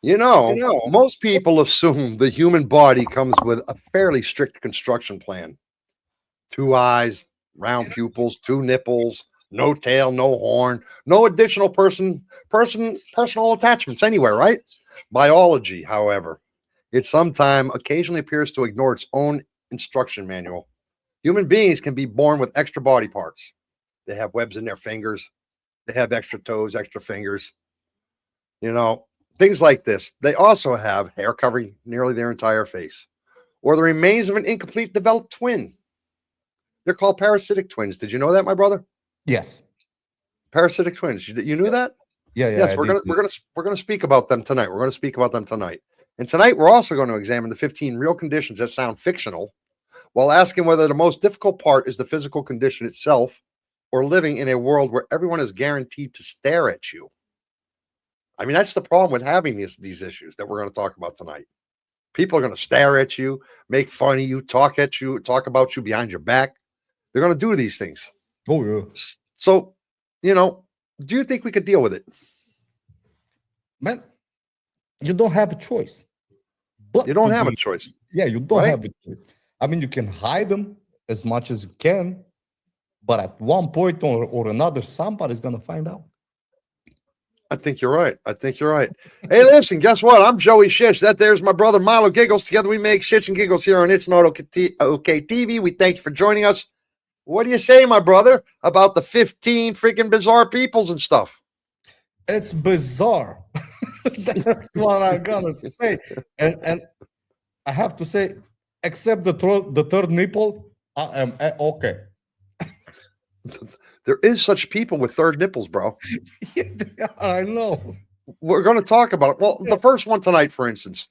Most people assume the human body comes with a fairly strict construction plan. 2 eyes, round pupils, 2 nipples, no tail, no horn, no additional personal attachments anywhere, right? Biology, however, it sometimes occasionally appears to ignore its own instruction manual. Human beings can be born with extra body parts. They have webs in their fingers. They have extra toes, extra fingers, things like this. They also have hair covering nearly their entire face, or the remains of an incomplete developed twin. They're called parasitic twins. Did you know that, my brother? Yes. Parasitic twins. You knew that? Yeah. Yes, we're gonna speak about them tonight. And tonight we're also going to examine the 15 real conditions that sound fictional, while asking whether the most difficult part is the physical condition itself, or living in a world where everyone is guaranteed to stare at you. I mean, that's the problem with having these issues that we're going to talk about tonight. People are going to stare at you, make fun of you, talk about you behind your back. They're going to do these things. Oh, yeah. So, do you think we could deal with it? Man, you don't have a choice. But you don't have a choice. Yeah, you don't have a choice. I mean, you can hide them as much as you can, but at one point or another, somebody's going to find out. I think you're right. Hey, listen, guess what? I'm Joey Shish. That there's my brother Milo Giggles. Together we make shits and giggles here on It's Not Okay TV. We thank you for joining us. What do you say, my brother, about the 15 freaking bizarre peoples and stuff? It's bizarre. That's what I'm gonna say. And I have to say, except the third nipple, I am okay. There is such people with third nipples, bro. Yeah, I know. We're going to talk about it. Well, the first one tonight, for instance,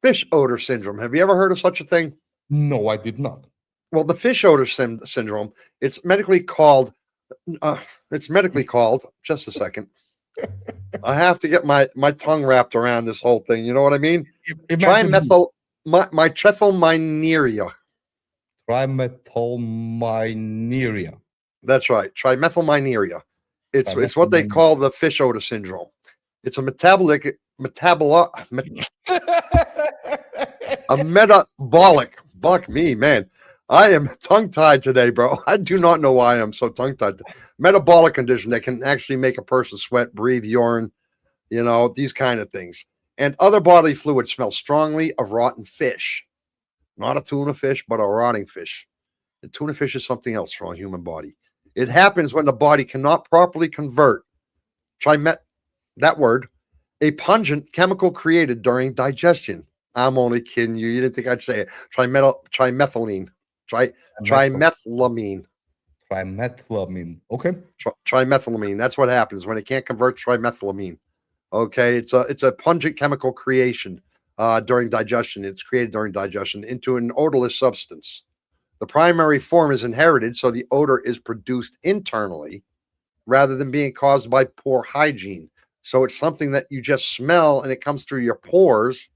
fish odor syndrome. Have you ever heard of such a thing? No, I did not. Well, the fish odor syndrome, it's medically called, just a second. I have to get my tongue wrapped around this whole thing. You know what I mean? Trimethylmineria. Trimethylmineria. That's right. Trimethylmineria. It's what they call the fish odor syndrome. It's a metabolic. Fuck me, man. I am tongue-tied today, bro. I do not know why I'm so tongue-tied. Metabolic condition that can actually make a person sweat, breathe, urine, these kind of things. And other bodily fluids smell strongly of rotten fish. Not a tuna fish, but a rotting fish. The tuna fish is something else from a human body. It happens when the body cannot properly convert a pungent chemical created during digestion. I'm only kidding you. You didn't think I'd say it. Trimethylamine. Trimethylamine. Okay. Trimethylamine. That's what happens when it can't convert trimethylamine. Okay. It's a pungent chemical creation during digestion. It's created during digestion into an odorless substance. The primary form is inherited, so the odor is produced internally rather than being caused by poor hygiene. So it's something that you just smell and it comes through your pores.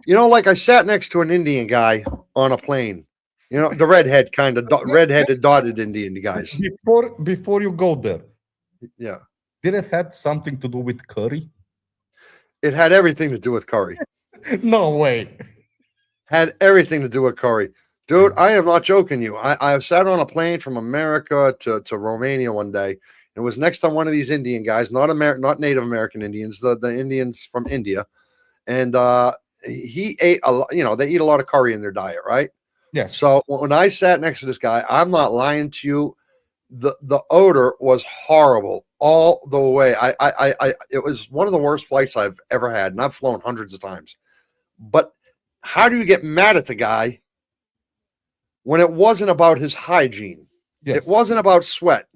Like I sat next to an Indian guy on a plane. The redhead kind of redheaded dotted Indian guys. Before you go there, yeah, did it have something to do with curry? It had everything to do with curry. No way. Had everything to do with curry. Dude, I am not joking you. I sat on a plane from America to Romania one day. It was next to one of these Indian guys, not Native American Indians, the Indians from India. And he ate a lot, they eat a lot of curry in their diet, right? Yes. So when I sat next to this guy, I'm not lying to you, the odor was horrible all the way. It was one of the worst flights I've ever had, and I've flown hundreds of times. But how do you get mad at the guy when it wasn't about his hygiene? Yes. It wasn't about sweat.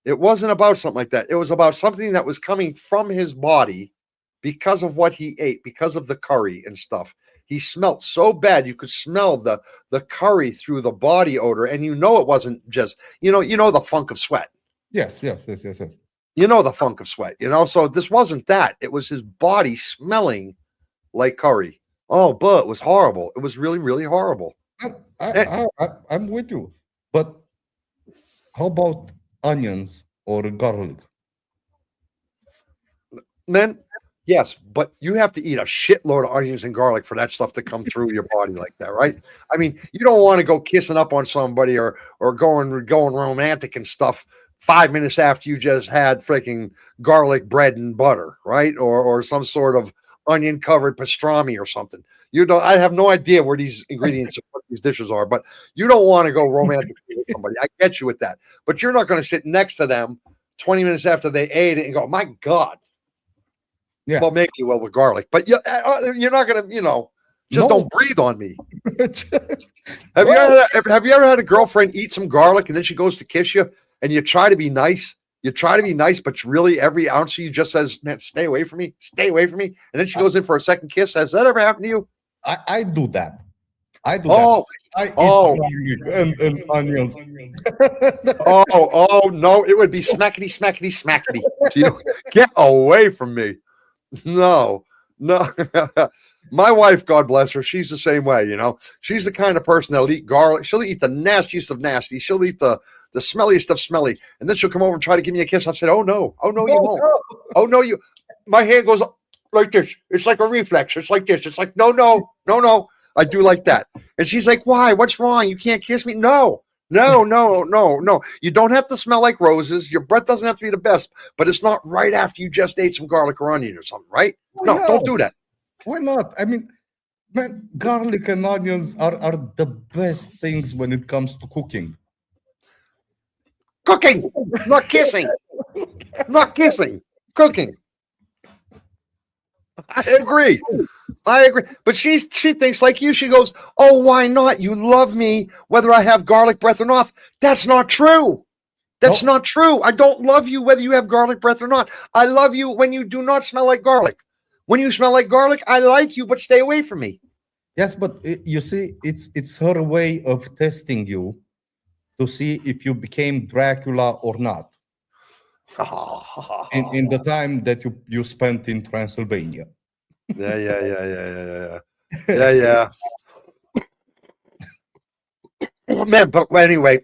It wasn't about something like that. It was about something that was coming from his body because of what he ate, because of the curry and stuff. He smelled so bad. You could smell the curry through the body odor. And it wasn't just, the funk of sweat. Yes. The funk of sweat, so this wasn't that. It was his body smelling like curry. Oh, but it was horrible. It was really, really horrible. I'm with you. But how about onions or garlic? Man, Yes, but you have to eat a shitload of onions and garlic for that stuff to come through your body like that, right? I mean, you don't want to go kissing up on somebody or going romantic and stuff 5 minutes after you just had freaking garlic bread and butter, right? Or some sort of onion covered pastrami or something. You don't. I have no idea where these ingredients of what these dishes are, but you don't want to go romantic with somebody. I get you with that, but you're not going to sit next to them 20 minutes after they ate it and go, "My God." Yeah. Well, maybe you will with garlic, but you're not gonna, just don't breathe on me. Have you ever had a girlfriend eat some garlic and then she goes to kiss you and you try to be nice? You try to be nice, but really every ounce of you just says, "Man, stay away from me, stay away from me." And then she goes in for a second kiss. Has that ever happened to you? I do that. I do Oh, that. I eat oh, garlic and onions. oh no! It would be smackety, smackety, smackety. You get away from me. No, no. My wife, God bless her, she's the same way, She's the kind of person that'll eat garlic. She'll eat the nastiest of nasty. She'll eat the smelliest of smelly. And then she'll come over and try to give me a kiss. I said, "Oh no. Oh no, you won't. Oh no, you." My hand goes up like this. It's like a reflex. It's like this. It's like, no, no, no, no. I do like that. And she's like, "Why? What's wrong? You can't kiss me?" No. No, no, no, no. You don't have to smell like roses. Your breath doesn't have to be the best, but it's not right after you just ate some garlic or onion or something, right? No, don't do that. Why not? I mean, man, garlic and onions are the best things when it comes to cooking. Cooking, not kissing. Not kissing. Cooking. I agree. But she thinks like you. She goes, "Oh, why not? You love me whether I have garlic breath or not." That's not true. That's not true. I don't love you whether you have garlic breath or not. I love you when you do not smell like garlic. When you smell like garlic, I like you, but stay away from me. Yes, but you see, it's her way of testing you to see if you became Dracula or not. in the time that you spent in Transylvania. Yeah. Man, but anyway,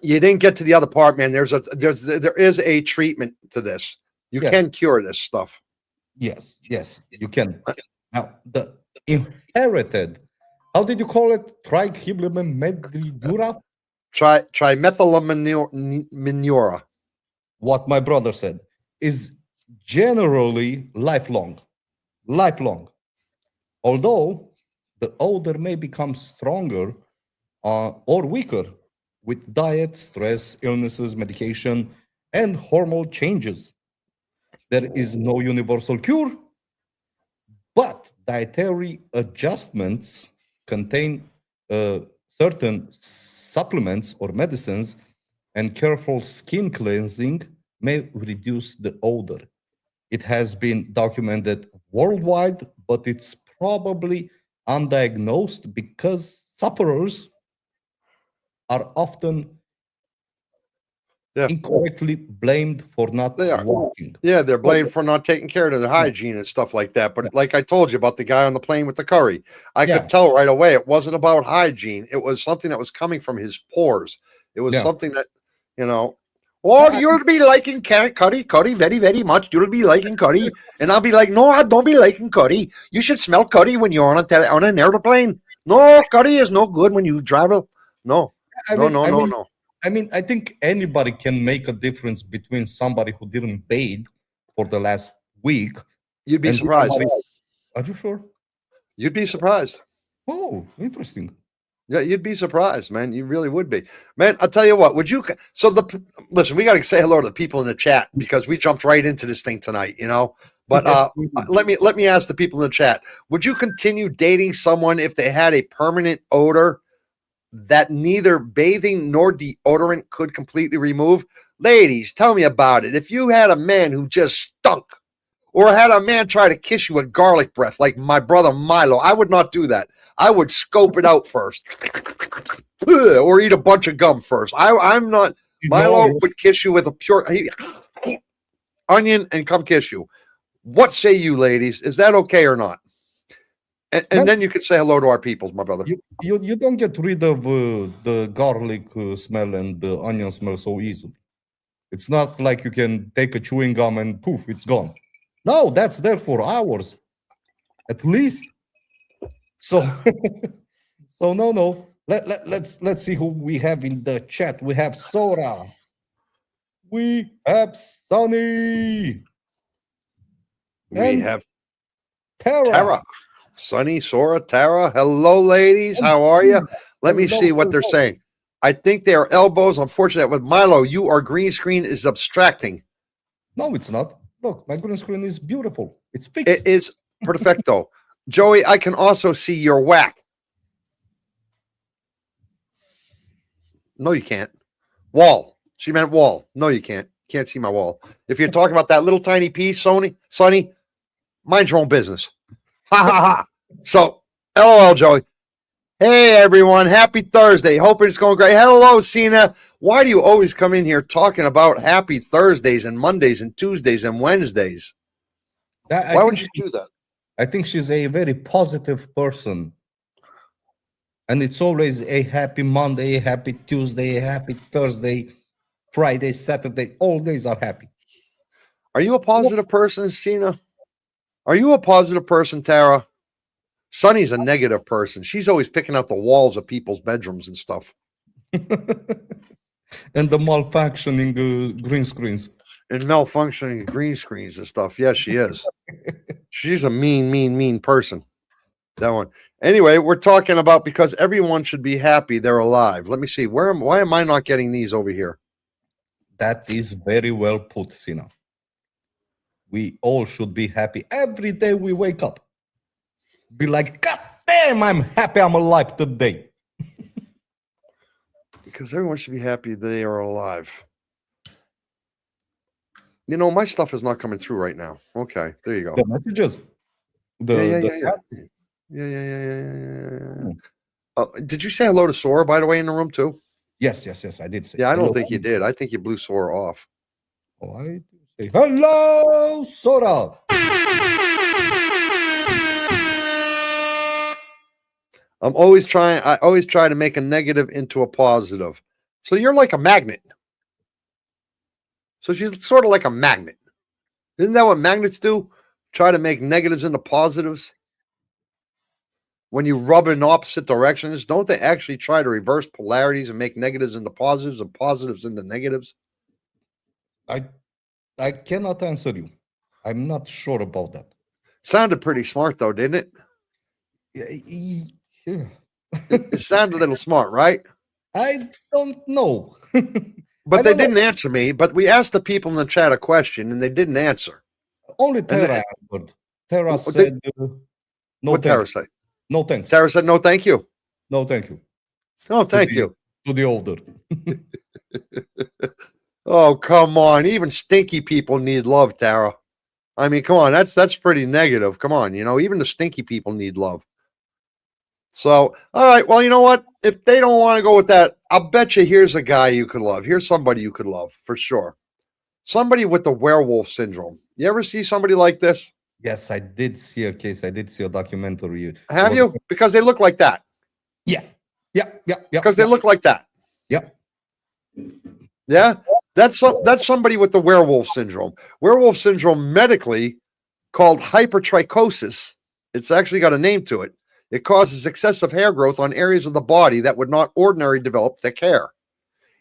you didn't get to the other part, man. There is a treatment to this. You can cure this stuff. Yes, you can. Now, the inherited, how did you call it? Trichilomedura? Trimethylaminura. What my brother said is generally lifelong. Although the odor may become stronger or weaker with diet, stress, illnesses, medication, and hormonal changes. There is no universal cure, but dietary adjustments contain certain supplements or medicines, and careful skin cleansing may reduce the odor. It has been documented worldwide, but it's probably undiagnosed because sufferers are often incorrectly blamed for not washing. Yeah, they're blamed for not taking care of their hygiene and stuff like that. But like I told you about the guy on the plane with the curry, I could tell right away it wasn't about hygiene. It was something that was coming from his pores. It was something that, "Oh, you'll be liking curry very, very much. You'll be liking curry." And I'll be like, "No, I don't be liking curry. You should smell curry when you're on an airplane. No, curry is no good when you travel. No, no. I mean, I think anybody can make a difference between somebody who didn't bathe for the last week. You'd be surprised. Are you sure? You'd be surprised. Oh, interesting. Yeah, you'd be surprised, man. You really would be, man. I'll tell you what. Listen? We got to say hello to the people in the chat because we jumped right into this thing tonight, But let me ask the people in the chat: would you continue dating someone if they had a permanent odor that neither bathing nor deodorant could completely remove? Ladies, tell me about it. If you had a man who just stunk, or had a man try to kiss you with garlic breath like my brother Milo, I would not do that. I would scope it out first, or eat a bunch of gum first. I'm not. Milo would kiss you with a pure onion and come kiss you. What say you, ladies? Is that okay or not? And then you can say hello to our peoples, my brother. You don't get rid of the garlic smell and the onion smell so easily. It's not like you can take a chewing gum and poof, it's gone. No, that's there for hours, at least. So, so no. Let's see who we have in the chat. We have Sora. We have Sunny. We And have Tara. Tara. Sunny, Sora, Tara. Hello, ladies. How are you? Let me see what they're saying. I think they are elbows. Unfortunate with Milo. Your green screen is abstracting. No, it's not. Look, my green screen is beautiful. It's fixed. It is perfecto. Joey, I can also see your whack. No, you can't. Wall. She meant wall. No, you can't. Can't see my wall. If you're talking about that little tiny piece, Sonny, mind your own business. Ha ha ha. So, LOL, Joey. Hey, everyone. Happy Thursday. Hoping it's going great. Hello, Cena. Why do you always come in here talking about happy Thursdays and Mondays and Tuesdays and Wednesdays? Why would you do that? I think she's a very positive person. And it's always a happy Monday, a happy Tuesday, a happy Thursday, Friday, Saturday. All days are happy. Are you a positive person, Cena? Are you a positive person, Tara? Sunny's a negative person. She's always picking out the walls of people's bedrooms and stuff. And the malfunctioning green screens. And malfunctioning green screens and stuff. Yes, she is. She's a mean person. That one. Anyway, we're talking about because everyone should be happy they're alive. Let me see. Why am I not getting these over here? That is very well put, Sina. We all should be happy every day we wake up. Be like, God damn, I'm happy I'm alive today. Because everyone should be happy they are alive. You know, my stuff is not coming through right now. Okay, there you go. The messages. Yeah. Did you say hello to Sora, by the way, in the room too? Yes, I did say. Yeah, I don't think you did. I think you blew Sora off. Oh, I did say hello, Sora. I always try to make a negative into a positive. So you're like a magnet. So she's sort of like a magnet. Isn't that what magnets do? Try to make negatives into positives. When you rub in opposite directions, don't they actually try to reverse polarities and make negatives into positives and positives into negatives? I cannot answer you. I'm not sure about that. Sounded pretty smart though, didn't it? Yeah. It sounded a little smart, right? I don't know. But they didn't answer me. But we asked the people in the chat a question, and they didn't answer. Only Tara answered. Tara said, "No." What Tara say? No thanks. Tara said, "No, thank you." No, thank you. Oh, thank you. To the older. Oh, come on. Even stinky people need love, Tara. I mean, come on. That's pretty negative. Come on. You know, even the stinky people need love. So, all right. Well, you know what? If they don't want to go with that, I'll bet you here's a guy you could love. Here's somebody you could love for sure. Somebody with the werewolf syndrome. You ever see somebody like this? Yes, I did see a case. I did see a documentary. Have you? Because they look like that. Yeah. Because they look like that. Yep. Yeah. That's somebody with the werewolf syndrome. Werewolf syndrome, medically called hypertrichosis. It's actually got a name to it. It causes excessive hair growth on areas of the body that would not ordinarily develop thick hair.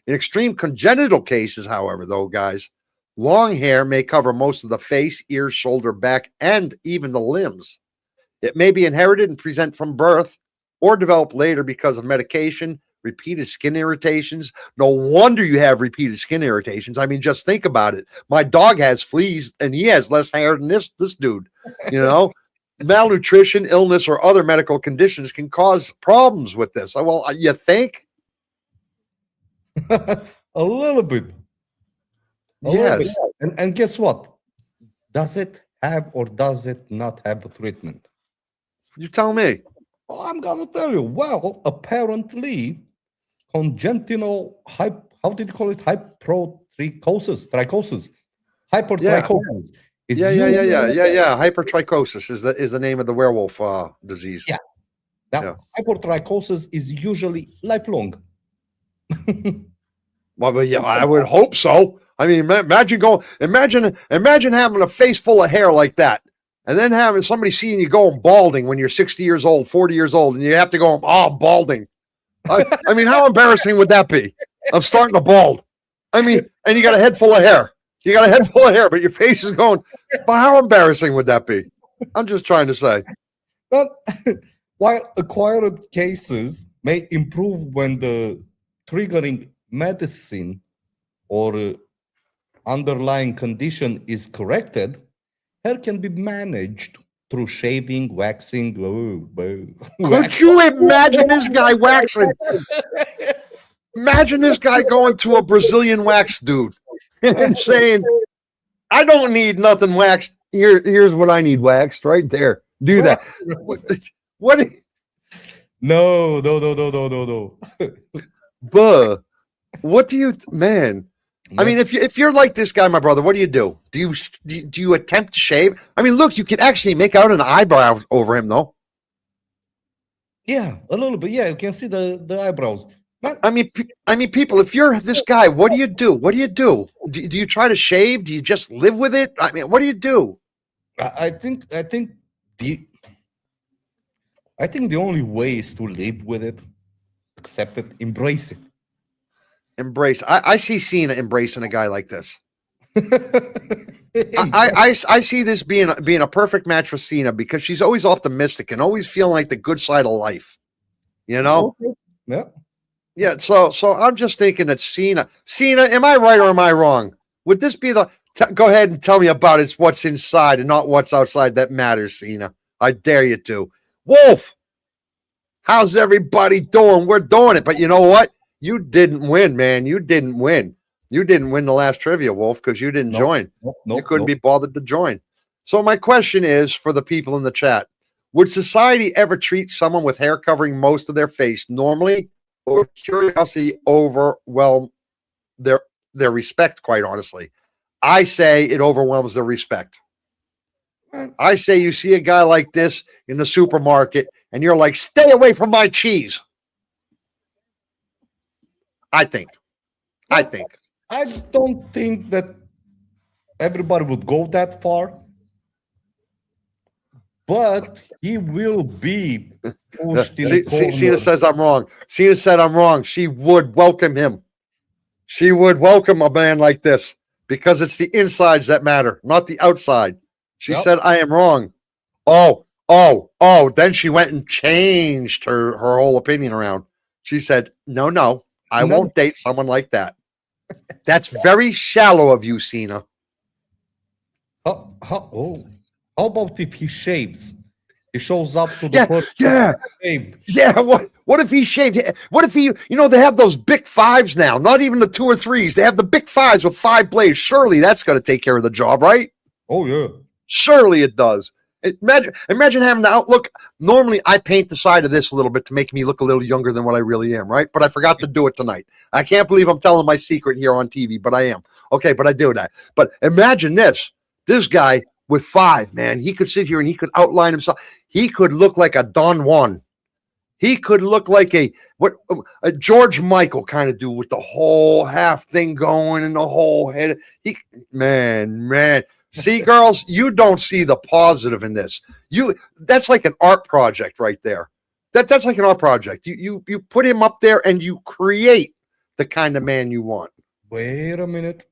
In extreme congenital cases, however, though, guys, long hair may cover most of the face, ears, shoulder, back, and even the limbs. It may be inherited and present from birth or develop later because of medication, repeated skin irritations. No wonder you have repeated skin irritations. I mean, just think about it. My dog has fleas and he has less hair than this dude, you know? Malnutrition, illness, or other medical conditions can cause problems with this. Well, you think? A little bit. Yes. And guess what? Does it have or does it not have a treatment? You tell me. Well, I'm gonna tell you. Well, apparently, congenital how did you call it? Hypertrichosis. Hypertrichosis. Yeah. Hypertrichosis is the name of the werewolf disease. Yeah. Now, hypertrichosis is usually lifelong. Well, yeah, I would hope so. I mean, imagine having a face full of hair like that, and then having somebody seeing you going balding when you're 60 years old, 40 years old, and you have to go, oh, I'm balding. I mean, how embarrassing would that be? I'm starting to bald. I mean, and you got a head full of hair. You got a head full of hair, but your face is going. But how embarrassing would that be? I'm just trying to say. But while acquired cases may improve when the triggering medicine or underlying condition is corrected, hair can be managed through shaving, waxing. Could you imagine this guy waxing? Imagine this guy going to a Brazilian wax dude and saying, I don't need nothing waxed. Here's what I need waxed right there. Do that. What? No. Buh. What do you, man? I mean, if you're like this guy, my brother, what do? Do you attempt to shave? I mean, look, you can actually make out an eyebrow over him, though. Yeah, a little bit. Yeah, you can see the eyebrows. Man, I mean, people, if you're this guy, what do you do? What do you do? Do you try to shave? Do you just live with it? I mean, what do you do? I think the only way is to live with it, accept it, embrace it. Embrace. I see Cena embracing a guy like this. I see this being a perfect match for Cena because she's always optimistic and always feeling like the good side of life. You know? Okay. Yeah. Yeah. So I'm just thinking that Cena, am I right or am I wrong? Would this be go ahead and tell me about it. It's what's inside and not what's outside that matters, Cena. I dare you to. Wolf, how's everybody doing? We're doing it. But you know what? You didn't win, man. You didn't win. You didn't win the last trivia, Wolf, because you didn't join. You couldn't be bothered to join. So my question is for the people in the chat. Would society ever treat someone with hair covering most of their face normally, or curiosity overwhelm their respect, quite honestly? I say it overwhelms their respect. I say you see a guy like this in the supermarket and you're like, stay away from my cheese. I think. I don't think that everybody would go that far, but he will be pushed in a corner. Cena says I'm wrong. Cena said I'm wrong. She would welcome him. She would welcome a man like this because it's the insides that matter, not the outside. She said I am wrong. Oh. Then she went and changed her whole opinion around. She said, no. I won't date someone like that. That's very shallow of you, Cena. How about if he shaves? He shows up to the person shaved. Yeah. What if he shaved? What if he? They have those big fives now. Not even the 2 or 3s. They have the big 5s with 5 blades. Surely that's going to take care of the job, right? Oh yeah. Surely it does. Imagine having the outlook. Normally, I paint the side of this a little bit to make me look a little younger than what I really am, right? But I forgot to do it tonight. I can't believe I'm telling my secret here on TV, but I am. Okay, but I do that. But imagine this guy with 5, man. He could sit here and he could outline himself. He could look like a Don Juan. He could look like a George Michael kind of dude with the whole half thing going and the whole head. Man. See, girls, you don't see the positive in this. That's like an art project right there. That's like an art project. You put him up there and you create the kind of man you want. Wait a minute.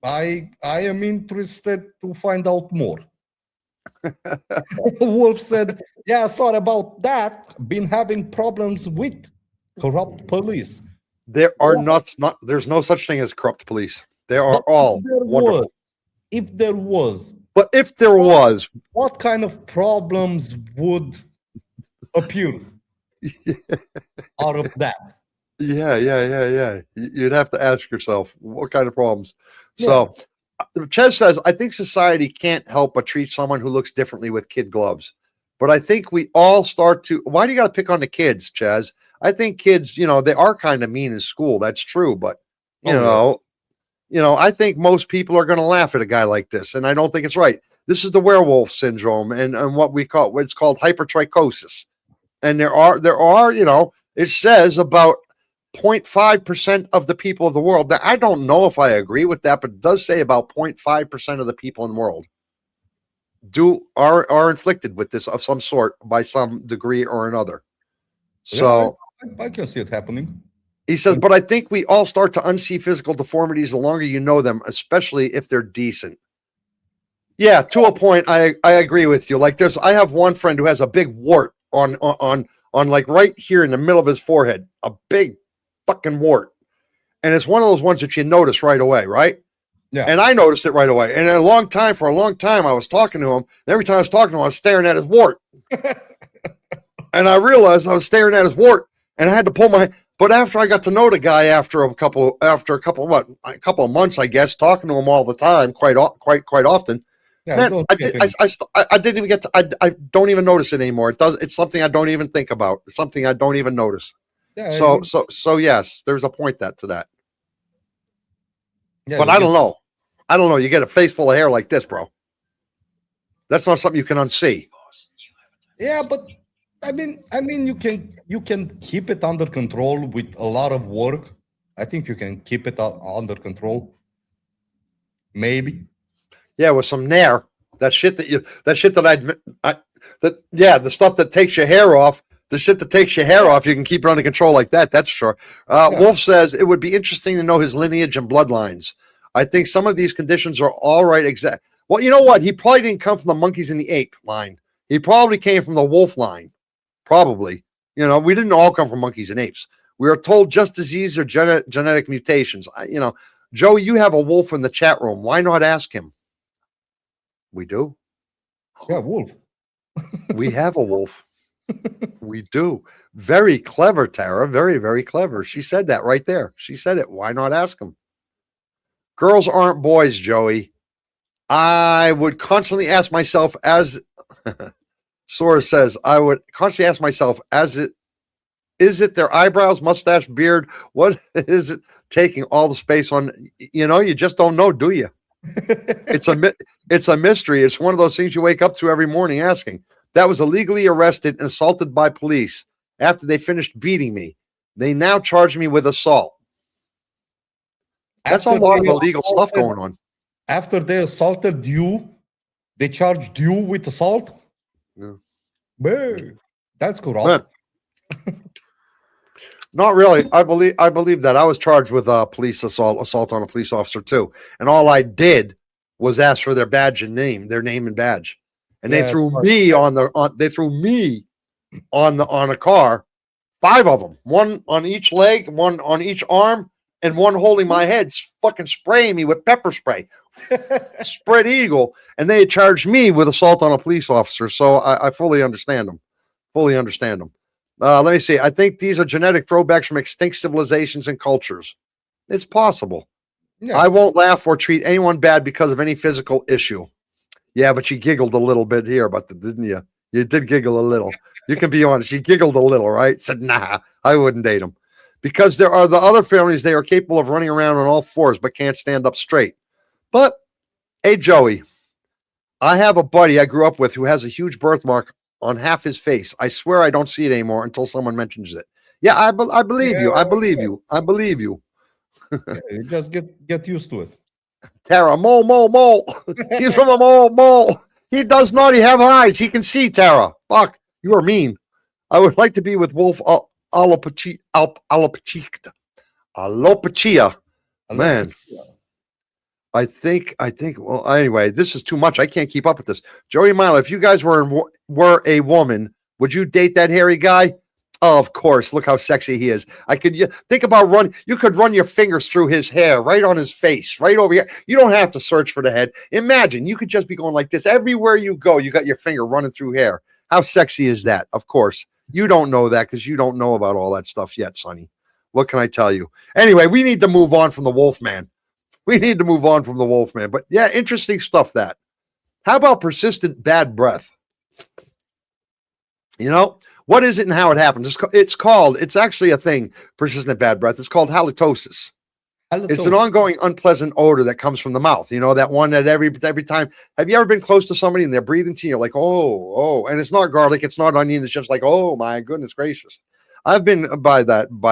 I am interested to find out more. Wolf said, yeah, sorry about that. Been having problems with corrupt police. There are there's no such thing as corrupt police. There are all wonderful. If there was. But if there was. What kind of problems would appear out of that? Yeah. You'd have to ask yourself, what kind of problems? So, Ches says, I think society can't help but treat someone who looks differently with kid gloves. But I think we all start to. Why do you got to pick on the kids, Ches? I think kids, they are kind of mean in school. That's true. But, I think most people are going to laugh at a guy like this. And I don't think it's right. This is the werewolf syndrome and what's called hypertrichosis. And there are, it says about 0.5% of the people of the world. Now, I don't know if I agree with that, but it does say about 0.5% of the people in the world are inflicted with this of some sort by some degree or another. So I can see it happening. he says, but I think we all start to unsee physical deformities the longer you know them, especially if they're decent. Yeah, to a point, I agree with you. Like I have one friend who has a big wart on like right here in the middle of his forehead, a big fucking wart. And it's one of those ones that you notice right away, right? Yeah. And I noticed it right away. And for a long time, I was talking to him. And every time I was talking to him, I was staring at his wart. And I realized I was staring at his wart, and I had to pull my. But after I got to know the guy after a couple of months, I guess, talking to him all the time, quite often. Yeah, man, I didn't even get to. I don't even notice it anymore. It's something I don't even think about. It's something I don't even notice. Yeah, so yes, there's a point to that. Yeah, but I don't know. I don't know. You get a face full of hair like this, bro. That's not something you can unsee. Yeah, but I mean, you can keep it under control with a lot of work. I think you can keep it under control. Maybe. Yeah, with some nair. The stuff that takes your hair off. The shit that takes your hair off, you can keep it under control like that. That's sure. Wolf says it would be interesting to know his lineage and bloodlines. I think some of these conditions are all right. Well, you know what? He probably didn't come from the monkeys and the ape line. He probably came from the wolf line. Probably. We didn't all come from monkeys and apes. We are told just disease or genetic mutations. Joey, you have a wolf in the chat room. Why not ask him? We do. Yeah, wolf. We have a wolf. We do. Very clever, Tara. Very, very clever. She said that right there. She said it. Why not ask him? Girls aren't boys, Joey. I would constantly ask myself, as Sora says, I would constantly ask myself, is it their eyebrows, mustache, beard? What is it taking all the space on? You just don't know, do you? It's a mystery. It's one of those things you wake up to every morning asking. That was illegally arrested and assaulted by police after they finished beating me. They now charge me with assault. That's a lot of illegal stuff going on. After they assaulted you, they charged you with assault? Yeah. Man, that's corrupt. Not really. I believe that I was charged with police assault on a police officer too. And all I did was ask for their badge and their name and badge. And they threw me on a car, 5 of them, one on each leg, one on each arm, and one holding my head, fucking spraying me with pepper spray, spread eagle. And they charged me with assault on a police officer. So I fully understand them. Let me see. I think these are genetic throwbacks from extinct civilizations and cultures. It's possible. Yeah. I won't laugh or treat anyone bad because of any physical issue. Yeah, but you giggled a little bit here, didn't you? You did giggle a little. You can be honest. You giggled a little, right? Said, nah, I wouldn't date him. Because there are the other families, they are capable of running around on all fours, but can't stand up straight. But, hey, Joey, I have a buddy I grew up with who has a huge birthmark on half his face. I swear I don't see it anymore until someone mentions it. Yeah, I believe you. I believe you. You just get used to it. Tara, mole. He's from a mole. He does not. He have eyes. He can see, Tara. Fuck, you are mean. I would like to be with Wolf alopecia. Man, I think. Well, anyway, this is too much. I can't keep up with this. Joey Milo, if you guys were a woman, would you date that hairy guy? Oh, of course. Look how sexy he is. Think about you could run your fingers through his hair, right on his face, right over here. You don't have to search for the head. Imagine you could just be going like this everywhere you go. You got your finger running through hair. How sexy is that? Of course. You don't know that because you don't know about all that stuff yet, Sonny. What can I tell you? Anyway, we need to move on from the Wolfman. But yeah, interesting stuff that. How about persistent bad breath? What is it and how it happens? It's actually a thing, persistent bad breath. It's called halitosis. It's an ongoing unpleasant odor that comes from the mouth. That one that every time. Have you ever been close to somebody and they're breathing to you? You're like, oh, and it's not garlic, it's not onion. It's just like, oh my goodness gracious. I've been by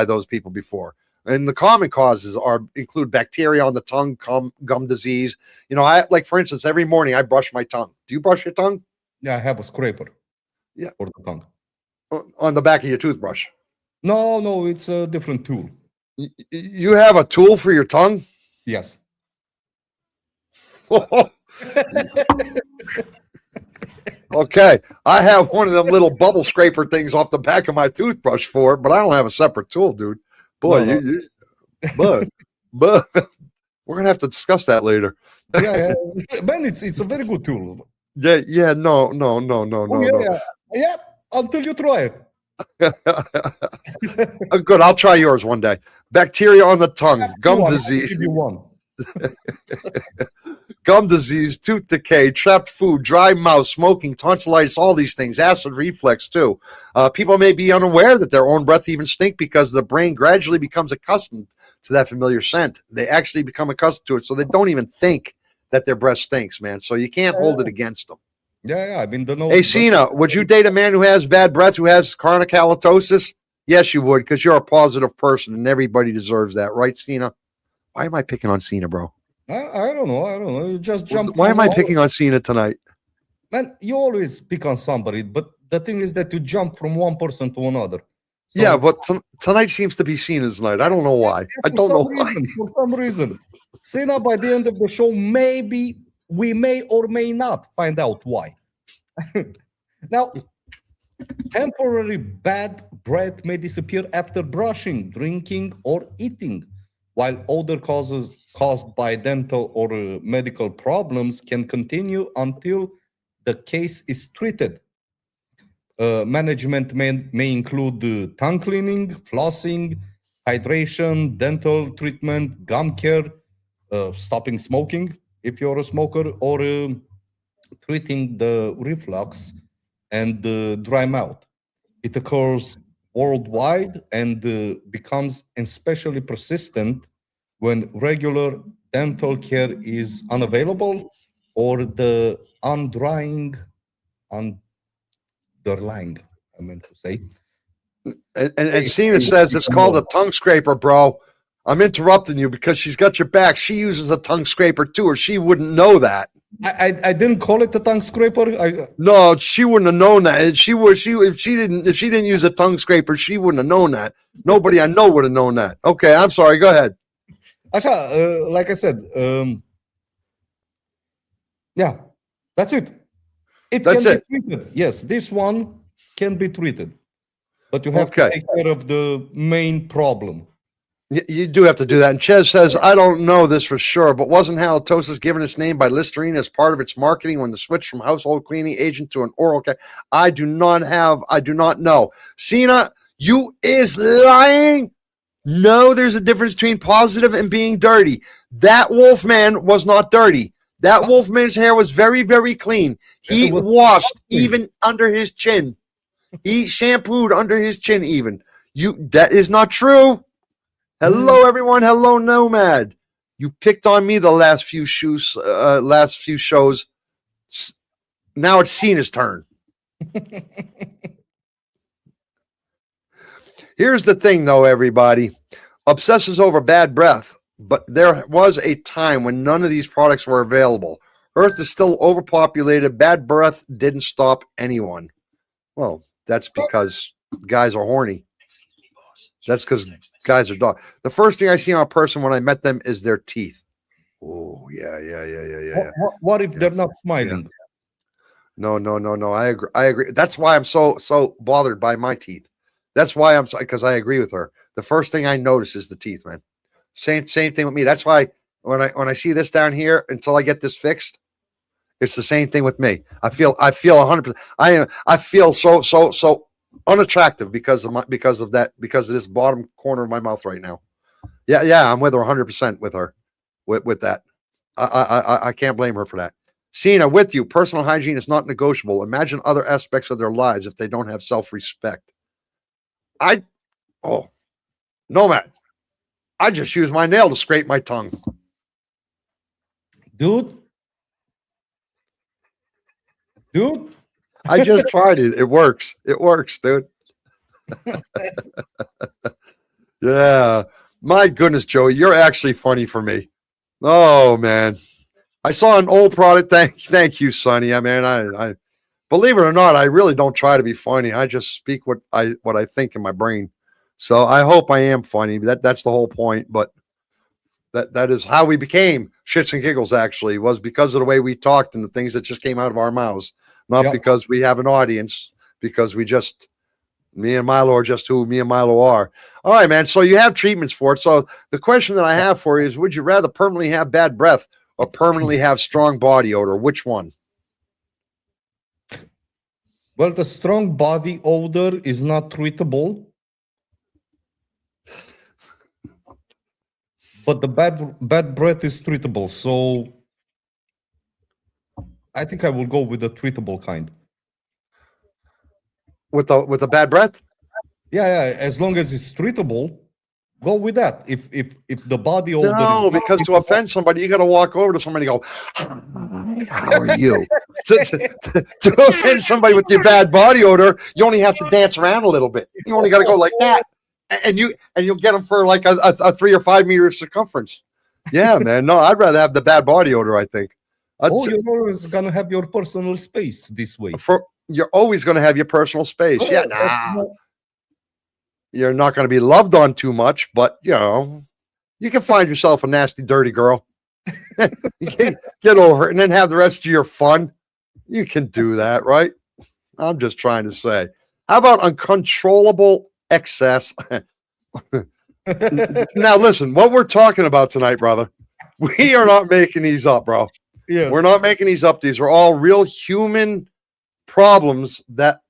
those people before. And the common causes include bacteria on the tongue, gum disease. I like, for instance, every morning I brush my tongue. Do you brush your tongue? Yeah, I have a scraper. Yeah. For the tongue. On the back of your toothbrush. No, it's a different tool. You have a tool for your tongue? Yes. Okay, I have one of them little bubble scraper things off the back of my toothbrush for it, but I don't have a separate tool, dude. Boy, No. but we're gonna have to discuss that later. Yeah. Man, it's a very good tool. Yeah, no. Yeah, until you try it. Good, I'll try yours one day. Bacteria on the tongue, gum disease. Give you one. Gum disease, tooth decay, trapped food, dry mouth, smoking, tonsillitis, all these things, acid reflux too. People may be unaware that their own breath even stink because the brain gradually becomes accustomed to that familiar scent. They actually become accustomed to it, so they don't even think that their breath stinks, man. So you can't hold it against them. Yeah, I mean, the nose. Hey, Cena, would you date a man who has bad breath, who has chronic halitosis? Yes, you would, because you're a positive person, and everybody deserves that, right, Cena? Why am I picking on Cena, bro? I don't know. You just jump. Why am I picking on Cena tonight? Man, you always pick on somebody, but the thing is that you jump from one person to another. So, yeah, but tonight seems to be Cena's night. I don't know why. I don't know why. For some reason. Cena, by the end of the show, maybe we may or may not find out why. Now, temporary bad breath may disappear after brushing, drinking, or eating, while other causes caused by dental or medical problems can continue until the case is treated. Management may include tongue cleaning, flossing, hydration, dental treatment, gum care, stopping smoking if you're a smoker, or treating the reflux and dry mouth. It occurs worldwide and becomes especially persistent when regular dental care is unavailable or the underlying, I meant to say. And Cena says it's called a tongue scraper, bro. I'm interrupting you because she's got your back. She uses a tongue scraper too, or she wouldn't know that. I didn't call it a tongue scraper. No, she wouldn't have known that. If she didn't use a tongue scraper, she wouldn't have known that. Nobody I know would have known that. Okay, I'm sorry. Go ahead. Acha, like I said, yeah, that's it. That's can be treated. Yes, this one can be treated, but you have to take care of the main problem. You do have to do that. And Ches says, I don't know this for sure, but wasn't halitosis given its name by Listerine as part of its marketing when the switch from household cleaning agent to an oral care? I do not know. Cena, you is lying. No, there's a difference between positive and being dirty. That Wolfman was not dirty. That Wolfman's hair was very, very clean. He washed even under his chin. He shampooed under his chin even. That is not true. Hello, everyone. Hello, Nomad. You picked on me the last few shows. Now it's Cena's turn. Here's the thing, though, everybody. Obsesses over bad breath, but there was a time when none of these products were available. Earth is still overpopulated. Bad breath didn't stop anyone. Well, that's because guys are horny. That's because guys are dog. The first thing I see on a person when I met them is their teeth. Oh, yeah. What if they're not smiling? No. I agree. That's why I'm so bothered by my teeth. That's why because I agree with her. The first thing I notice is the teeth, man. Same thing with me. That's why when I see this down here, until I get this fixed, it's the same thing with me. I feel 100%. I feel so unattractive because of this bottom corner of my mouth right now. Yeah, I'm with her 100% with her with that. I can't blame her for that. Cena, with you, personal hygiene is not negotiable. Imagine other aspects of their lives if they don't have self-respect. Nomad, I just use my nail to scrape my tongue. Dude, I just tried it. It works, dude. Yeah. My goodness, Joey, you're actually funny for me. Oh man. I saw an old product. Thank you, Sonny. I mean, I believe it or not, I really don't try to be funny. I just speak what I think in my brain. So I hope I am funny. That's the whole point. But that is how we became shits and giggles. Actually, was because of the way we talked and the things that just came out of our mouths, not Yep. because we have an audience. Because me and Milo are just who me and Milo are. All right, man. So you have treatments for it. So the question that I have for you is: would you rather permanently have bad breath or permanently have strong body odor? Which one? Well, the strong body odor is not treatable, but the bad breath is treatable. So I think I will go with the treatable kind. With the bad breath? Yeah, as long as it's treatable, go with that. If the body odor is No, not because to treatable- offend somebody, you got to walk over to somebody and go, "How are you?" to offend somebody with your bad body odor, you only have to dance around a little bit. You only got to go like that, and you'll get them for like a 3 or 5 meter circumference. Yeah, man. No, I'd rather have the bad body odor. I think. you're always gonna have your personal space this way. You're always going to have your personal space. Yeah, nah. No, You're not going to be loved on too much, but you can find yourself a nasty, dirty girl. You can get over it and then have the rest of your fun. You can do that, right? I'm just trying to say. How about uncontrollable excess? Now, listen, what we're talking about tonight, brother, we are not making these up, bro. yes. We're not making these up. These are all real human problems that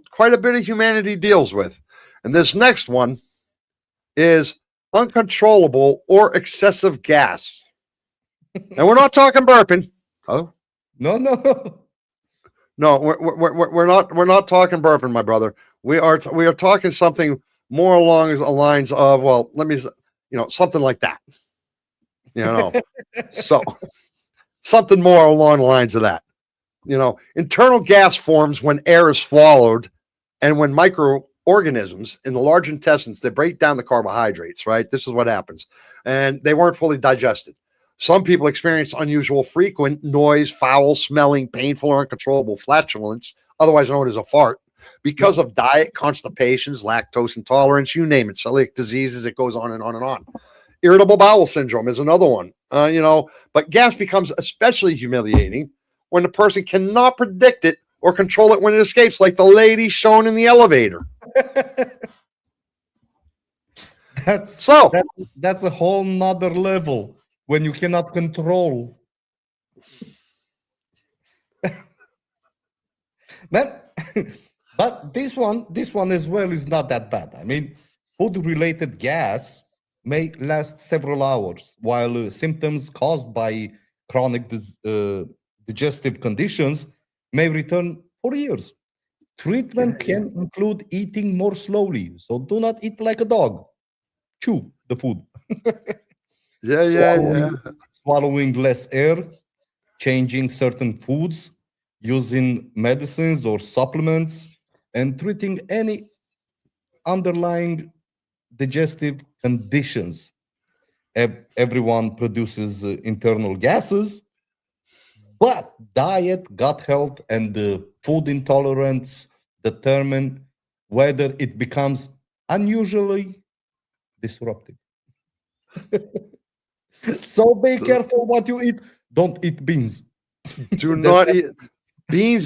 quite a bit of humanity deals with. And this next one is uncontrollable or excessive gas. And we're not talking burping. Oh, No. no, we're not talking burping, my brother. We are talking something more along the lines of, well, let me, something like that. So something more along the lines of that. Internal gas forms when air is swallowed and when microorganisms in the large intestines, they break down the carbohydrates, right? This is what happens. And they weren't fully digested. Some people experience unusual frequent noise, foul smelling, painful or uncontrollable flatulence, otherwise known as a fart, because of diet, constipations, lactose intolerance, you name it, celiac diseases, it goes on and on and on. Irritable bowel syndrome is another one, but gas becomes especially humiliating when the person cannot predict it or control it when it escapes, like the lady shown in the elevator. That's a whole nother level when you cannot control. But this one as well is not that bad. I mean, food-related gas may last several hours, while symptoms caused by chronic digestive conditions may return for years. Treatment can include eating more slowly, so do not eat like a dog. Chew the food. Swallowing less air, changing certain foods, using medicines or supplements, and treating any underlying digestive conditions. Everyone produces internal gases, but diet, gut health, and food intolerance determine whether it becomes unusually disruptive. So be careful what you eat. Don't eat beans. Do not eat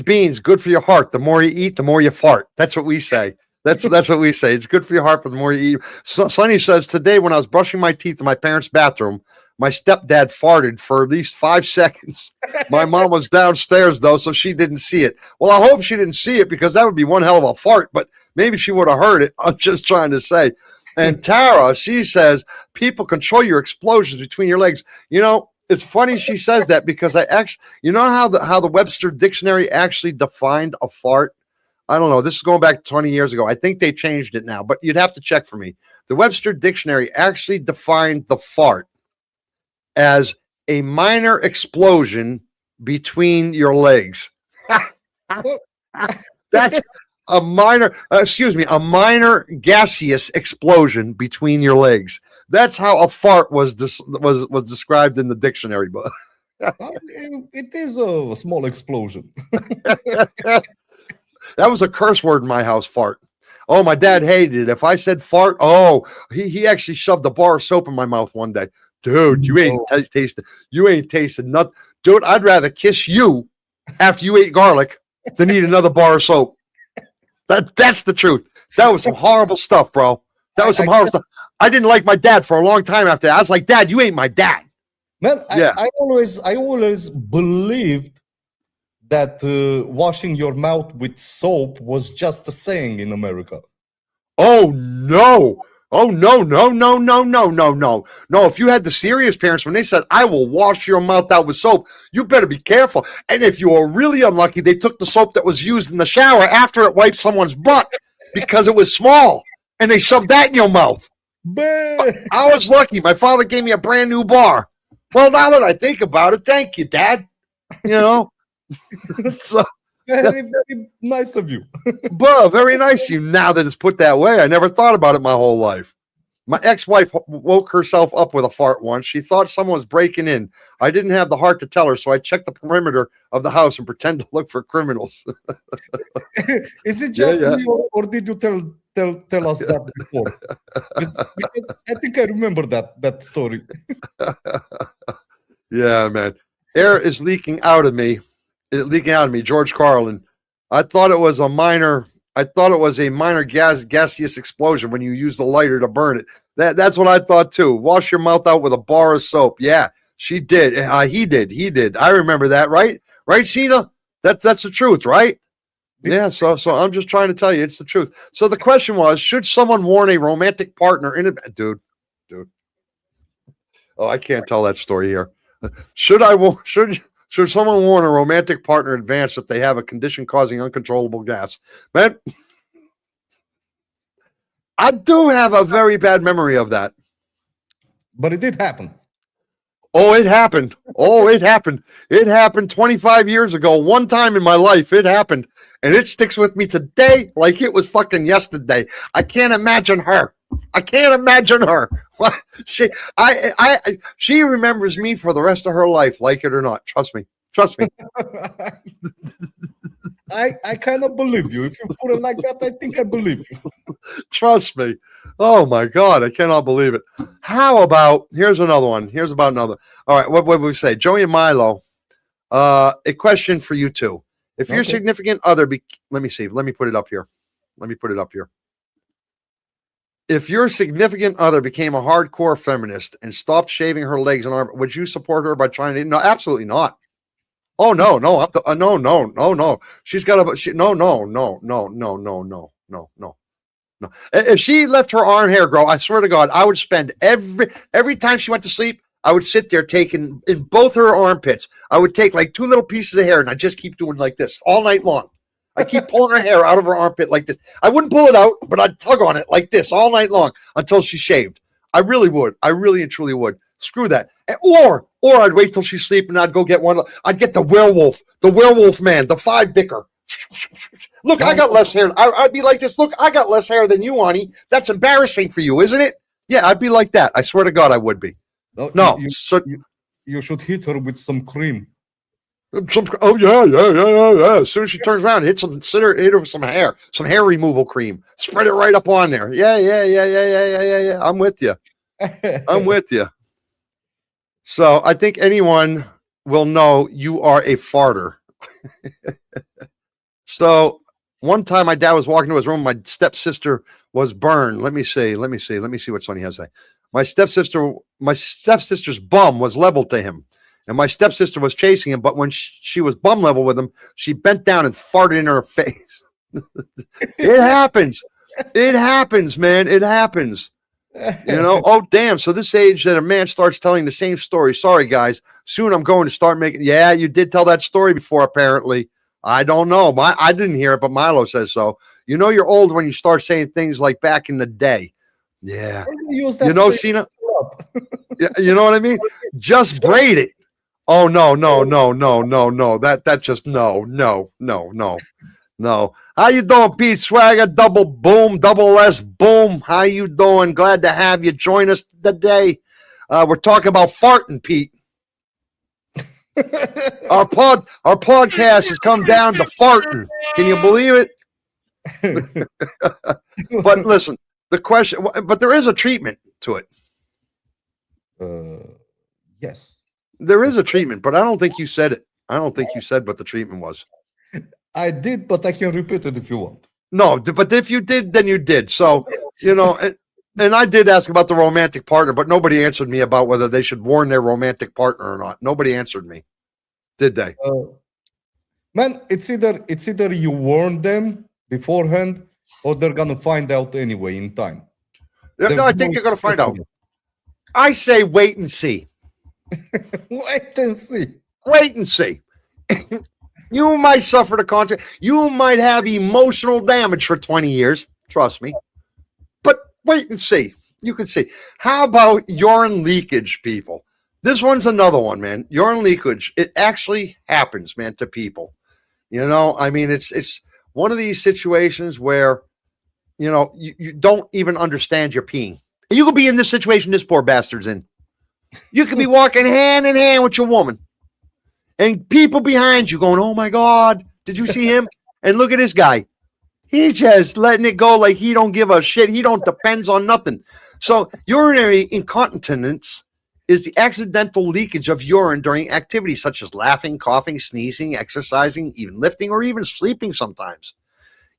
beans. Good for your heart. The more you eat, the more you fart. That's what we say. That's what we say. It's good for your heart, but the more you eat. Sonny says, today when I was brushing my teeth in my parents' bathroom, my stepdad farted for at least 5 seconds. My mom was downstairs, though, so she didn't see it. Well, I hope she didn't see it because that would be one hell of a fart, but maybe she would have heard it. I'm just trying to say. And Tara, she says, people control your explosions between your legs. It's funny she says that because I actually, how the Webster Dictionary actually defined a fart? I don't know. This is going back 20 years ago. I think they changed it now, but you'd have to check for me. The Webster Dictionary actually defined the fart as a minor explosion between your legs. That's a minor gaseous explosion between your legs. That's how a fart was described in the dictionary book. It is a small explosion. That was a curse word in my house, fart. Oh, my dad hated it. If I said fart, oh, he actually shoved a bar of soap in my mouth one day. Dude, you ain't tasted nothing. Dude, I'd rather kiss you after you ate garlic than eat another bar of soap. That's the truth. That was some horrible stuff, bro. That was some horrible stuff. I didn't like my dad for a long time after that. I was like, Dad, you ain't my dad. Man, Yeah. I always believed that washing your mouth with soap was just a saying in America. Oh no. Oh no, no, no, no, no, no, no. No, if you had the serious parents when they said, I will wash your mouth out with soap, you better be careful. And if you were really unlucky, they took the soap that was used in the shower after it wiped someone's butt because it was small and they shoved that in your mouth. I was lucky. My father gave me a brand new bar. Well, now that I think about it, thank you, Dad. You know? So, very, very nice of you. But very nice of you now that it's put that way. I never thought about it my whole life. My ex-wife woke herself up with a fart once. She thought someone was breaking in. I didn't have the heart to tell her, so I checked the perimeter of the house and pretend to look for criminals. Is it just me, or did you tell us that before? Because I think I remember that story. Yeah, man. Air is leaking out of me. George Carlin. I thought it was a minor gaseous explosion when you use the lighter to burn it. That's what I thought too. Wash your mouth out with a bar of soap. Yeah, she did. He did. I remember that, right? Right, Sheena? That's the truth, right? Yeah, so I'm just trying to tell you it's the truth. So the question was, should someone warn a romantic partner in a dude? Oh, I can't tell that story here. Should someone warn a romantic partner in advance that they have a condition causing uncontrollable gas? Man, I do have a very bad memory of that. But it did happen. Oh, it happened. It happened 25 years ago. One time in my life, it happened. And it sticks with me today like it was fucking yesterday. I can't imagine her. She remembers me for the rest of her life, like it or not. Trust me. I kind of believe you. If you put it like that, I think I believe you. Trust me. Oh my God, I cannot believe it. How about, here's another one. All right, what would we say? Joey and Milo, a question for you two. If your significant other, let me put it up here. If your significant other became a hardcore feminist and stopped shaving her legs and arms, would you support her by trying to? No, absolutely not. Oh no. No. She's got a no. If she left her arm hair grow, I swear to God, I would spend every time she went to sleep, I would sit there taking in both her armpits. I would take like two little pieces of hair and I just keep doing like this all night long. I keep pulling her hair out of her armpit like this. I wouldn't pull it out, but I'd tug on it like this all night long until she shaved. I really would. I really and truly would. Screw that. Or I'd wait till she's sleeping and I'd go get one. I'd get the werewolf man, the 5-bicker. Look, I got less hair. I'd be like this. Look, I got less hair than you, Ani. That's embarrassing for you, isn't it? Yeah, I'd be like that. I swear to God, I would be. No. You should hit her with some cream. Yeah. As soon as she turns around, hit her with some hair removal cream. Spread it right up on there. Yeah. I'm with you. So I think anyone will know you are a farter. So one time my dad was walking to his room. My stepsister was burned. Let me see what Sonny has to say. My stepsister's bum was leveled to him. And my stepsister was chasing him, but when she was bum level with him, she bent down and farted in her face. It happens, man. It happens. You know, oh, damn. So this age that a man starts telling the same story. Sorry, guys. Soon I'm going to start making. Yeah, you did tell that story before, apparently. I don't know. I didn't hear it, but Milo says so. You know you're old when you start saying things like back in the day. Yeah. You know, Cena? Yeah, you know what I mean? Just braid it. Oh, no. That just, no. No. How you doing, Pete Swagger? Double boom, double S boom. How you doing? Glad to have you join us today. We're talking about farting, Pete. Our podcast has come down to farting. Can you believe it? But listen, the question. But there is a treatment to it. Yes, there is a treatment, but I don't think you said it. I don't think you said what the treatment was. I did, but I can repeat it if you want. No, but if you did, then you did. So, and I did ask about the romantic partner, but nobody answered me about whether they should warn their romantic partner or not. Nobody answered me, did they? Man, it's either you warn them beforehand or they're gonna find out anyway in time. No, I think they're going to find out. I say wait and see. Wait and see. Wait and see. You might suffer the consequence. You might have emotional damage for 20 years. Trust me. But wait and see. You can see. How about urine leakage, people? This one's another one, man. Urine leakage. It actually happens, man, to people. I mean, it's one of these situations where, you don't even understand you're peeing. You could be in this situation this poor bastard's in. You could be walking hand in hand with your woman. And people behind you going, oh my God, did you see him? And look at this guy. He's just letting it go like he don't give a shit. He don't depends on nothing. So urinary incontinence is the accidental leakage of urine during activities such as laughing, coughing, sneezing, exercising, even lifting, or even sleeping sometimes.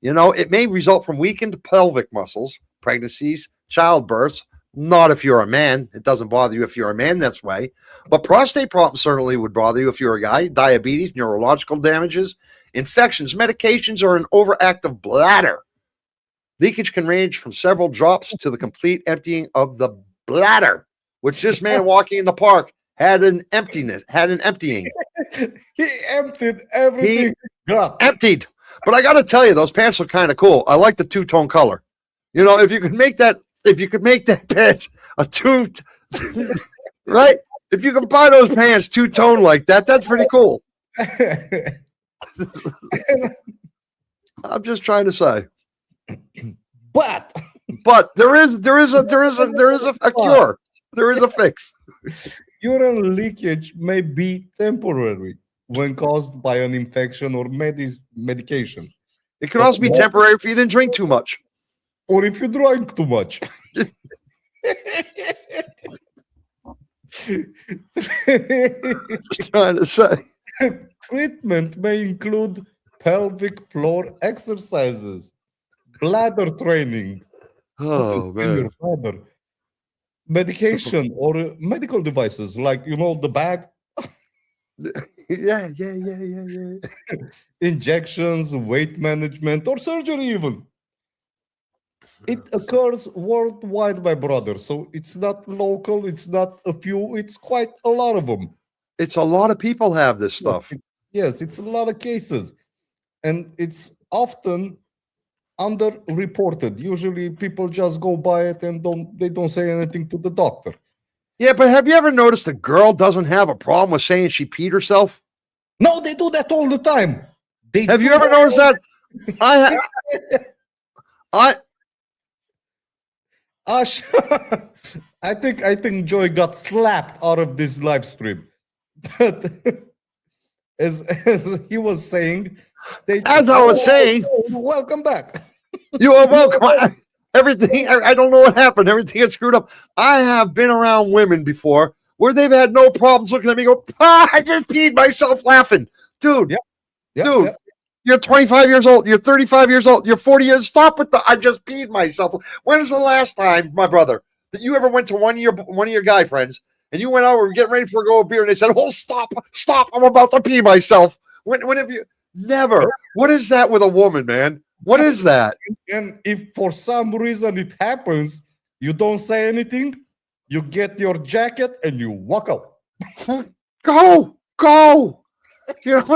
It may result from weakened pelvic muscles, pregnancies, childbirths. Not if you're a man. It doesn't bother you if you're a man this way. But prostate problems certainly would bother you if you're a guy. Diabetes, neurological damages, infections, medications, or an overactive bladder. Leakage can range from several drops to the complete emptying of the bladder, which this man walking in the park had an emptying. He emptied everything. Emptied. But I got to tell you, those pants are kind of cool. I like the two-tone color. If you could make that pants a two, right? If you can buy those pants two-tone like that, that's pretty cool. I'm just trying to say. But there is a cure. There is a fix. Urine leakage may be temporary when caused by an infection or medication. It can also be temporary if you didn't drink too much. Or if you drank too much. Just trying to say. Treatment may include pelvic floor exercises, bladder training, man. bladder, medication or medical devices like the bag. Yeah. Injections, weight management, or surgery even. It occurs worldwide, my brother. So it's not local. It's not a few. It's quite a lot of them. It's a lot of people have this stuff. Yes, it's a lot of cases. And it's often underreported. Usually people just go by it and they don't say anything to the doctor. Yeah, but have you ever noticed a girl doesn't have a problem with saying she peed herself? No, they do that all the time. Have you ever noticed that? I think Joy got slapped out of this live stream. But as he was saying, welcome back. You are welcome. Everything, I don't know what happened. Everything got screwed up. I have been around women before where they've had no problems looking at me and go, I just peed myself laughing. Dude, dude. You're 25 years old. You're 35 years old. You're 40 years. Stop with I just peed myself. When was the last time, my brother, that you ever went to one of your guy friends and you went over getting ready for a go of beer and they said, oh, stop. I'm about to pee myself. When have you? Never. What is that with a woman, man? What is that? And if for some reason it happens, you don't say anything, you get your jacket and you walk out. Go.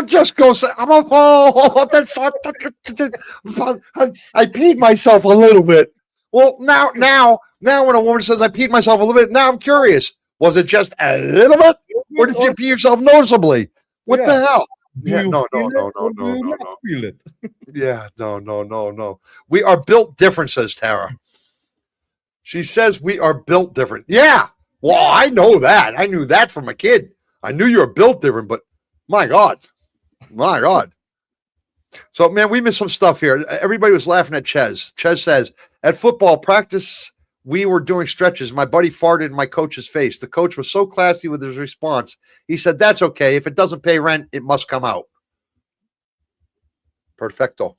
Just go say, I peed myself a little bit. Well, now when a woman says I peed myself a little bit, now I'm curious. Was it just a little bit? Or did you pee yourself noticeably? What the hell? Do Yeah, you no, feel no, it no, or no, do no, you no, not no. feel it? Yeah, no, no, no, no. We are built different, says Tara. She says we are built different. Yeah. Well, Yeah. I know that. I knew that from a kid. I knew you were built different, but my God. My God. So, man, we missed some stuff here. Everybody was laughing at Ches. Ches says, at football practice, we were doing stretches. My buddy farted in my coach's face. The coach was so classy with his response. He said, that's okay. If it doesn't pay rent, it must come out. Perfecto.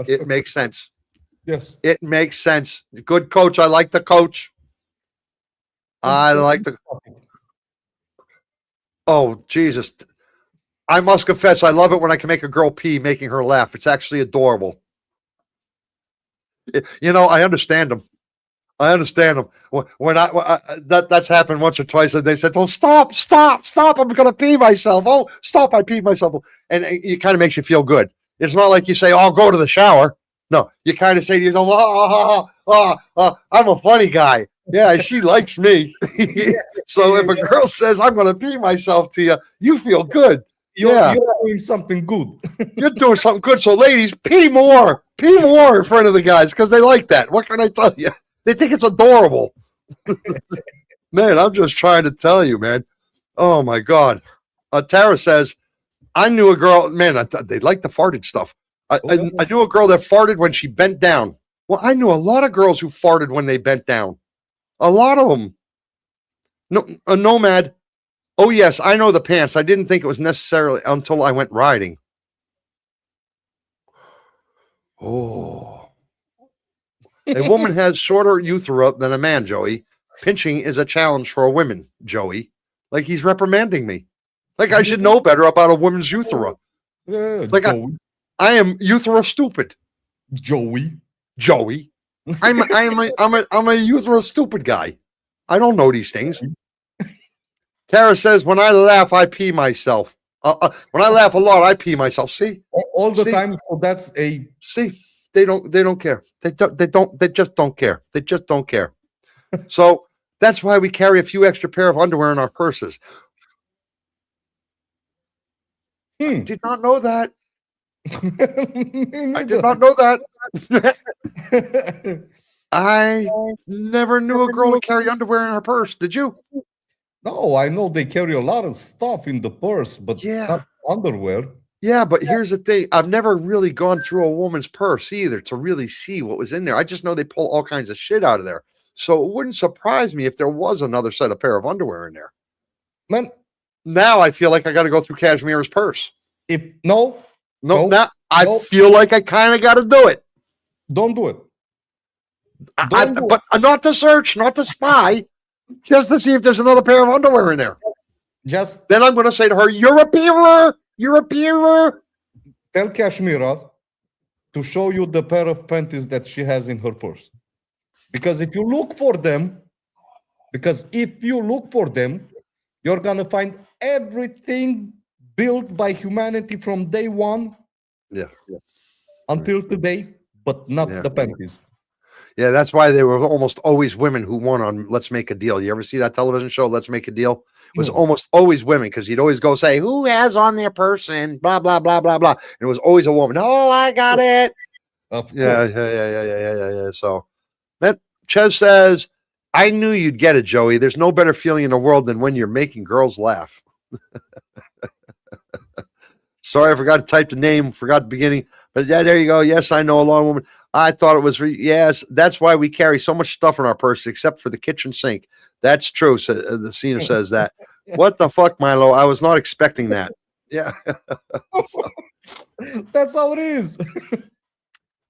It makes sense. Yes. It makes sense. Good coach. I like the coach. I like the. Oh, Jesus. I must confess, I love it when I can make a girl pee, making her laugh. It's actually adorable. You know, I understand them. I understand them. That's happened once or twice, and they said, "Oh, stop, stop, stop! I'm gonna pee myself. Oh, stop! I peed myself." And it kind of makes you feel good. It's not like you say, "Oh, I'll go to the shower." No, you kind of say to yourself, I'm a funny guy. Yeah, she likes me. So if a girl says, I'm going to pee myself to you, you feel good. You're doing something good. You're doing something good. So ladies, pee more in front of the guys because they like that. What can I tell you? They think it's adorable. Man, I'm just trying to tell you, man. Oh, my God. Tara says, I knew a girl, man, they like the farted stuff. I knew a girl that farted when she bent down. Well, I knew a lot of girls who farted when they bent down. A lot of them. No, a nomad. Oh, yes, I know the pants. I didn't think it was necessarily until I went riding. Oh. A woman has shorter urethra than a man, Joey. Pinching is a challenge for a woman, Joey. Like he's reprimanding me. Like I should know better about a woman's urethra. Like Joey. I am urethra stupid. Joey. I'm a urethra stupid guy. I don't know these things. Tara says, when I laugh, I pee myself. When I laugh a lot, I pee myself. See? All the time. So that's a see. They don't care. They just don't care. They just don't care. So that's why we carry a few extra pair of underwear in our purses. I did not know that. I did not know that. I never knew a girl to carry underwear in her purse. Did you? No, I know they carry a lot of stuff in the purse, but not underwear. Yeah, but here's the thing. I've never really gone through a woman's purse either to really see what was in there. I just know they pull all kinds of shit out of there. So it wouldn't surprise me if there was another set of pair of underwear in there. Man, now I feel like I got to go through Cashmere's purse. Now I feel like I kind of got to do it. Don't do it. But not to search, not to spy, just to see if there's another pair of underwear in there. Then I'm going to say to her, "You're a peerer. You're a peerer." Tell Kashmira to show you the pair of panties that she has in her purse. Because if you look for them, you're going to find everything built by humanity from day one until today, but not the panties. Yeah, that's why they were almost always women who won on Let's Make a Deal. You ever see that television show, Let's Make a Deal? It was almost always women because he'd always go say, "Who has on their person?" Blah, blah, blah, blah, blah. And it was always a woman. "Oh, I got it." Yeah. So, man, Ches says, I knew you'd get it, Joey. There's no better feeling in the world than when you're making girls laugh. Sorry, I forgot to type the name, forgot the beginning. But yeah, there you go. Yes, I know a long woman. I thought it was, yes, that's why we carry so much stuff in our purse, except for the kitchen sink. That's true. So, the Cena says that. What the fuck, Milo? I was not expecting that. Yeah. That's how it is.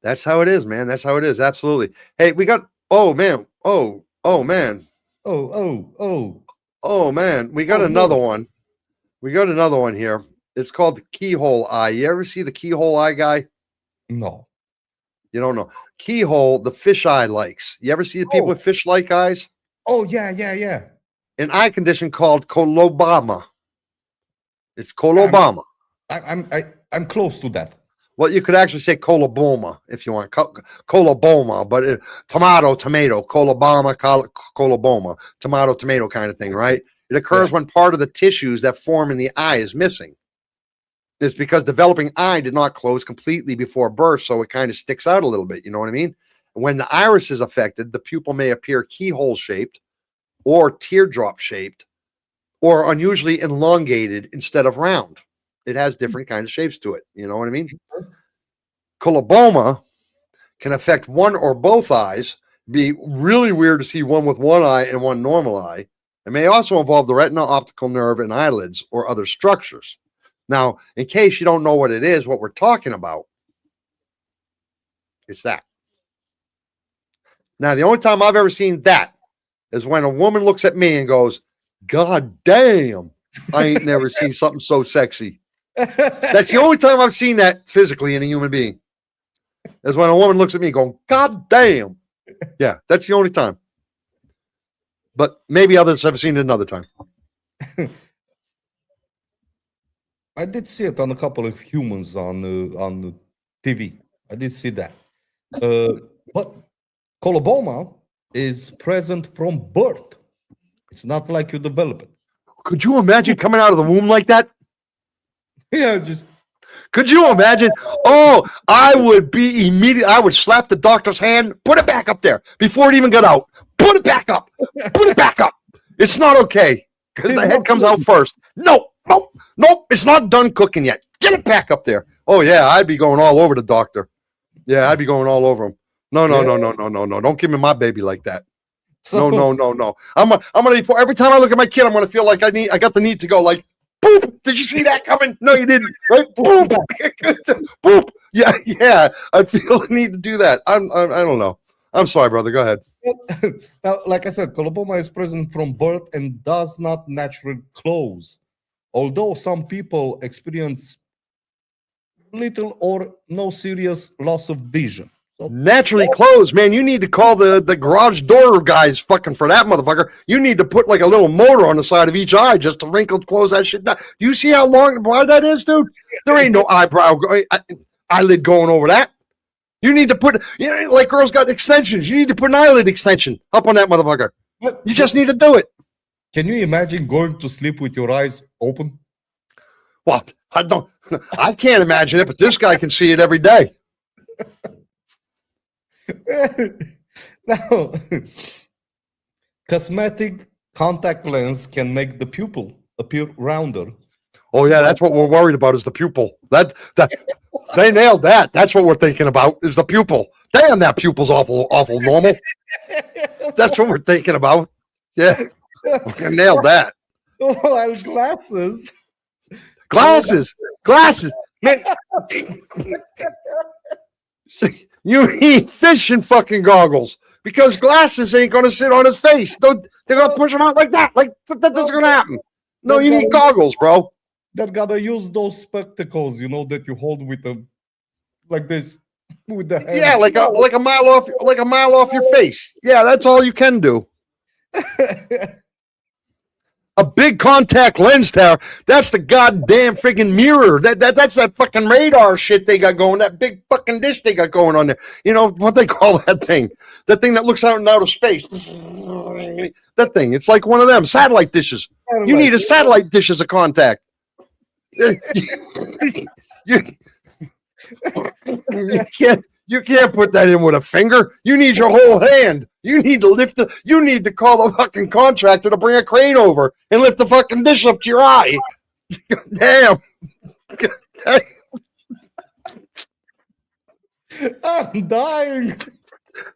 That's how it is, man. That's how it is. Absolutely. Hey, we got, oh, man. Oh, man. Oh, man. We got another one. We got another one here. It's called the keyhole eye. You ever see the keyhole eye guy? No. You don't know. Keyhole, the fish eye likes. You ever see the people with fish-like eyes? Oh, yeah. An eye condition called coloboma. It's coloboma. I'm close to that. Well, you could actually say coloboma if you want. Coloboma, but tomato, coloboma, coloboma, tomato kind of thing, right? It occurs when part of the tissues that form in the eye is missing. It's because developing eye did not close completely before birth, so it kind of sticks out a little bit. You know what I mean? When the iris is affected, the pupil may appear keyhole-shaped or teardrop-shaped or unusually elongated instead of round. It has different kinds of shapes to it. You know what I mean? Coloboma can affect one or both eyes. Be really weird to see one with one eye and one normal eye. It may also involve the retina, optical nerve, and eyelids or other structures. Now, in case you don't know what it is, what we're talking about, it's that. Now, the only time I've ever seen that is when a woman looks at me and goes, God damn, I ain't never seen something so sexy. That's the only time I've seen that physically in a human being. Is when a woman looks at me going, God damn. Yeah, that's the only time. But maybe others have seen it another time. I did see it on a couple of humans on TV. I did see that. But coloboma is present from birth. It's not like you develop it. Could you imagine coming out of the womb like that? Yeah, just. Could you imagine? Oh, I would be immediate. I would slap the doctor's hand, put it back up there before it even got out. Put it back up. Put it back up. It's not okay because the head comes out first. Nope. It's not done cooking yet. Get it back up there. Oh yeah, I'd be going all over the doctor. Yeah, I'd be going all over him. No. Don't give me my baby like that. So, no. I'm gonna be every time I look at my kid, I'm gonna feel like I got the need to go like, boop. Did you see that coming? No, you didn't. Right? Boop. Boop. Yeah. I feel the need to do that. I don't know. I'm sorry, brother. Go ahead. Now, like I said, coloboma is present from birth and does not naturally close. Although some people experience little or no serious loss of vision. So, naturally closed, man. You need to call the garage door guys fucking for that motherfucker. You need to put like a little motor on the side of each eye just to wrinkle close that shit down. You see how long wide that is, dude? There ain't no eyelid going over that. You need to put, like girls got extensions. You need to put an eyelid extension up on that motherfucker. You just need to do it. Can you imagine going to sleep with your eyes open? Well, I can't imagine it, but this guy can see it every day. Now, cosmetic contact lens can make the pupil appear rounder. Oh yeah, that's what we're worried about is the pupil. That they nailed that. That's what we're thinking about is the pupil. Damn, that pupil's awful normal. That's what we're thinking about. Yeah, we nailed that. While glasses, man. You need fishing fucking goggles because glasses ain't gonna sit on his face. They're gonna push him out like that. Like that's gonna happen. No, you need goggles, bro. They're gonna use those spectacles, that you hold with them like this with the hand. Yeah, like a mile off your face. Yeah, that's all you can do. A big contact lens tower. That's the goddamn freaking mirror. That's that fucking radar shit they got going. That big fucking dish they got going on there. You know what they call that thing? That thing that looks out in outer space. That thing. It's like one of them satellite dishes. You need a satellite dish as a contact. You can't put that in with a finger. You need your whole hand. You need to lift it. You need to call the fucking contractor to bring a crane over and lift the fucking dish up to your eye. Damn. I'm dying.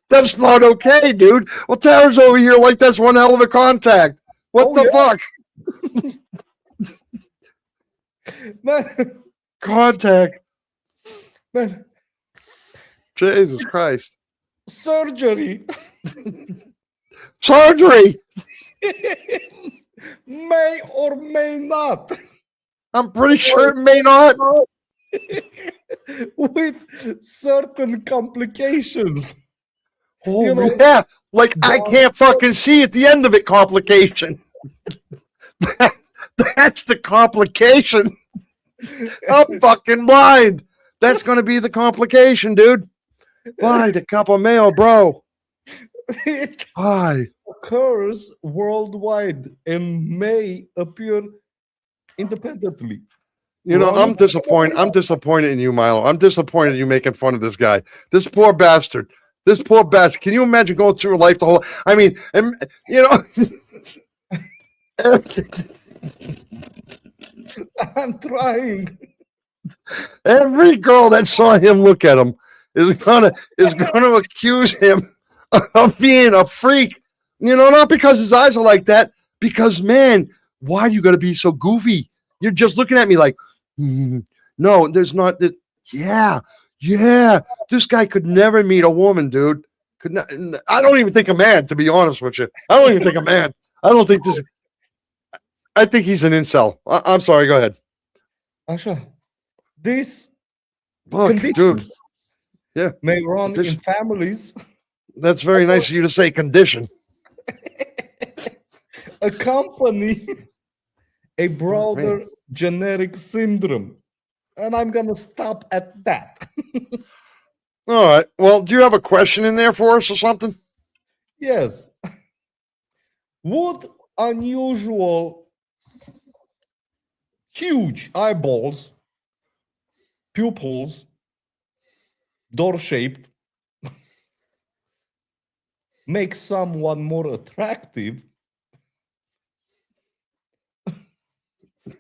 That's not okay, dude. Well, Tara's over here like that's one hell of a contact. What the fuck? Man. Contact. Man. Jesus Christ. Surgery. May or may not. I'm pretty sure it may not. With certain complications. Oh, yeah. Like I can't fucking see at the end of it complication. That's the complication. I'm fucking blind. That's going to be the complication, dude. Blind, a couple male, bro. It Why? occurs worldwide and may appear independently. You know, I'm disappointed. I'm disappointed in you, Milo. I'm disappointed in you making fun of this guy. This poor bastard. This poor bastard. Can you imagine going through life the whole? I mean, you know, I'm trying. every girl that saw him look at him is gonna accuse him of being a freak. You know, not because his eyes are like that, because man, why do you got to be so goofy? You're just looking at me like, no, there's not. Yeah, yeah. This guy could never meet a woman, dude. Could not. I don't even think a man, to be honest with you. I don't even think a man. I don't think this. I think he's an incel. I'm sorry. Go ahead. Asha, this Look, condition dude. Yeah, may run in condition. families. That's very nice of you to say condition. Accompany a broader genetic syndrome. And I'm going to stop at that. All right. Well, do you have a question in there for us or something? Yes. Would unusual huge eyeballs, pupils, door-shaped, make someone more attractive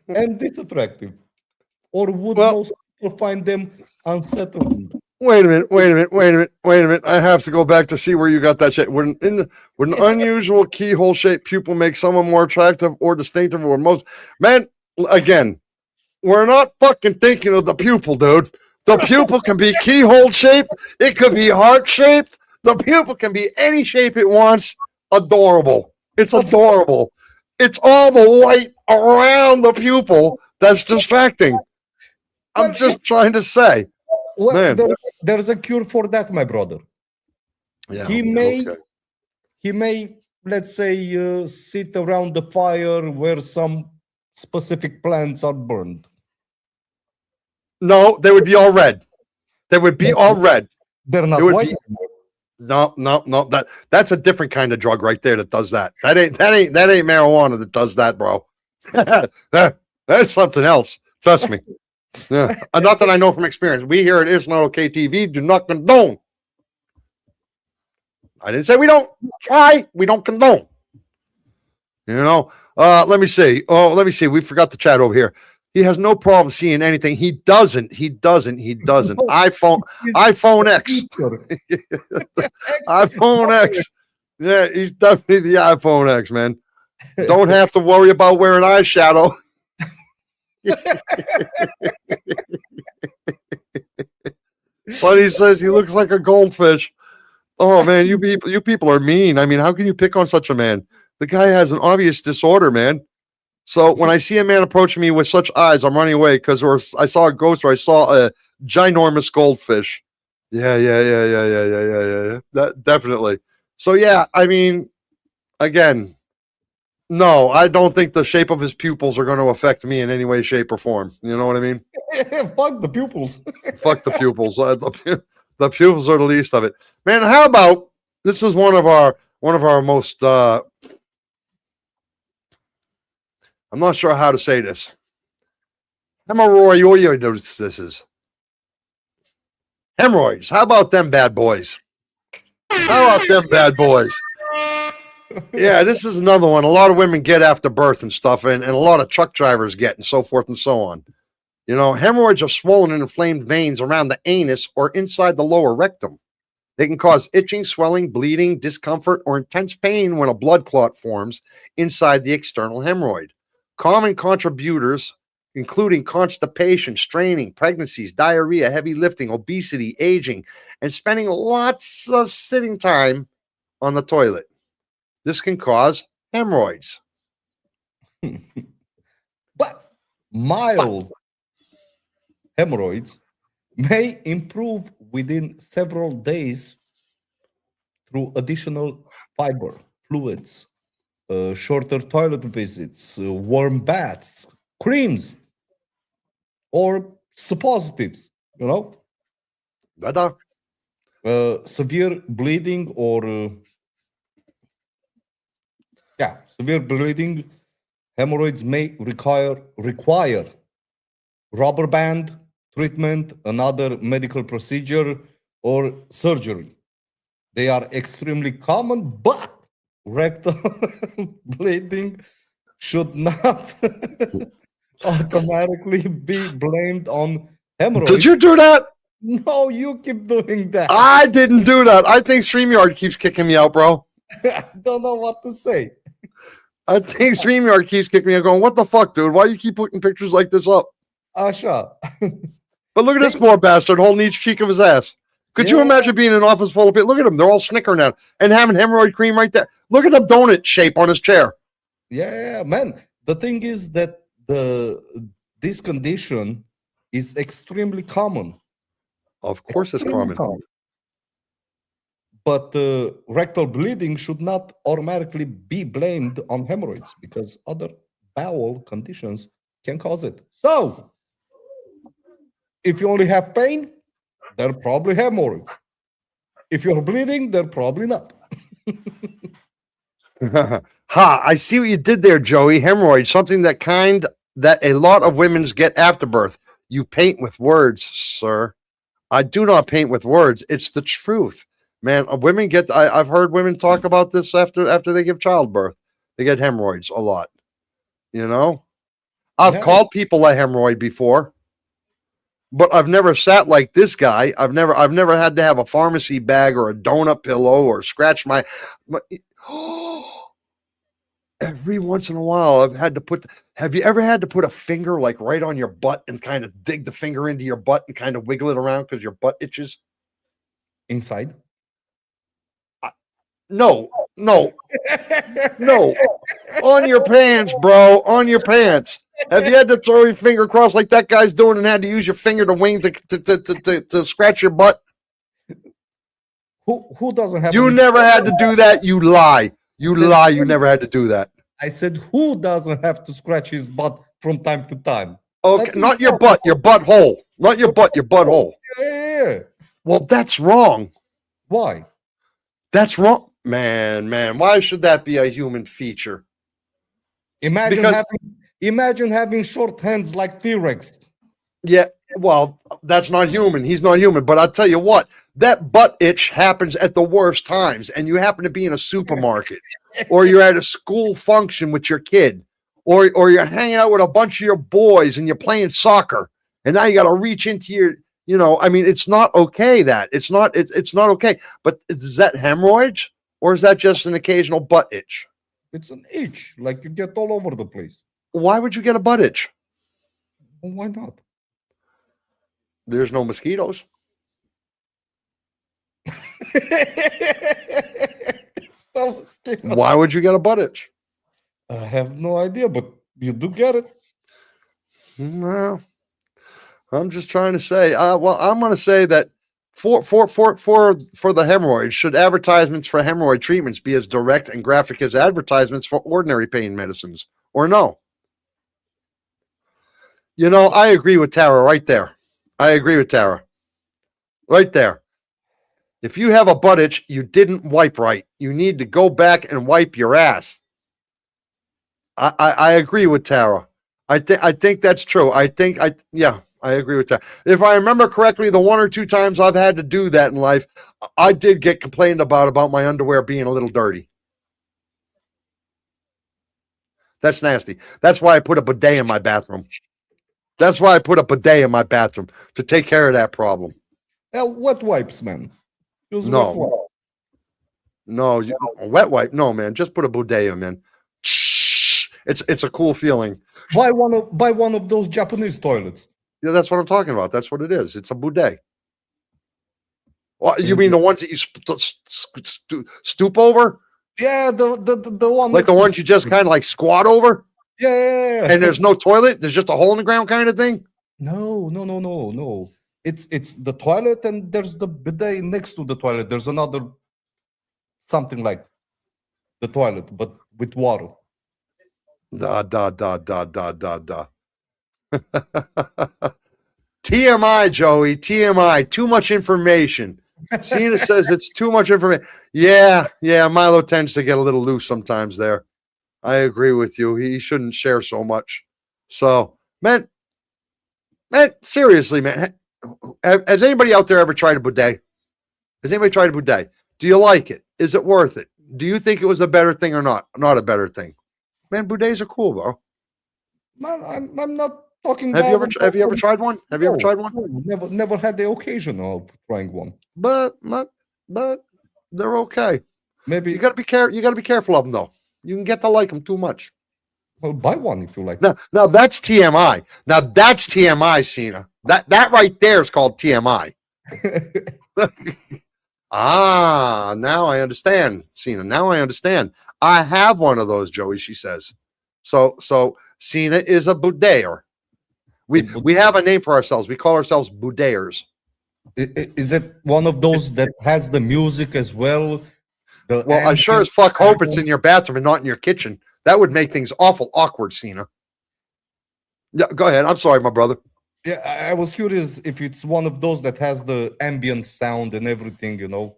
and disattractive? Or would most people find them unsettling? Wait a minute. I have to go back to see where you got that shit. Would an unusual keyhole-shaped pupil make someone more attractive or distinctive or most? Man, again, we're not fucking thinking of the pupil, dude. The pupil can be keyhole-shaped. It could be heart-shaped. The pupil can be any shape it wants. Adorable. It's adorable. It's all the white around the pupil that's distracting. I'm just trying to say. Well, there's a cure for that, my brother. Yeah, he may, let's say, sit around the fire where some specific plants are burned. No, they would be all red. They would be all red. They're not white. No. That's a different kind of drug right there that does that. That ain't marijuana that does that, bro. That's something else. Trust me. Yeah, not that I know from experience. We here at It's Not Okay TV do not condone. I didn't say we don't try. We don't condone. You know. Let me see. Oh, let me see. We forgot the chat over here. He has no problem seeing anything. He doesn't. iPhone X. iPhone X. Yeah, he's definitely the iPhone X, man. Don't have to worry about wearing eyeshadow. But he says he looks like a goldfish. Oh man, you people are mean. I mean, how can you pick on such a man? The guy has an obvious disorder, man. So when I see a man approaching me with such eyes, I'm running away because I saw a ghost or I saw a ginormous goldfish. Yeah. That definitely. So yeah, I mean, again, no, I don't think the shape of his pupils are going to affect me in any way, shape, or form. You know what I mean? Fuck the pupils. Fuck the pupils. The pupils are the least of it. Man, how about this is one of our most I'm not sure how to say this. Hemorrhoids. Hemorrhoids. How about them bad boys? Yeah, this is another one. A lot of women get after birth and stuff, and a lot of truck drivers get, and so forth and so on. You know, hemorrhoids are swollen and inflamed veins around the anus or inside the lower rectum. They can cause itching, swelling, bleeding, discomfort, or intense pain when a blood clot forms inside the external hemorrhoid. Common contributors, including constipation, straining, pregnancies, diarrhea, heavy lifting, obesity, aging, and spending lots of sitting time on the toilet. This can cause hemorrhoids. But mild hemorrhoids may improve within several days through additional fiber, fluids, shorter toilet visits, warm baths, creams, or suppositives, you know? Severe bleeding or severe bleeding, hemorrhoids may require rubber band treatment, another medical procedure, or surgery. They are extremely common, but rectal bleeding should not automatically be blamed on hemorrhoids. Did you do that? No, you keep doing that. I didn't do that. I think StreamYard keeps kicking me out, bro. I don't know what to say. I think StreamYard keeps kicking me out, going, what the fuck, dude? Why you keep putting pictures like this up? Asha. But look at this poor bastard holding each cheek of his ass. Could you imagine being in an office full of people? Look at them. They're all snickering at him and having hemorrhoid cream right there. Look at the donut shape on his chair. Yeah, man. The thing is that this condition is extremely common. Of course it's Extremely common. But rectal bleeding should not automatically be blamed on hemorrhoids because other bowel conditions can cause it. So, if you only have pain, they're probably hemorrhoids. If you're bleeding, they're probably not. Ha, I see what you did there, Joey. Hemorrhoids, something that a lot of women get after birth. You paint with words, sir. I do not paint with words. It's the truth, man. Women get. I've heard women talk about this after they give childbirth. They get hemorrhoids a lot. You know, I've called people a hemorrhoid before, but I've never sat like this guy. I've never had to have a pharmacy bag or a donut pillow or scratch my every once in a while I've had to put. Have you ever had to put a finger like right on your butt and kind of dig the finger into your butt and kind of wiggle it around because your butt itches? Inside? No. No. On your pants, bro. On your pants. Have you had to throw your finger across like that guy's doing and had to use your finger to wing to scratch your butt? Who doesn't have? You never had to do that. You lie. You lie. You never had to do that. I said, who doesn't have to scratch his butt from time to time? Okay, not your butt. Your butthole. Not your butt. Your butthole. Yeah. Well, that's wrong. Why? That's wrong, man. Why should that be a human feature? Imagine having short hands like T-Rex. Yeah, well, that's not human. He's not human. But I'll tell you what, that butt itch happens at the worst times. And you happen to be in a supermarket or you're at a school function with your kid or you're hanging out with a bunch of your boys and you're playing soccer. And now you got to reach into your, it's not okay that. It's not okay. But is that hemorrhoids or is that just an occasional butt itch? It's an itch, like you get all over the place. Why would you get a butt itch? Well, why not? There's no mosquitoes. Why would you get a butt itch? I have no idea, but you do get it. Well, I'm just trying to say. I'm going to say that for the hemorrhoids, should advertisements for hemorrhoid treatments be as direct and graphic as advertisements for ordinary pain medicines, or no? I agree with Tara right there. I agree with Tara. Right there. If you have a butt itch, you didn't wipe right. You need to go back and wipe your ass. I agree with Tara. I think that's true. I agree with that. If I remember correctly, the one or two times I've had to do that in life, I did get complained about my underwear being a little dirty. That's nasty. That's why I put a bidet in my bathroom. That's why I put a bidet in my bathroom to take care of that problem. Wet wipes, man. Use No. wet wipes. No, a wet wipe. No, man. Just put a bidet in, man. It's a cool feeling. Buy one of those Japanese toilets. Yeah, that's what I'm talking about. That's what it is. It's a bidet. Well, you mean the ones that you stoop over? Yeah, the one like the ones you just kind of like squat over. Yeah. And there's no toilet. There's just a hole in the ground kind of thing. No. It's the toilet, and there's the bidet next to the toilet. There's another something like the toilet, but with water. Da. TMI, Joey. TMI. Too much information. Cena says it's too much information. Yeah. Milo tends to get a little loose sometimes there. I agree with you. He shouldn't share so much. So, man, Man, seriously, man. Has anybody out there ever tried a bidet? Has anybody tried a bidet? Do you like it? Is it worth it? Do you think it was a better thing or not? Not a better thing. Man, bidets are cool, bro. Man, I'm not talking Have you about. ever have you ever tried one? Have you ever tried one? No, never had the occasion of trying one. But they're okay. Maybe You gotta be careful. You gotta be careful of them though. You can get to like them too much. well, buy one if you like. Now that's TMI. Now that's TMI, Cena. That right there is called TMI. Ah, now I understand, Cena. Now I understand. I have one of those, Joey. She says. So Cena is a boudayer. We have a name for ourselves. We call ourselves boudayers. Is it one of those that has the music as well? Well, I sure as fuck hope it's in your bathroom and not in your kitchen. That would make things awful awkward, Cena. Yeah, go ahead. I'm sorry, my brother. Yeah, I was curious if it's one of those that has the ambient sound and everything, you know.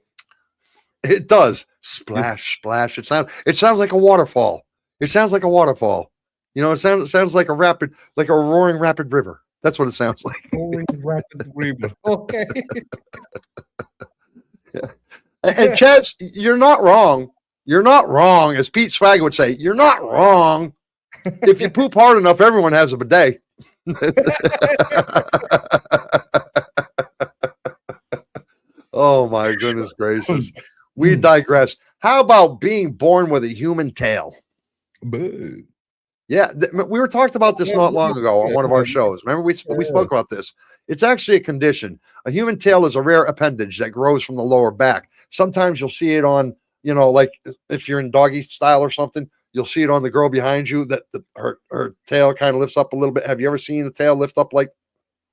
It does. Splash, splash. It sounds like a waterfall. It sounds like a waterfall. You know, it sounds like a roaring rapid river. That's what it sounds like. Roaring rapid river. Okay. Yeah. And Chaz, you're not wrong. You're not wrong. As Pete Swag would say, you're not wrong. If you poop hard enough, everyone has a bidet. Oh my goodness gracious. We digress. How about being born with a human tail? Yeah, we were talked about this not long ago on one of our shows. Remember, we spoke about this. It's actually a condition. A human tail is a rare appendage that grows from the lower back. Sometimes you'll see it on, you know, like if you're in doggy style or something, you'll see it on the girl behind you that her tail kind of lifts up a little bit. Have you ever seen the tail lift up like?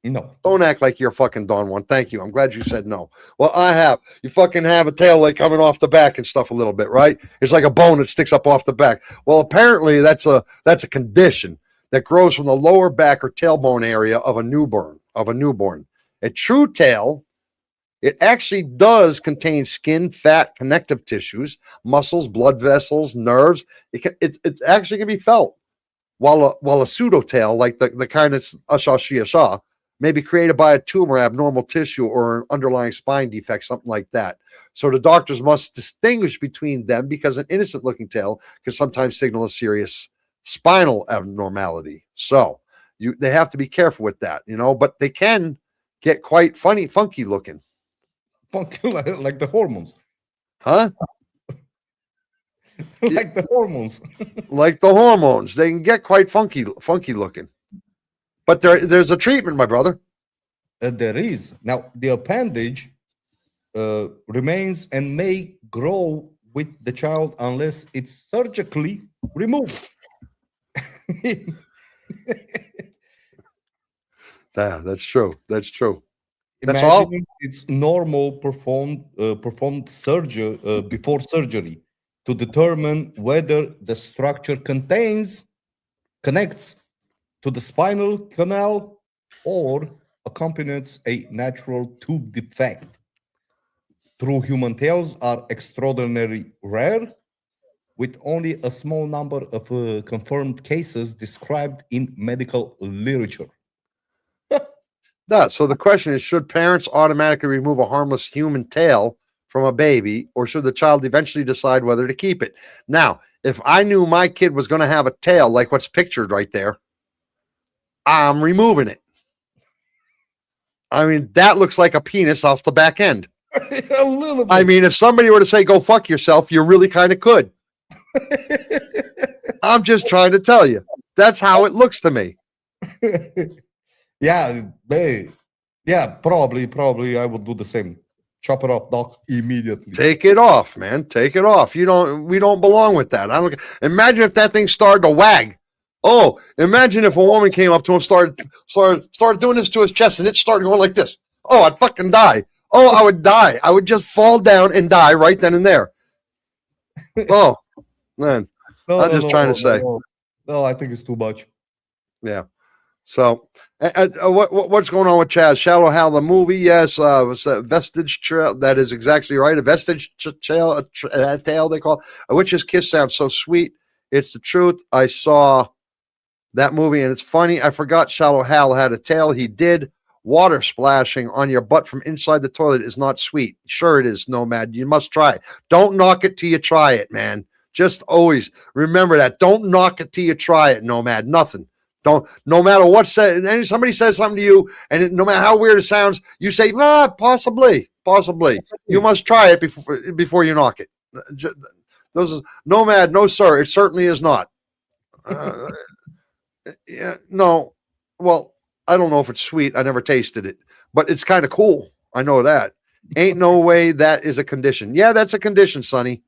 No. Don't act like you're fucking Don one. Thank you. I'm glad you said no. Well, I have. You fucking have a tail like coming off the back and stuff a little bit, right? It's like a bone that sticks up off the back. Well, apparently that's a condition that grows from the lower back or tailbone area of a newborn. A true tail, it actually does contain skin, fat, connective tissues, muscles, blood vessels, nerves. It actually can be felt. While a pseudo tail, like the kind that's asha may be created by a tumor, abnormal tissue, or an underlying spine defect, something like that. So the doctors must distinguish between them because an innocent-looking tail can sometimes signal a serious spinal abnormality. So they have to be careful with that, you know, but they can get quite funky looking. Funky like the hormones. Huh? Like the hormones. Like the hormones. They can get quite funky looking. But there's a treatment, my brother. There is. Now, the appendage remains and may grow with the child unless it's surgically removed. Yeah, that's true. That's true. That's Imagine all. it's normal performed surgery before surgery to determine whether the structure connects to the spinal canal or accompanies a natural tube defect. True human tails are extraordinarily rare, with only a small number of confirmed cases described in medical literature. So the question is, should parents automatically remove a harmless human tail from a baby, or should the child eventually decide whether to keep it? Now, if I knew my kid was going to have a tail like what's pictured right there, I'm removing it. I mean, that looks like a penis off the back end. A little bit. I mean, if somebody were to say, go fuck yourself, you really kind of could. I'm just trying to tell you. That's how it looks to me. Yeah, probably I would do the same. Chop it off, doc, immediately. Take it off, man. Take it off. We don't belong with that. Imagine if that thing started to wag. Oh, imagine if a woman came up to him, started doing this to his chest, and it started going like this. Oh, I'd fucking die. Oh, I would die. I would just fall down and die right then and there. Oh, man. I'm just trying to say. No, I think it's too much. Yeah. So, what's going on with Chaz? Shallow Hal, the movie? Yes. Was that vestige trail? That is exactly right. A vestige trail, a tail they call it. A witch's kiss sounds so sweet. It's the truth. I saw That movie, and it's funny. I forgot Shallow Hal had a tail. He did. Water splashing on your butt from inside the toilet is not sweet. Sure, it is, Nomad. You must try it. Don't knock it till you try it, man. Just always remember that. Don't knock it till you try it, Nomad. Nothing. Don't. No matter what says. Somebody says something to you, and no matter how weird it sounds, you say, possibly. You must try it before you knock it. Those is Nomad. No, sir. It certainly is not. Yeah. No. Well. I don't know if it's sweet. I never tasted it, but it's kind of cool. I know that. Ain't no way that is a condition. Yeah, that's a condition, Sonny.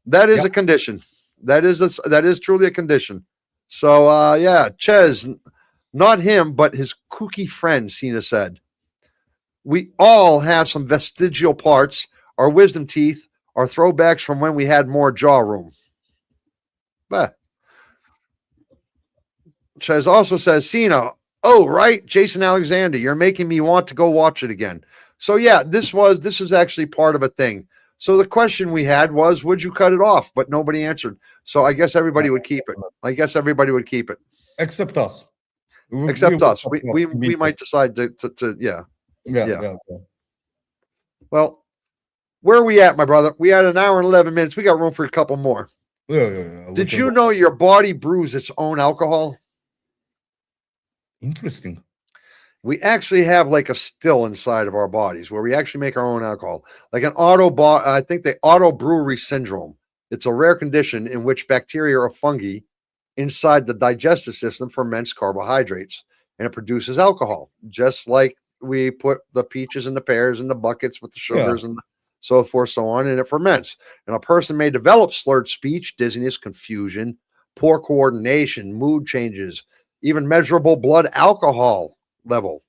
That is a condition. That is truly a condition. So yeah, Ches, not him, but his kooky friend, Cena said. We all have some vestigial parts, our wisdom teeth, our throwbacks from when we had more jaw room. But Ches also says, Cena, oh, right, Jason Alexander, you're making me want to go watch it again. So yeah, this is actually part of a thing. So the question we had was, would you cut it off? But nobody answered. So I guess everybody would keep it. Except us. Except us. We might decide to yeah. Well, where are we at, my brother? We had an hour and 11 minutes. We got room for a couple more. Yeah. Did you know your body brews its own alcohol? Interesting. We actually have like a still inside of our bodies where we actually make our own alcohol, like I think the auto brewery syndrome. It's a rare condition in which bacteria or fungi inside the digestive system ferments carbohydrates and it produces alcohol, just like we put the peaches and the pears in the buckets with the sugars and so forth, so on, and it ferments. And a person may develop slurred speech, dizziness, confusion, poor coordination, mood changes, even measurable blood alcohol level.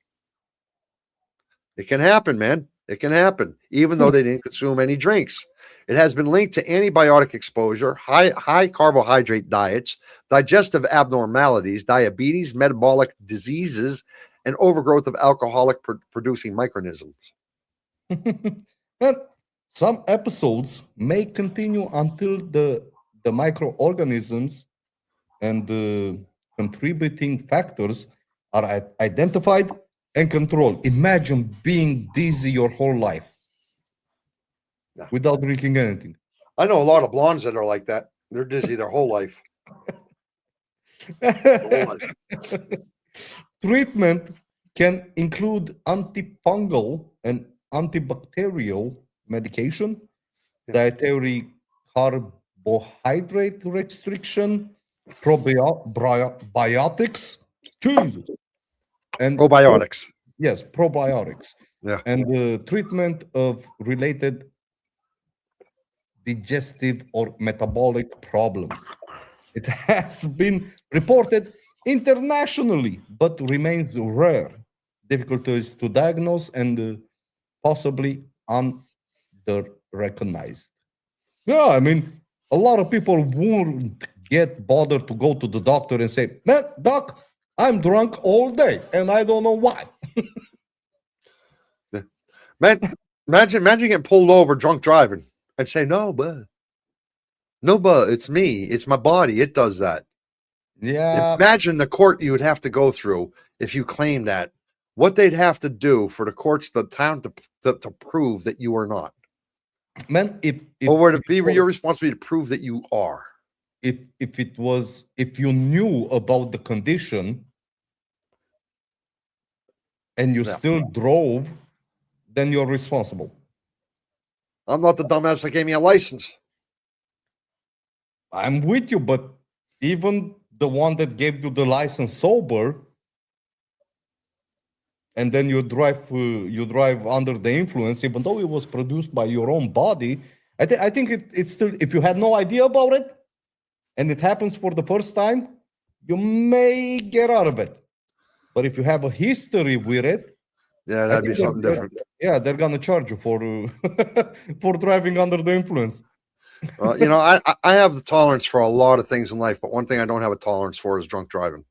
It can happen, man. It can happen, even though they didn't consume any drinks. It has been linked to antibiotic exposure, high carbohydrate diets, digestive abnormalities, diabetes, metabolic diseases, and overgrowth of alcoholic producing microorganisms. And some episodes may continue until the microorganisms and the contributing factors are identified and controlled. Imagine being dizzy your whole life without drinking anything. I know a lot of blondes that are like that. They're dizzy their whole life. Treatment can include antifungal and antibacterial medication, dietary carbohydrate restriction, probiotics, and probiotics. Yes, probiotics. Yeah. And the treatment of related digestive or metabolic problems. It has been reported internationally, but remains rare. Difficulties to diagnose and possibly under-recognized. Yeah, I mean, a lot of people won't get bothered to go to the doctor and say, man, doc, I'm drunk all day and I don't know why. Man, imagine getting pulled over drunk driving. I'd say, no, but it's me. It's my body. It does that. Yeah. Imagine the court you would have to go through if you claim that. What they'd have to do for the courts, the town to prove that you are not. Man, if would it be your responsibility to prove that you are? If you knew about the condition and you still drove, then you're responsible. I'm not the dumbass that gave me a license. I'm with you, but even the one that gave you the license sober, and then you drive under the influence, even though it was produced by your own body, I think it's still, if you had no idea about it, and it happens for the first time, you may get out of it. But if you have a history with it, yeah, that'd be something different. Yeah, they're gonna charge you for for driving under the influence. I have the tolerance for a lot of things in life, but one thing I don't have a tolerance for is drunk driving.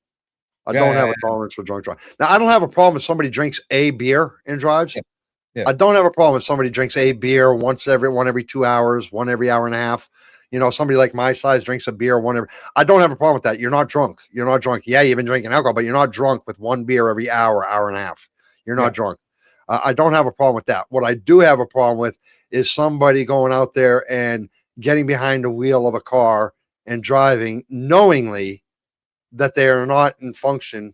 I don't have a tolerance for drunk driving. Now, I don't have a problem if somebody drinks a beer and drives. Yeah. I don't have a problem if somebody drinks a beer one every 2 hours, one every hour and a half. somebody like my size drinks a beer or whatever. I don't have a problem with that. You're not drunk. You're not drunk. Yeah, you've been drinking alcohol, but you're not drunk with one beer every hour and a half. You're not drunk. I don't have a problem with that. What I do have a problem with is somebody going out there and getting behind the wheel of a car and driving knowingly that they are not in function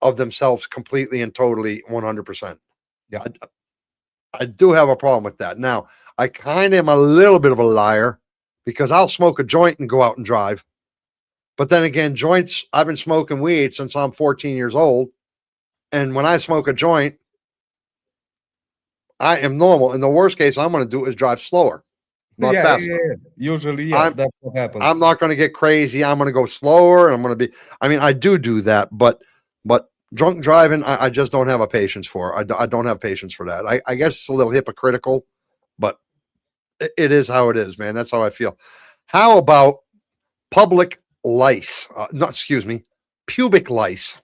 of themselves completely and totally 100%. Yeah. I do have a problem with that. Now, I kind of am a little bit of a liar because I'll smoke a joint and go out and drive. But then again, joints, I've been smoking weed since I'm 14 years old. And when I smoke a joint, I am normal. In the worst case, I'm going to do is drive slower, not faster. Yeah. Usually, that's what happens. I'm not going to get crazy. I'm going to go slower. And I'm going to be, I do that, but drunk driving, I just don't have a patience for. I don't have patience for that. I guess it's a little hypocritical, but it is how it is, man. That's how I feel. How about public lice? Pubic lice.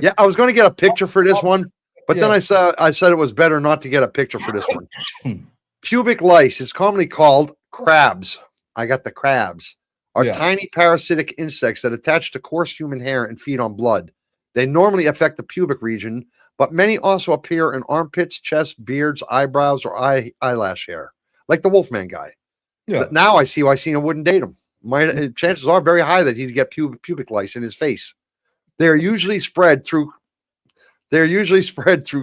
Yeah, I was going to get a picture for this one, but then I said it was better not to get a picture for this one. Pubic lice is commonly called crabs. I got the crabs. Are tiny parasitic insects that attach to coarse human hair and feed on blood. They normally affect the pubic region, but many also appear in armpits, chest, beards, eyebrows, or eyelash hair, like the Wolfman guy. Yeah. But now I see why Cena wouldn't date him. Chances are very high that he'd get pubic lice in his face. They're usually spread through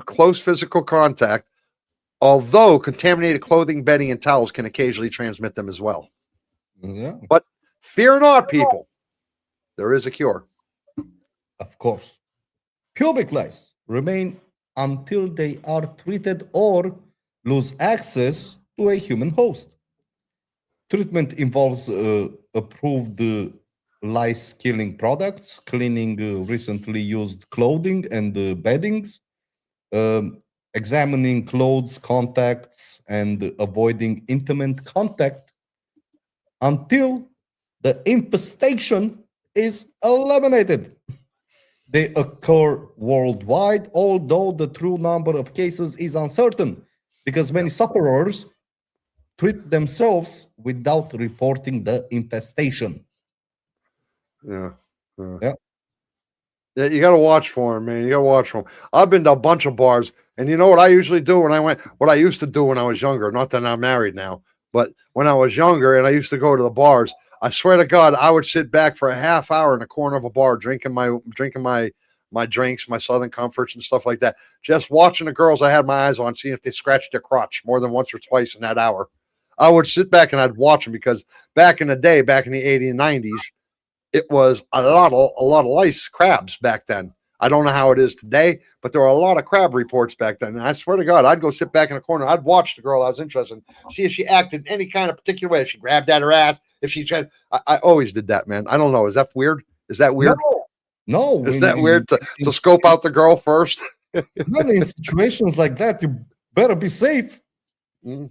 close physical contact, although contaminated clothing, bedding, and towels can occasionally transmit them as well. Yeah. But fear not, people. There is a cure. Of course. Pubic lice remain until they are treated or lose access to a human host. Treatment involves approved lice-killing products, cleaning recently used clothing and beddings, examining clothes, contacts, and avoiding intimate contact until the infestation is eliminated. They occur worldwide, although the true number of cases is uncertain because many sufferers treat themselves without reporting the infestation. Yeah, you got to watch for them, man. You got to watch for them. I've been to a bunch of bars, and you know what I usually do what I used to do when I was younger, not that I'm married now, but when I was younger and I used to go to the bars, I swear to God, I would sit back for a half hour in the corner of a bar, drinking my drinks, my Southern Comforts and stuff like that. Just watching the girls I had my eyes on, seeing if they scratched their crotch more than once or twice in that hour. I would sit back and I'd watch them because back in the day, back in the 80s and 90s, it was a lot of lice, crabs back then. I don't know how it is today, but there were a lot of crab reports back then. And I swear to God, I'd go sit back in the corner. I'd watch the girl I was interested in, see if she acted any kind of particular way. If she grabbed at her ass, if she tried. I always did that, man. I don't know. Is that weird? Is that weird? No. Is that weird to scope out the girl first? No, in situations like that, you better be safe. You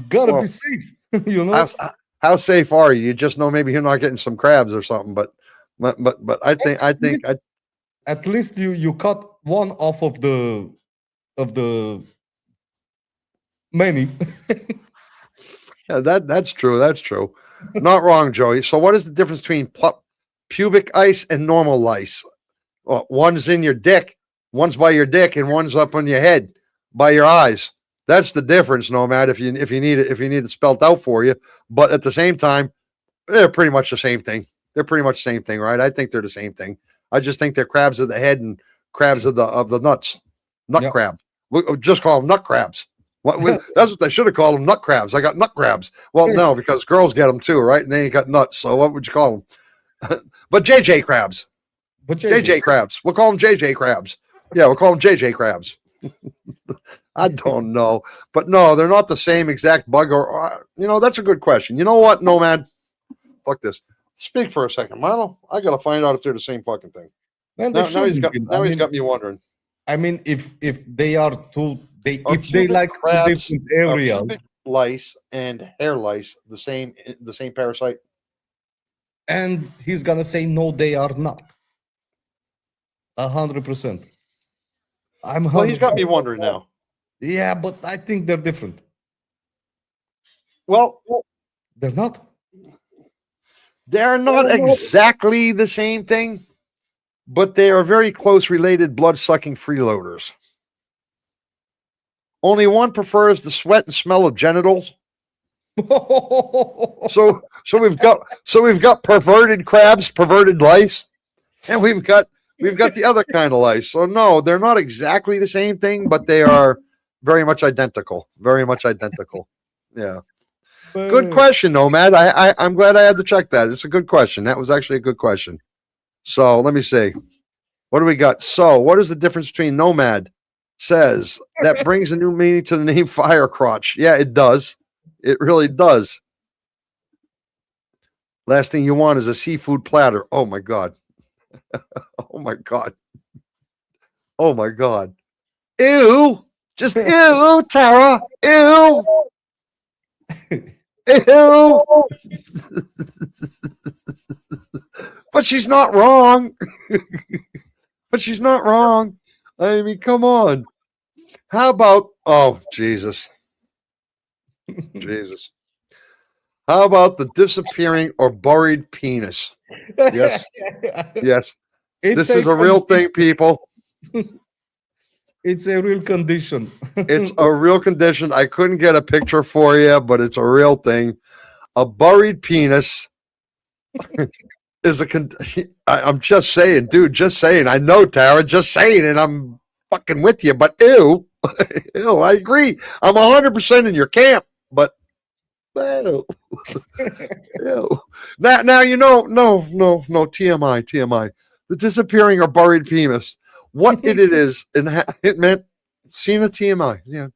gotta be safe. You know. How safe are you? You just know maybe you're not getting some crabs or something. But I think at least you cut one off of the many. Yeah, that's true. That's true. Not wrong, Joey. So what is the difference between pubic lice and normal lice? Well, one's in your dick, one's by your dick, and one's up on your head by your eyes. That's the difference, Nomad. If you need it spelled out for you, but at the same time, they're pretty much the same thing. They're pretty much the same thing, right? I think they're the same thing. I just think they're crabs of the head and crabs of the nuts. Nut crab. We'll just call them nut crabs. That's what they should have called them, nut crabs. I got nut crabs. Well, no, because girls get them too, right? And they ain't got nuts. So what would you call them? But JJ crabs. But JJ crabs. We'll call them JJ crabs. Yeah, we'll call them JJ crabs. I don't know, but no, they're not the same exact bug. Or that's a good question. You know what, Nomad? Fuck this. Speak for a second, Milo. I gotta find out if they're the same fucking thing. Man, now he's got me wondering. I mean, if they are if they like crabs, different areas, lice and hair lice, the same parasite. And he's gonna say no, they are not. 100%. Well, he's got me wondering now. Yeah, but I think they're different. Well, They're not. they're not exactly the same thing, but they are very close related blood-sucking freeloaders. Only one prefers the sweat and smell of genitals. So we've got perverted crabs, perverted lice, and we've got the other kind of lice. So no, they're not exactly the same thing, but they are very much identical. Very much identical. Yeah. Good question, Nomad. I'm glad I had to check that. It's a good question. That was actually a good question. So let me see. What do we got? So what is the difference between Nomad says that brings a new meaning to the name fire crotch? Yeah, it does. It really does. Last thing you want is a seafood platter. Oh my God. Oh my God. Oh my God. Ew. Just ew, Tara. Ew. Ew. But she's not wrong. But she's not wrong. I mean, come on. How about, oh, Jesus. Jesus. How about the disappearing or buried penis? Yes. Yes. This is a real thing, people. It's a real condition. It's a real condition. I couldn't get a picture for you, but it's a real thing. A buried penis is I'm just saying, dude, just saying. I know, Tara, just saying, and I'm fucking with you, but ew. Ew, I agree. I'm 100% in your camp, but ew. Ew. Now, you know, no, TMI. The disappearing or buried penis. What it is, and it meant seen a TMI. Yeah,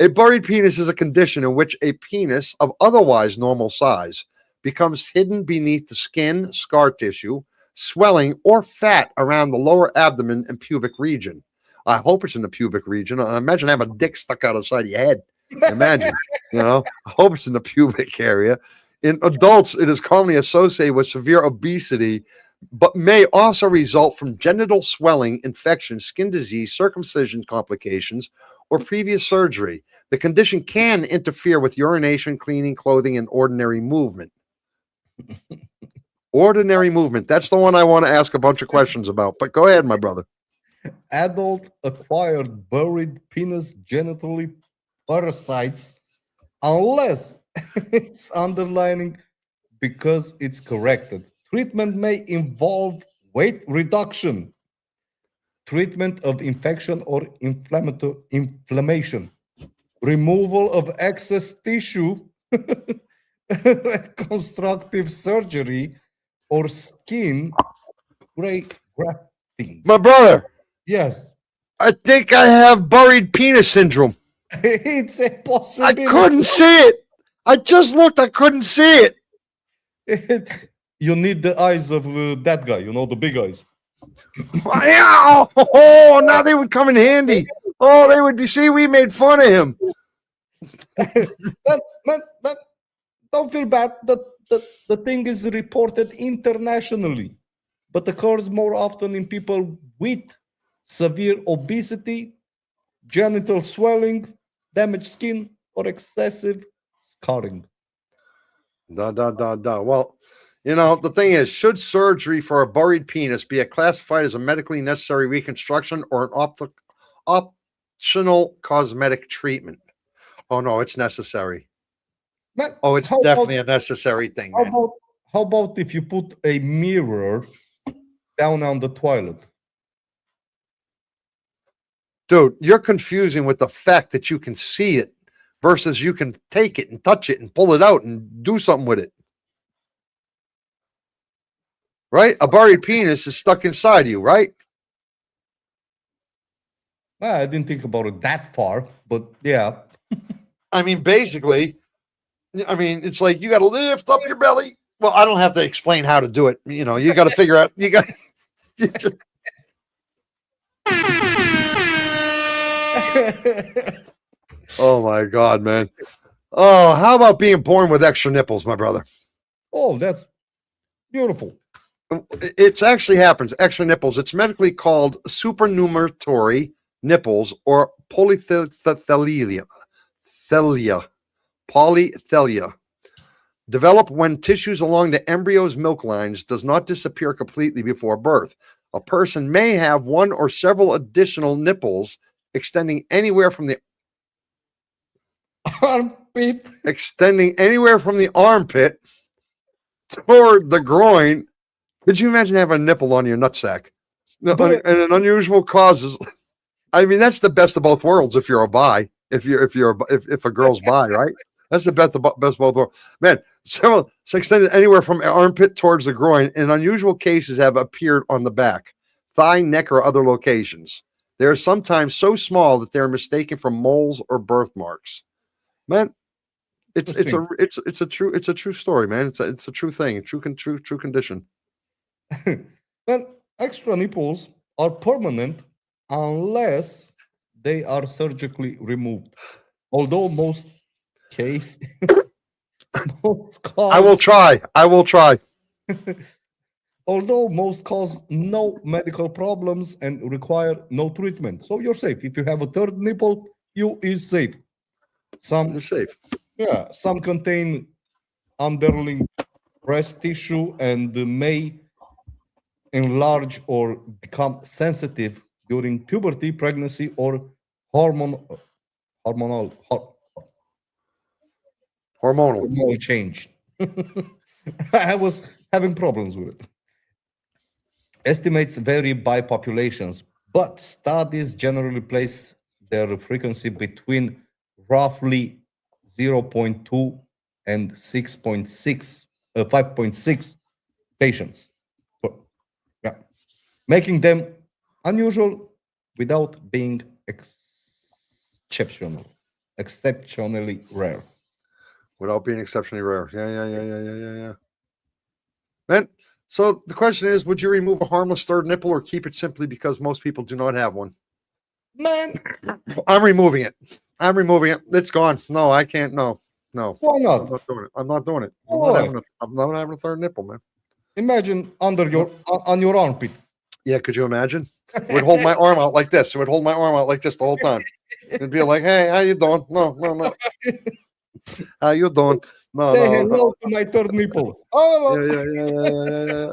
a buried penis is a condition in which a penis of otherwise normal size becomes hidden beneath the skin, scar tissue, swelling, or fat around the lower abdomen and pubic region. I hope it's in the pubic region. Imagine having a dick stuck out of the side of your head. Imagine, I hope it's in the pubic area. In adults, it is commonly associated with severe obesity, but may also result from genital swelling, infection, skin disease, circumcision complications, or previous surgery. The condition can interfere with urination, cleaning, clothing, and ordinary movement. Ordinary movement. That's the one I want to ask a bunch of questions about. But go ahead, my brother. Adult acquired buried penis genitally parasites unless it's underlining because it's corrected. Treatment may involve weight reduction, treatment of infection or inflammation, removal of excess tissue, reconstructive surgery, or skin grafting. My brother. Yes. I think I have buried penis syndrome. It's a possibility. I couldn't see it. I just looked. I couldn't see it. You need the eyes of that guy, the big eyes. Oh, now they would come in handy. Oh, they would be. See, we made fun of him. But don't feel bad. The thing is reported internationally, but occurs more often in people with severe obesity, genital swelling, damaged skin, or excessive scarring. Well, the thing is, should surgery for a buried penis be classified as a medically necessary reconstruction or an optional cosmetic treatment? Oh, no, it's necessary. Oh, it's definitely a necessary thing, man. How about if you put a mirror down on the toilet? Dude, you're confusing with the fact that you can see it versus you can take it and touch it and pull it out and do something with it. Right? A buried penis is stuck inside you, right? I didn't think about it that far, but yeah. I mean, basically, it's like you got to lift up your belly. Well, I don't have to explain how to do it. You got to figure out. You got. Oh my God, man. Oh, how about being born with extra nipples, my brother? Oh, that's beautiful. It actually happens. Extra nipples. It's medically called supernumerary nipples or polythelia. polythelia. Develop when tissues along the embryo's milk lines does not disappear completely before birth. A person may have one or several additional nipples extending anywhere from the Armpit. armpit toward the groin. Could you imagine having a nipple on your nutsack? No, But- and an unusual causes. I mean, that's the best of both worlds. If you're a bi, if a girl's bi, right? That's the best of both worlds. Man, several extended anywhere from armpit towards the groin. In unusual cases, have appeared on the back, thigh, neck, or other locations. They are sometimes so small that they are mistaken for moles or birthmarks. Man, it's a true story, man. It's a true thing, true condition. Then extra nipples are permanent unless they are surgically removed. Although most case, I will try. Although most cause no medical problems and require no treatment, so you're safe. If you have a third nipple, you is safe. You're safe. Some contain underlying breast tissue and may enlarge or become sensitive during puberty, pregnancy, or hormonal change. I was having problems with it. Estimates vary by populations, but studies generally place their frequency between roughly 0.2 and 5.6 patients. Yeah, making them unusual without being exceptionally rare. Without being exceptionally rare. Yeah. Man, so the question is, would you remove a harmless third nipple or keep it simply because most people do not have one? Man, I'm removing it. It's gone. No, I can't. No. why not? I'm not doing it. Why? I'm not having a third nipple, man. Imagine under on your armpit. Yeah, could you imagine? It would hold my arm out like this. It would hold my arm out like this the whole time. It'd be like, hey, how you doing? No. How you doing? No, Say no. hello to my third nipple. Oh, Yeah.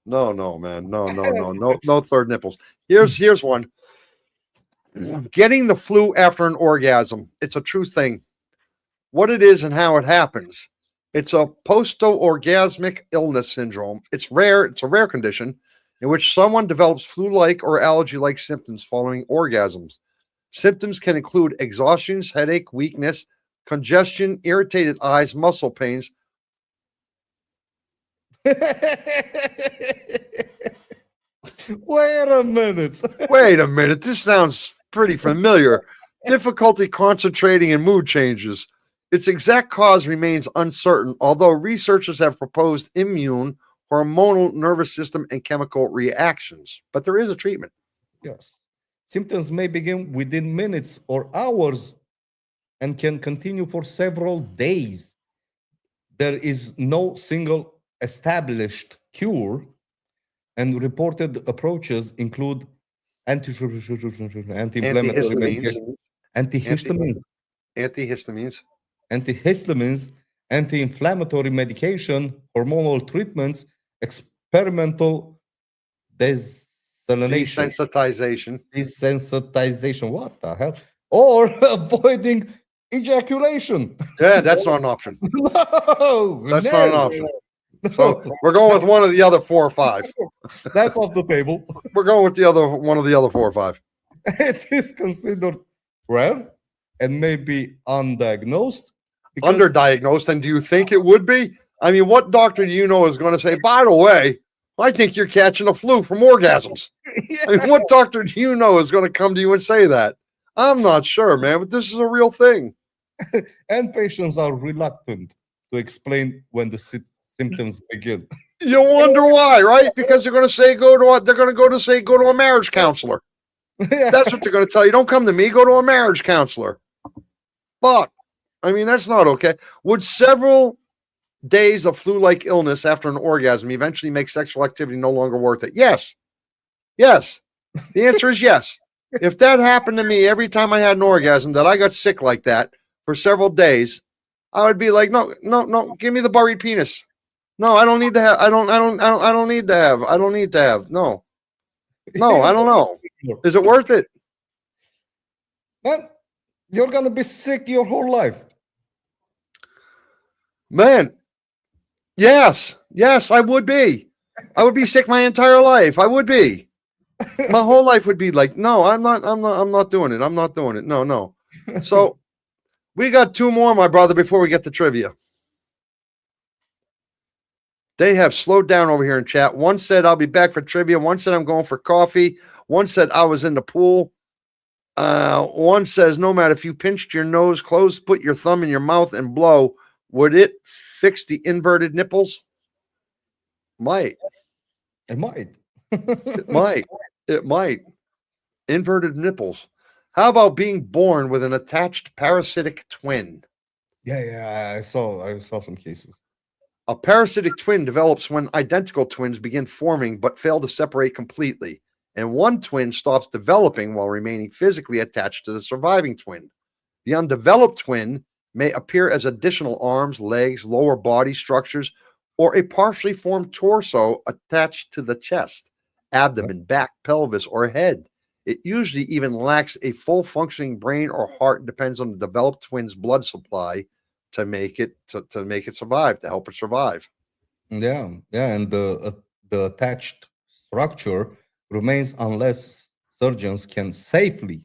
No, man. No third nipples. Here's one. Getting the flu after an orgasm. It's a true thing. What it is and how it happens. It's a post-orgasmic illness syndrome. It's rare. It's a rare condition in which someone develops flu-like or allergy-like symptoms following orgasms. Symptoms can include exhaustion, headache, weakness, congestion, irritated eyes, muscle pains. Wait a minute. Wait a minute. This sounds pretty familiar. Difficulty concentrating and mood changes. Its exact cause remains uncertain, although researchers have proposed immune, hormonal, nervous system, and chemical reactions. But there is a treatment. Yes. Symptoms may begin within minutes or hours and can continue for several days. There is no single established cure, and reported approaches include anti-inflammatory medication, antihistamines, anti-inflammatory medication, hormonal treatments, experimental Desensitization. What the hell? Or avoiding ejaculation. Yeah, that's not an option. No, That's not an option. So we're going with one of the other 4 or 5. That's off the table. We're going with one of the other 4 or 5. It is considered rare and may be undiagnosed. Underdiagnosed. And do you think it would be? I mean, what doctor do you know is going to say, by the way, I think you're catching a flu from orgasms? I mean, what doctor do you know is going to come to you and say that? I'm not sure, man, but this is a real thing. And patients are reluctant to explain when the symptoms begin. You wonder why, right? Because they're going to say go to a marriage counselor. That's what they're going to tell you. Don't come to me. Go to a marriage counselor. Fuck. I mean, that's not okay. Would several days of flu-like illness after an orgasm eventually make sexual activity no longer worth it? Yes. Yes. The answer is yes. If that happened to me every time I had an orgasm, that I got sick like that, for several days, I would be like, no, no, no, give me the buried penis. No, I don't need to have. I don't need to have. I don't need to have. No, no, I don't know. Is it worth it? Man, you're gonna be sick your whole life. Man, yes, I would be. I would be sick my entire life. I would be. My whole life would be like, no, I'm not doing it. I'm not doing it. No, no. So we got two more, my brother, before we get to trivia. They have slowed down over here in chat. One said, I'll be back for trivia. One said, I'm going for coffee. One said, I was in the pool. One says, no matter if you pinched your nose closed, put your thumb in your mouth and blow, would it fix the inverted nipples? Might. It might. It might. It might. Inverted nipples. How about being born with an attached parasitic twin? Yeah, I saw some cases. A parasitic twin develops when identical twins begin forming but fail to separate completely, and one twin stops developing while remaining physically attached to the surviving twin. The undeveloped twin may appear as additional arms, legs, lower body structures, or a partially formed torso attached to the chest, abdomen, back, pelvis, or head. It usually even lacks a full functioning brain or heart and depends on the developed twin's blood supply to make it survive, to help it survive. Yeah, and the attached structure remains unless surgeons can safely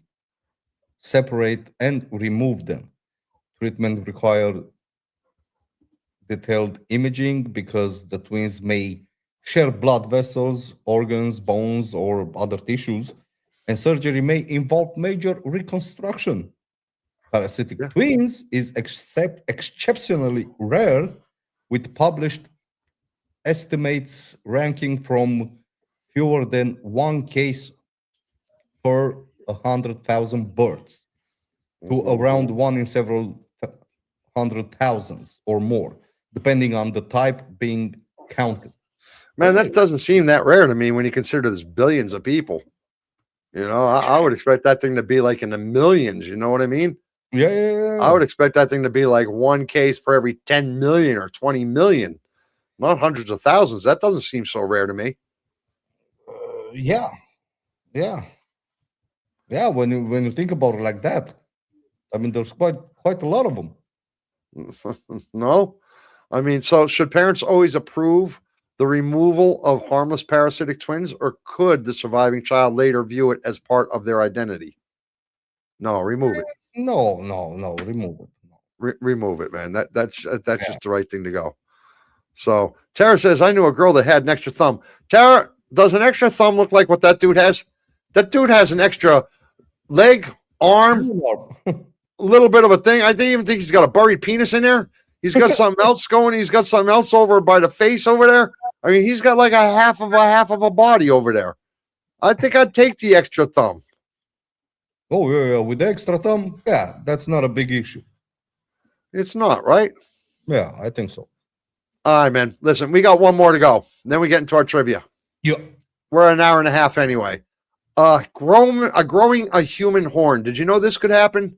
separate and remove them. Treatment requires detailed imaging because the twins may share blood vessels, organs, bones, or other tissues, and surgery may involve major reconstruction. Parasitic twins is exceptionally rare, with published estimates ranking from fewer than one case per 100,000 births to around one in several hundred thousands or more, depending on the type being counted. Man, that doesn't seem that rare to me when you consider there's billions of people. You know, I would expect that thing to be like in the millions. You know what I mean? Yeah. I would expect that thing to be like one case per every 10 million or 20 million, not hundreds of thousands. That doesn't seem so rare to me. Yeah. When you think about it like that, I mean, there's quite a lot of them. No, I mean, so should parents always approve the removal of harmless parasitic twins, or could the surviving child later view it as part of their identity? No, remove it. No, remove it. Remove it, man. That's just the right thing to go. So Tara says, I knew a girl that had an extra thumb. Tara, does an extra thumb look like what that dude has? That dude has an extra leg, arm, a little bit of a thing. I even think he's got a buried penis in there. He's got something else going. He's got something else over by the face over there. I mean, he's got like a half of a body over there. I think I'd take the extra thumb. Oh, yeah, with the extra thumb, yeah, that's not a big issue. It's not, right? Yeah, I think so. All right, man. Listen, we got one more to go. Then we get into our trivia. Yeah. We're an hour and a half anyway. Growing a human horn. Did you know this could happen?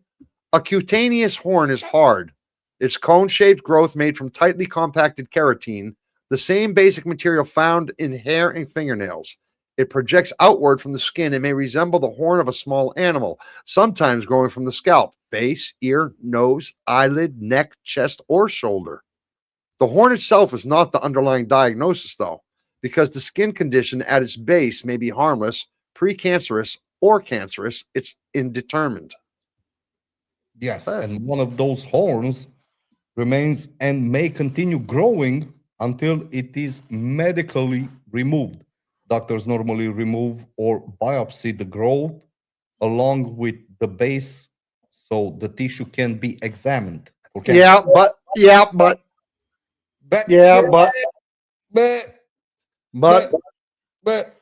A cutaneous horn is hard. It's cone-shaped growth made from tightly compacted keratin, the same basic material found in hair and fingernails. It projects outward from the skin and may resemble the horn of a small animal, sometimes growing from the scalp, face, ear, nose, eyelid, neck, chest, or shoulder. The horn itself is not the underlying diagnosis, though, because the skin condition at its base may be harmless, precancerous, or cancerous. It's indeterminate. Yes, and one of those horns remains and may continue growing until it is medically removed. Doctors normally remove or biopsy the growth along with the base so the tissue can be examined. Okay. But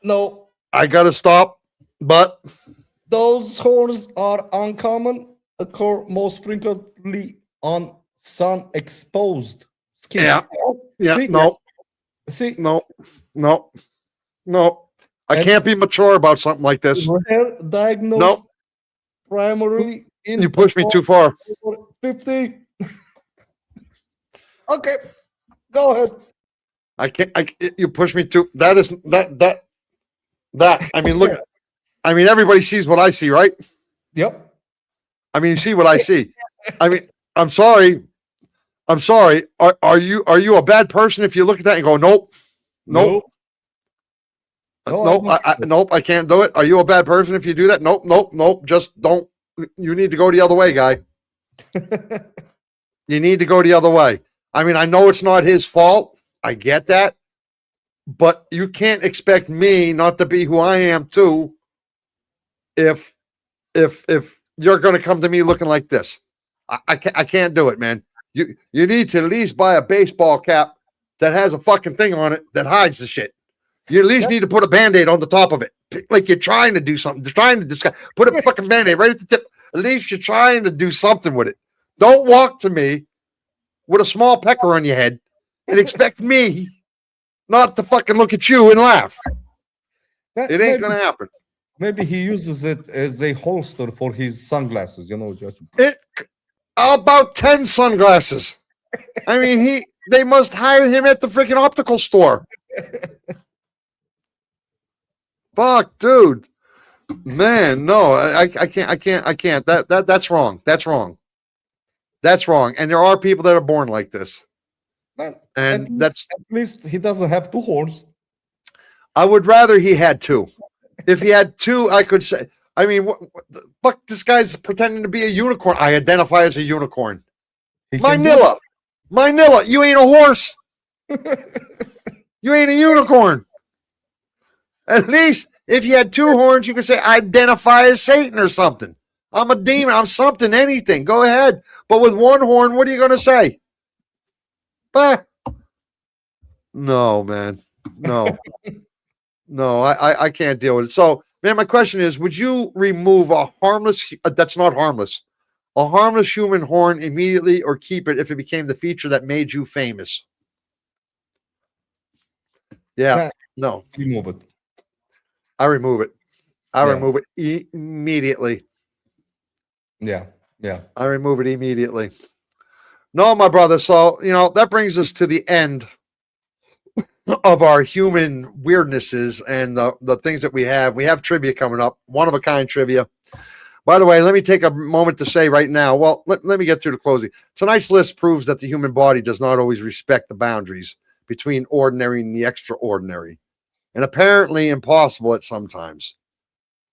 no. I gotta stop. But those horns are uncommon, occur most frequently on sun-exposed skin. Yeah. See? No. I can't be mature about something like this. Diagnosed primarily in you push me too far. 50. Okay, go ahead. I can't. You push me to that. Is that? I mean, look. I mean, everybody sees what I see, right? Yep. I mean, you see what I see. I mean, I'm sorry. I'm sorry. Are you a bad person if you look at that and go, nope, nope, nope, nope, I can't do it? Are you a bad person if you do that? Nope, nope, nope. Just don't. You need to go the other way, guy. You need to go the other way. I mean, I know it's not his fault. I get that. But you can't expect me not to be who I am too if you're going to come to me looking like this. I can't do it, man. You need to at least buy a baseball cap that has a fucking thing on it that hides the shit. You at least need to put a Band-Aid on the top of it. Like you're trying to do something. You're trying to disguise. Put a fucking Band-Aid right at the tip. At least you're trying to do something with it. Don't walk to me with a small pecker on your head and expect me not to fucking look at you and laugh. It ain't going to happen. Maybe he uses it as a holster for his sunglasses, just about 10 sunglasses. I mean, they must hire him at the freaking optical store. Fuck, dude. Man, no, I can't. That's wrong. That's wrong. That's wrong. And there are people that are born like this. Man, and at least he doesn't have two horns. I would rather he had two. If he had two, I could say, I mean, what the fuck, this guy's pretending to be a unicorn. I identify as a unicorn. Manila, you ain't a horse. You ain't a unicorn. At least if you had two horns, you could say, I identify as Satan or something. I'm a demon. I'm something, anything. Go ahead. But with one horn, what are you going to say? No, man. No. No, I can't deal with it. So, man, my question is, would you remove a harmless, that's not harmless, a harmless human horn immediately or keep it if it became the feature that made you famous? Yeah, no. Remove it. I remove it. I remove it immediately. Yeah, yeah. I remove it immediately. No, my brother. So, that brings us to the end of our human weirdnesses and the things that we have. We have trivia coming up, one-of-a-kind trivia. By the way, let me take a moment to say right now, well, let me get through the closing. Tonight's list proves that the human body does not always respect the boundaries between ordinary and the extraordinary, and apparently impossible at some times.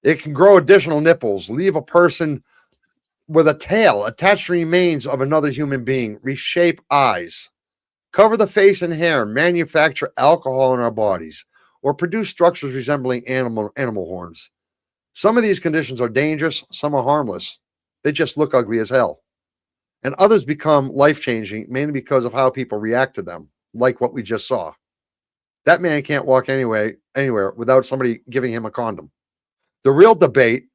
It can grow additional nipples, leave a person with a tail, attach remains of another human being, reshape eyes, cover the face and hair, manufacture alcohol in our bodies, or produce structures resembling animal horns. Some of these conditions are dangerous, some are harmless. They just look ugly as hell. And others become life-changing, mainly because of how people react to them, like what we just saw. That man can't walk anywhere without somebody giving him a condom. The real debate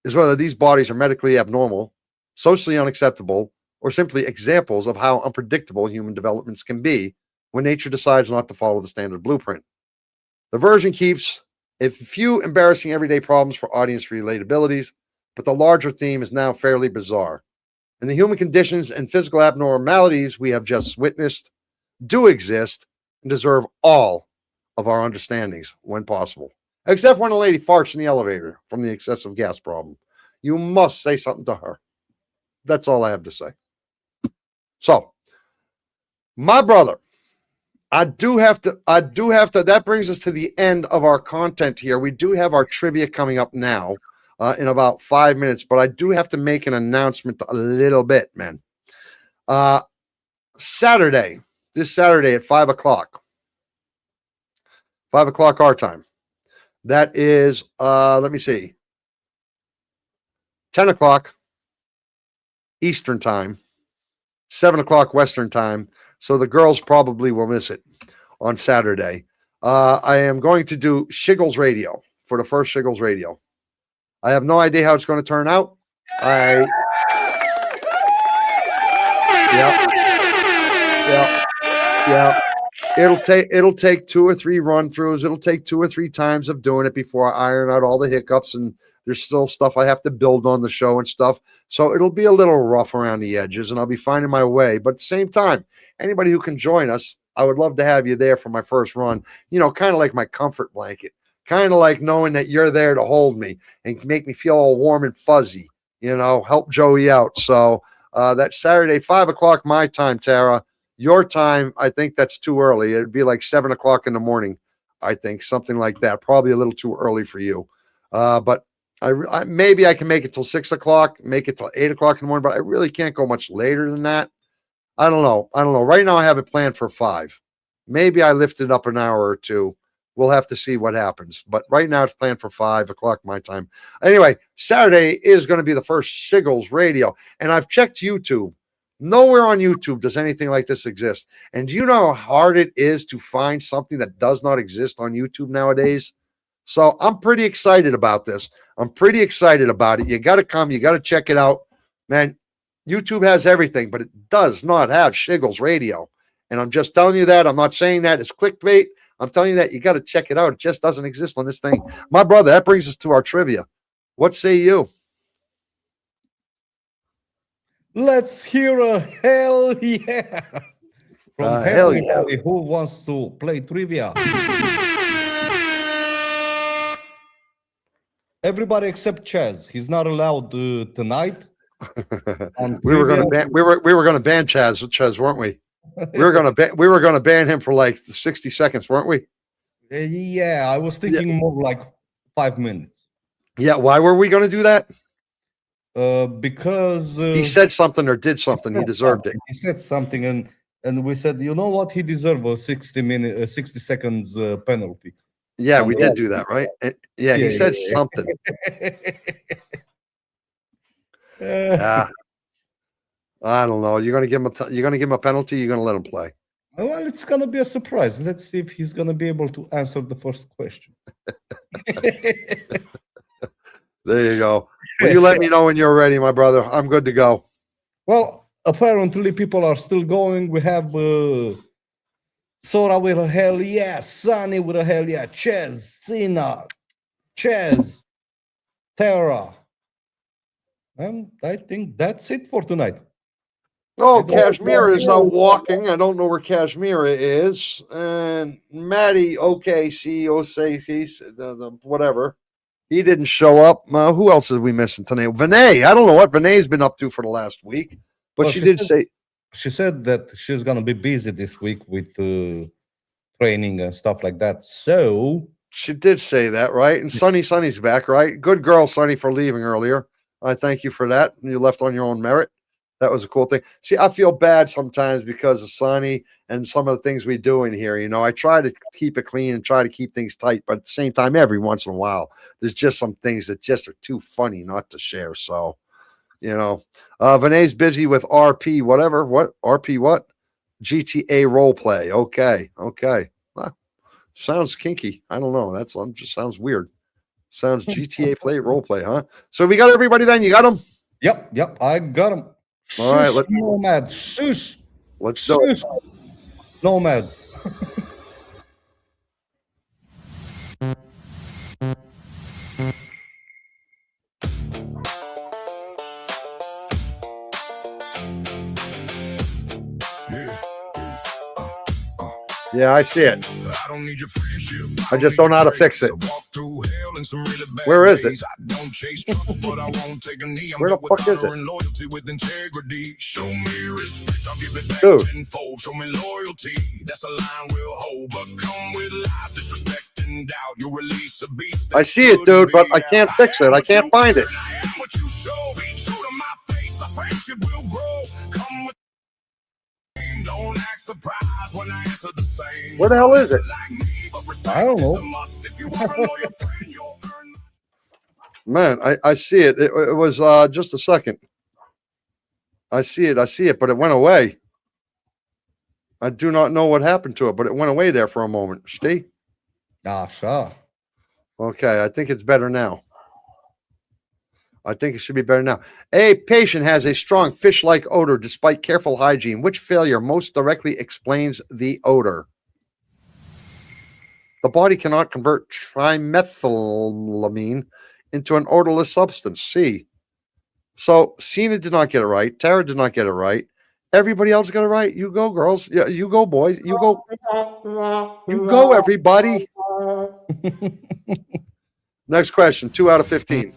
is whether these bodies are medically abnormal, socially unacceptable, or simply examples of how unpredictable human developments can be when nature decides not to follow the standard blueprint. The version keeps a few embarrassing everyday problems for audience relatabilities, but the larger theme is now fairly bizarre. And the human conditions and physical abnormalities we have just witnessed do exist and deserve all of our understandings when possible. Except when a lady farts in the elevator from the excessive gas problem. You must say something to her. That's all I have to say. So, my brother, I do have to, that brings us to the end of our content here. We do have our trivia coming up now in about 5 minutes, but I do have to make an announcement a little bit, man. This Saturday at 5 o'clock. 5 o'clock our time. That is, let me see, 10 o'clock Eastern time, 7 o'clock Western time. So the girls probably will miss it on Saturday. I am going to do Shiggles Radio for the first Shiggles Radio. I have no idea how it's going to turn out. Yeah. It'll take 2 or 3 run-throughs. It'll take 2 or 3 times of doing it before I iron out all the hiccups and There's still stuff I have to build on the show and stuff. So it'll be a little rough around the edges, and I'll be finding my way. But at the same time, anybody who can join us, I would love to have you there for my first run. You know, kind of like my comfort blanket, kind of like knowing that you're there to hold me and make me feel all warm and fuzzy, you know, help Joey out. So that Saturday, 5 o'clock my time, Tara. Your time, I think that's too early. It'd be like 7 o'clock in the morning, I think, something like that. Probably a little too early for you. But I maybe I can make it till 6 o'clock, make it till 8 o'clock in the morning, but I really can't go much later than that. I don't know. Right now I have it planned for 5. Maybe I lift it up an hour or two. We'll have to see what happens. But right now it's planned for 5 o'clock my time. Anyway, Saturday is going to be the first Shiggles Radio. And I've checked YouTube. Nowhere on YouTube does anything like this exist. And do you know how hard it is to find something that does not exist on YouTube nowadays? So I'm pretty excited about this. I'm pretty excited about it. You got to come. You got to check it out. Man, YouTube has everything, but it does not have Shiggles Radio. And I'm just telling you that. I'm not saying that it's clickbait. I'm telling you that you got to check it out. It just doesn't exist on this thing. My brother, that brings us to our trivia. What say you? Let's hear a hell yeah from Hell yeah. who wants to play trivia. Everybody except Chaz. He's not allowed tonight. we were going to ban Chaz, weren't we? We were going to ban him for like 60 seconds, weren't we? Yeah, I was thinking more like 5 minutes. Yeah, why were we going to do that? Because he said something or did something. He deserved it. He said something, and we said, you know what? He deserved a 60 seconds penalty. Yeah, we did do that, right? Yeah, he said something. I don't know. You're gonna give him a penalty. You're gonna let him play. Well, it's gonna be a surprise. Let's see if he's gonna be able to answer the first question. There you go. Well, you let me know when you're ready, my brother. I'm good to go. Well, apparently people are still going. We have Sora with a hell yeah, Sonny with a hell yeah, Chaz, Sina, Chaz, Tara. And I think that's it for tonight. Oh, Kashmira is not walking. I don't know where Kashmira is. And Maddie, okay, CEO, say he's whatever. He didn't show up. Who else are we missing tonight? Vinay. I don't know what Vinay's been up to for the last week, but she did say she said that she's gonna be busy this week with training and stuff like that. So she did say that, right? And Sonny's back, right? Good girl, Sonny, for leaving earlier. I thank you for that. You left on your own merit. That was a cool thing. See, I feel bad sometimes because of Sonny and some of the things we do in here. You know, I try to keep it clean and try to keep things tight, but at the same time, every once in a while, there's just some things that just are too funny not to share. So, you know, Vinay's busy with RP, whatever. What? RP what? GTA role play. Okay. Sounds kinky. I don't know. That's just sounds weird. Sounds GTA play role play, huh? So we got everybody then. You got them? Yep. I got them. All right, Nomad. Shush. Let's do it. Nomad. Yeah, I see it. I just don't know how to fix it. Where is it? Where the fuck is it? Dude. I see it, dude, but I can't fix it. I can't find it. Where the hell is it? I don't know. Man, I see it. It was just a second. I see it, but it went away. I do not know what happened to it, but it went away there for a moment. Steve? Sure. Okay, I think it's better now. I think it should be better now. A patient has a strong fish-like odor despite careful hygiene. Which failure most directly explains the odor? The body cannot convert trimethylamine into an odorless substance. C. So Cena did not get it right. Tara did not get it right. Everybody else got it right. You go, girls. Yeah, you go, boys. You go. You go, everybody. Next question. 2 out of 15.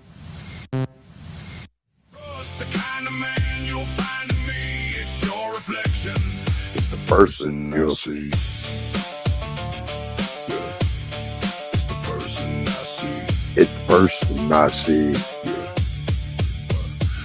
The kind of man you'll find in me, it's your reflection. It's the Person person I you'll see. Yeah. It's the person I see. It's person I see. Yeah.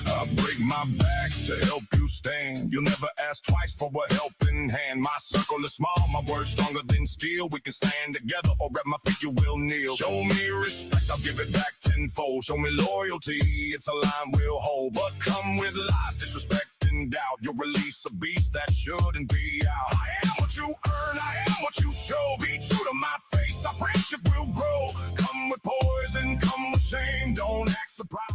I break my back to help you stand. You'll never ask twice for a helping hand. My circle is small, my words stronger than steel. We can stand together or at my feet you will kneel. Show me respect, I'll give it back tenfold. Show me loyalty, it's a line we'll hold. But come with lies, disrespect and doubt. You'll release a beast that shouldn't be out. I am what you earn, I am what you show. Be true to my face, our friendship will grow. Come with poison, come with shame. Don't act surprised.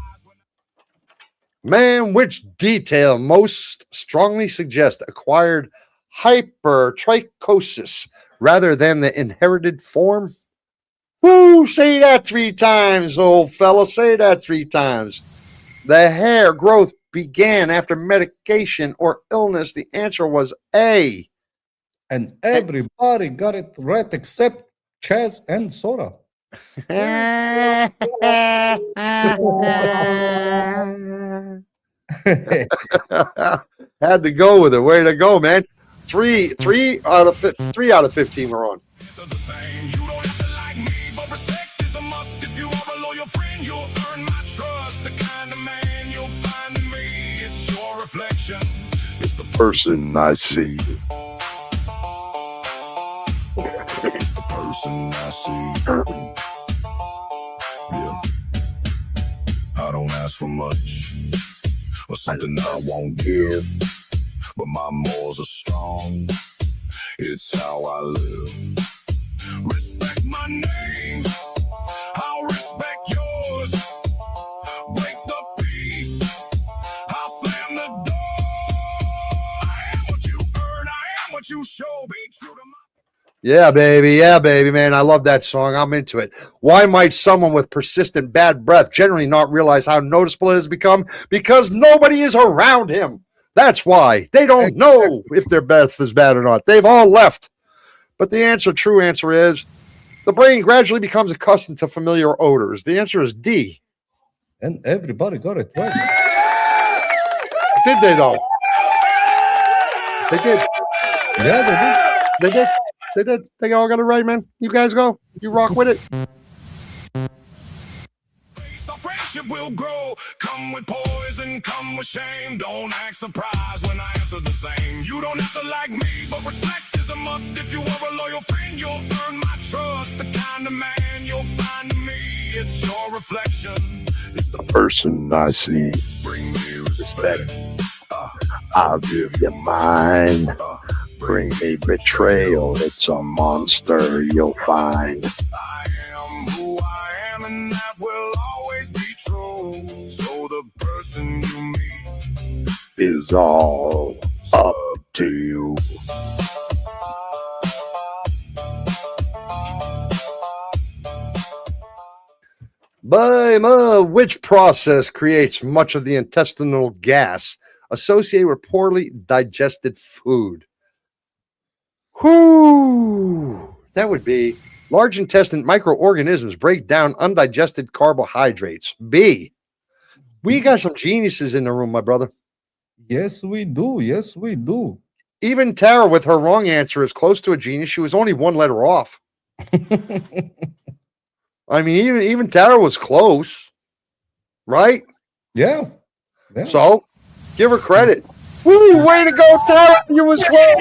Man, which detail most strongly suggests acquired hypertrichosis rather than the inherited form? Woo! Say that 3 times, old fella. Say that 3 times. The hair growth began after medication or illness. The answer was A. And everybody got it right except Chaz and Sora. Had to go with it. Way to go, man. 3 out of 15 we're on. Are the same. You don't have to like me, but respect is a must. If you are a loyal friend, you'll earn my trust. The kind of man you'll find in me, it's your reflection. It's the Person I see. It's the person I see. Yeah. I don't ask for much or something I won't give, but my morals are strong. It's how I live. Respect my name, I'll respect yours. Break the peace, I'll slam the door. I am what you earn, I am what you show. Be true to my Yeah, baby, man. I love that song. I'm into it. Why might someone with persistent bad breath generally not realize how noticeable it has become? Because nobody is around him. That's why. They don't know if their breath is bad or not. They've all left. But the true answer is, the brain gradually becomes accustomed to familiar odors. The answer is D. And everybody got it right. Did they, though? They did. Yeah, they did. They did. They all got it right, man. You guys go. You rock with it. face, our friendship will grow. Come with poison, come with shame. Don't act surprised when I answer the same. You don't have to like me, but respect is a must. If you are a loyal friend, you'll earn my trust. The kind of man you'll find in me, it's your reflection. It's the Person I see. bring me respect. I'll give you mine. Bring me betrayal. It's a monster you'll find. I am who I am, and that will always be true. So the person you meet Is all up to you. Which process creates much of the intestinal gas associated with poorly digested food? Whoo! That would be large intestine microorganisms break down undigested carbohydrates. B. We got some geniuses in the room, my brother. Yes, we do. Yes, we do. Even Tara, with her wrong answer, is close to a genius. She was only 1 letter off. I mean, even Tara was close, right? Yeah. Yeah. So, give her credit. Woo! Way to go, Tara! You was close.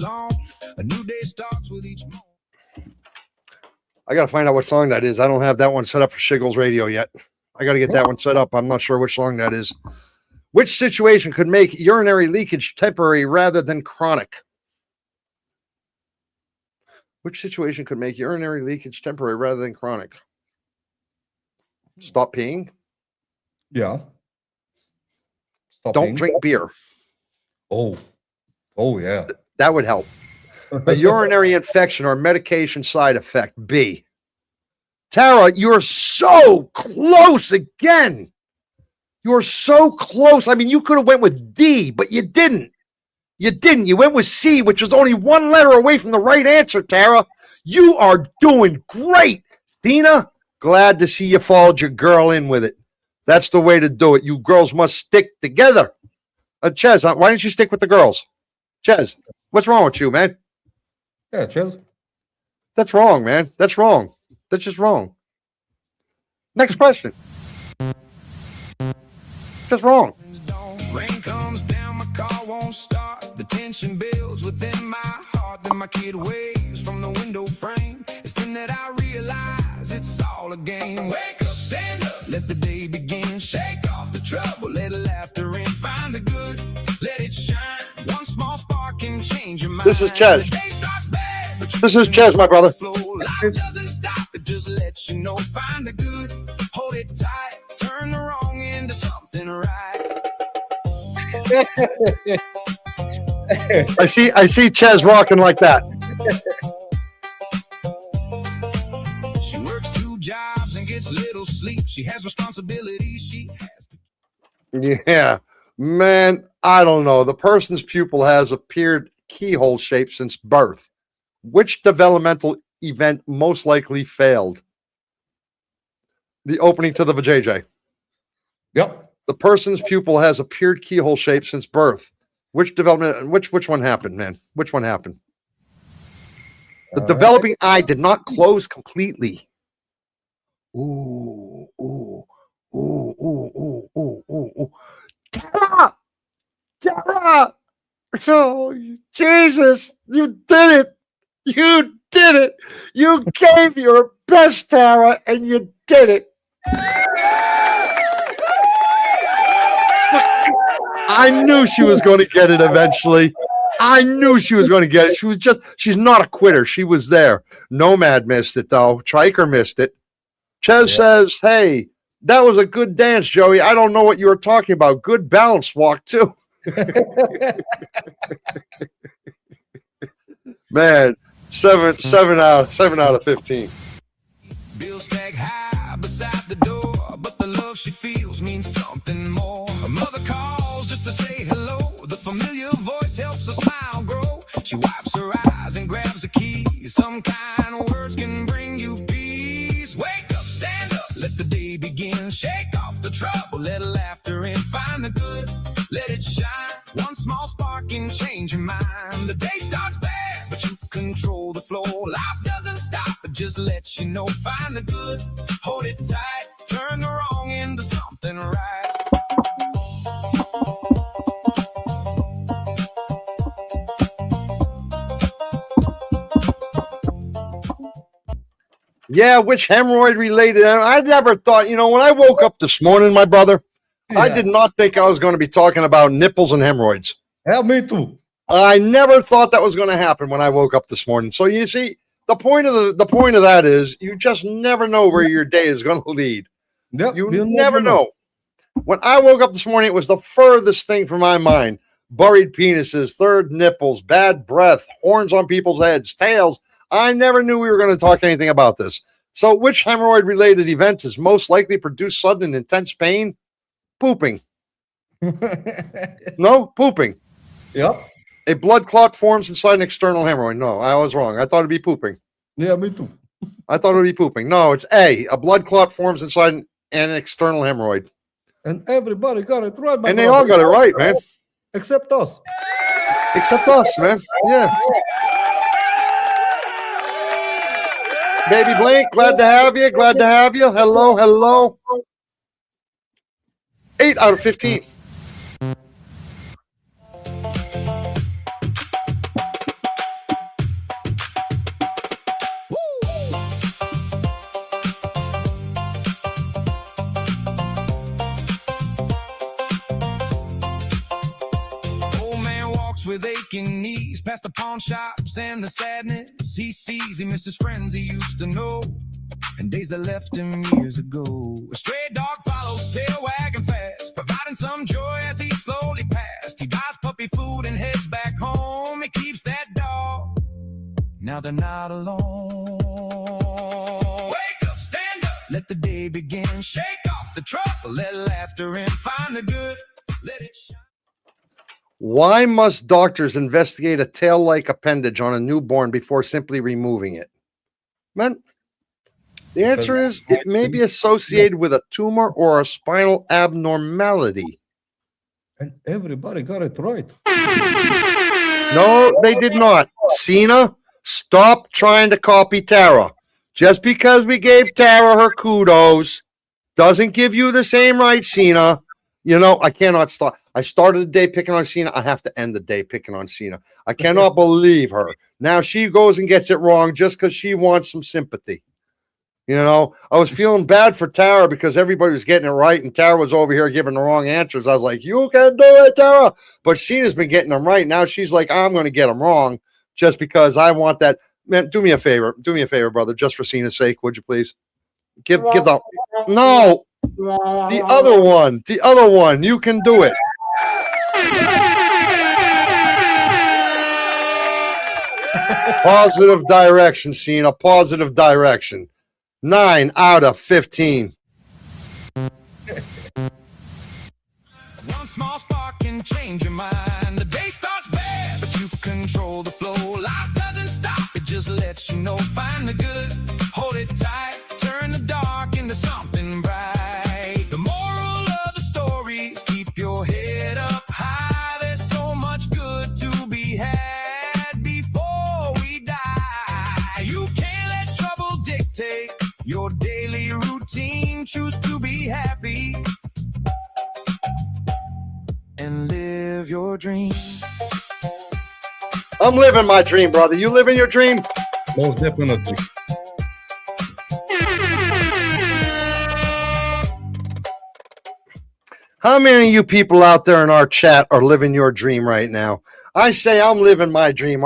goes on. A new day starts with each moment. I got to find out what song that is. I don't have that one set up for Shiggles Radio yet. I got to get that one set up. I'm not sure which song that is. Which situation could make urinary leakage temporary rather than chronic? Which situation could make urinary leakage temporary rather than chronic? Stop peeing. Yeah. Stop Don't peeing. drink beer. Oh, yeah. That would help. A urinary infection or medication side effect. B. Tara, you're so close again. You're so close. I mean, you could have went with D, but you didn't. You didn't. You went with C, which was only one letter away from the right answer, Tara. You are doing great. Stina, glad to see you followed your girl in with it. That's the way to do it. You girls must stick together. Ches, why don't you stick with the girls? Ches, what's wrong with you, man? Yeah, Ches. That's wrong, man. That's wrong. That's just wrong. Next question. Just wrong. Rain comes down, my car won't start. The tension builds within my heart. Then my kid waves from the window frame. It's then that I realize it's all a game. Wake up, stand up, let the day begin. Shake off the trouble, let laughter in. Find the good, let it shine. One small spark can change your mind. This is Ches. The day starts bad, but you This is Ches, my brother. flow. Life doesn't stop, it just lets you know. Find the good, hold it tight. Turn the wrong into something right. I see Ches rocking like that. She works 2 jobs and gets little sleep. She has responsibilities. She has to. Yeah, man, I don't know. The person's pupil has appeared keyhole shaped since birth. Which developmental event most likely failed? The opening to the vajayjay. Yep. The person's pupil has appeared keyhole shaped since birth. Which development? Which one happened, man? Which one happened? The developing eye did not close completely. Ooh, ooh, ooh, ooh, ooh, ooh, ooh, ooh. Tara! Tara! Oh, Jesus! You did it! You did it! You gave your best, Tara, and you did it! I knew she was going to get it eventually. I knew she was going to get it. She's not a quitter. She was there. Nomad missed it, though. Triker missed it. Ches says, hey, that was a good dance, Joey. I don't know what you were talking about. Good balance walk, too. Man, 7 out of 15. Bills stack high beside the door, but the love she feels means something more. Her mother calls just to say hello. The familiar voice helps her smile grow. She wipes her eyes and grabs the key. Some kind of words can bring you peace. Wake up, stand up, let the day begin. Shake off the trouble, let laughter in. Find the good, let it shine. One small spark can change your mind. The day starts bad, but you control the flow. Life doesn't stop, it just lets you know. Find the good, hold it tight. Turn the wrong into something right. Yeah, which hemorrhoid related? I never thought, when I woke up this morning, my brother, I did not think I was going to be talking about nipples and hemorrhoids. Yeah, me too. I never thought that was going to happen when I woke up this morning. So you see, the point of that is you just never know where your day is going to lead. Yep, You never know. When I woke up this morning, it was the furthest thing from my mind. Buried penises, third nipples, bad breath, horns on people's heads, tails. I never knew we were going to talk anything about this. So which hemorrhoid-related event is most likely to produce sudden and intense pain? Pooping. No? Pooping. Yep. A blood clot forms inside an external hemorrhoid. No, I was wrong. I thought it'd be pooping. Yeah, me too. I thought it would be pooping. No, it's A. A blood clot forms inside an external hemorrhoid. And everybody got it right. And they all got it right, man. Except us. Except us, man. Yeah. Baby Blink, glad to have you. Glad to have you. Hello, hello. 8 out of 15. past the pawn shops and the sadness he sees. He misses friends he used to know, and days that left him years ago. A stray dog follows, tail wagging fast, providing some joy as he slowly passed. He buys puppy food and heads back home. He keeps that dog. Now they're not alone. Wake up, stand up, let the day begin. Shake off the trouble, let laughter in. Find the good, let it shine. Why must doctors investigate a tail-like appendage on a newborn before simply removing it? Man, the answer is it may be associated with a tumor or a spinal abnormality. And everybody got it right. No, they did not. Cena, stop trying to copy Tara. Just because we gave Tara her kudos doesn't give you the same right, Cena. You know, I cannot stop. I started the day picking on Cena. I have to end the day picking on Cena. I cannot believe her. Now she goes and gets it wrong just because she wants some sympathy. You know, I was feeling bad for Tara because everybody was getting it right, and Tara was over here giving the wrong answers. I was like, you can do it, Tara. But Cena's been getting them right. Now she's like, I'm going to get them wrong just because I want that. Man, do me a favor. Do me a favor, brother, just for Cena's sake, would you please? Give the... No. The other one, you can do it. Positive direction, Cena, positive direction. 9 out of 15. One small spark can change your mind. The day starts bad, but you control the flow. Life doesn't stop, it just lets you know. Find the good, hold it tight, turn the dark into something bright. The moral of the story is keep your head up high. There's so much good to be had before we die. You can't let trouble dictate your daily routine. Choose to be happy and live your dream. I'm living my dream, brother. You living your dream? Most definitely. How many of you people out there in our chat are living your dream right now? I say I'm living my dream.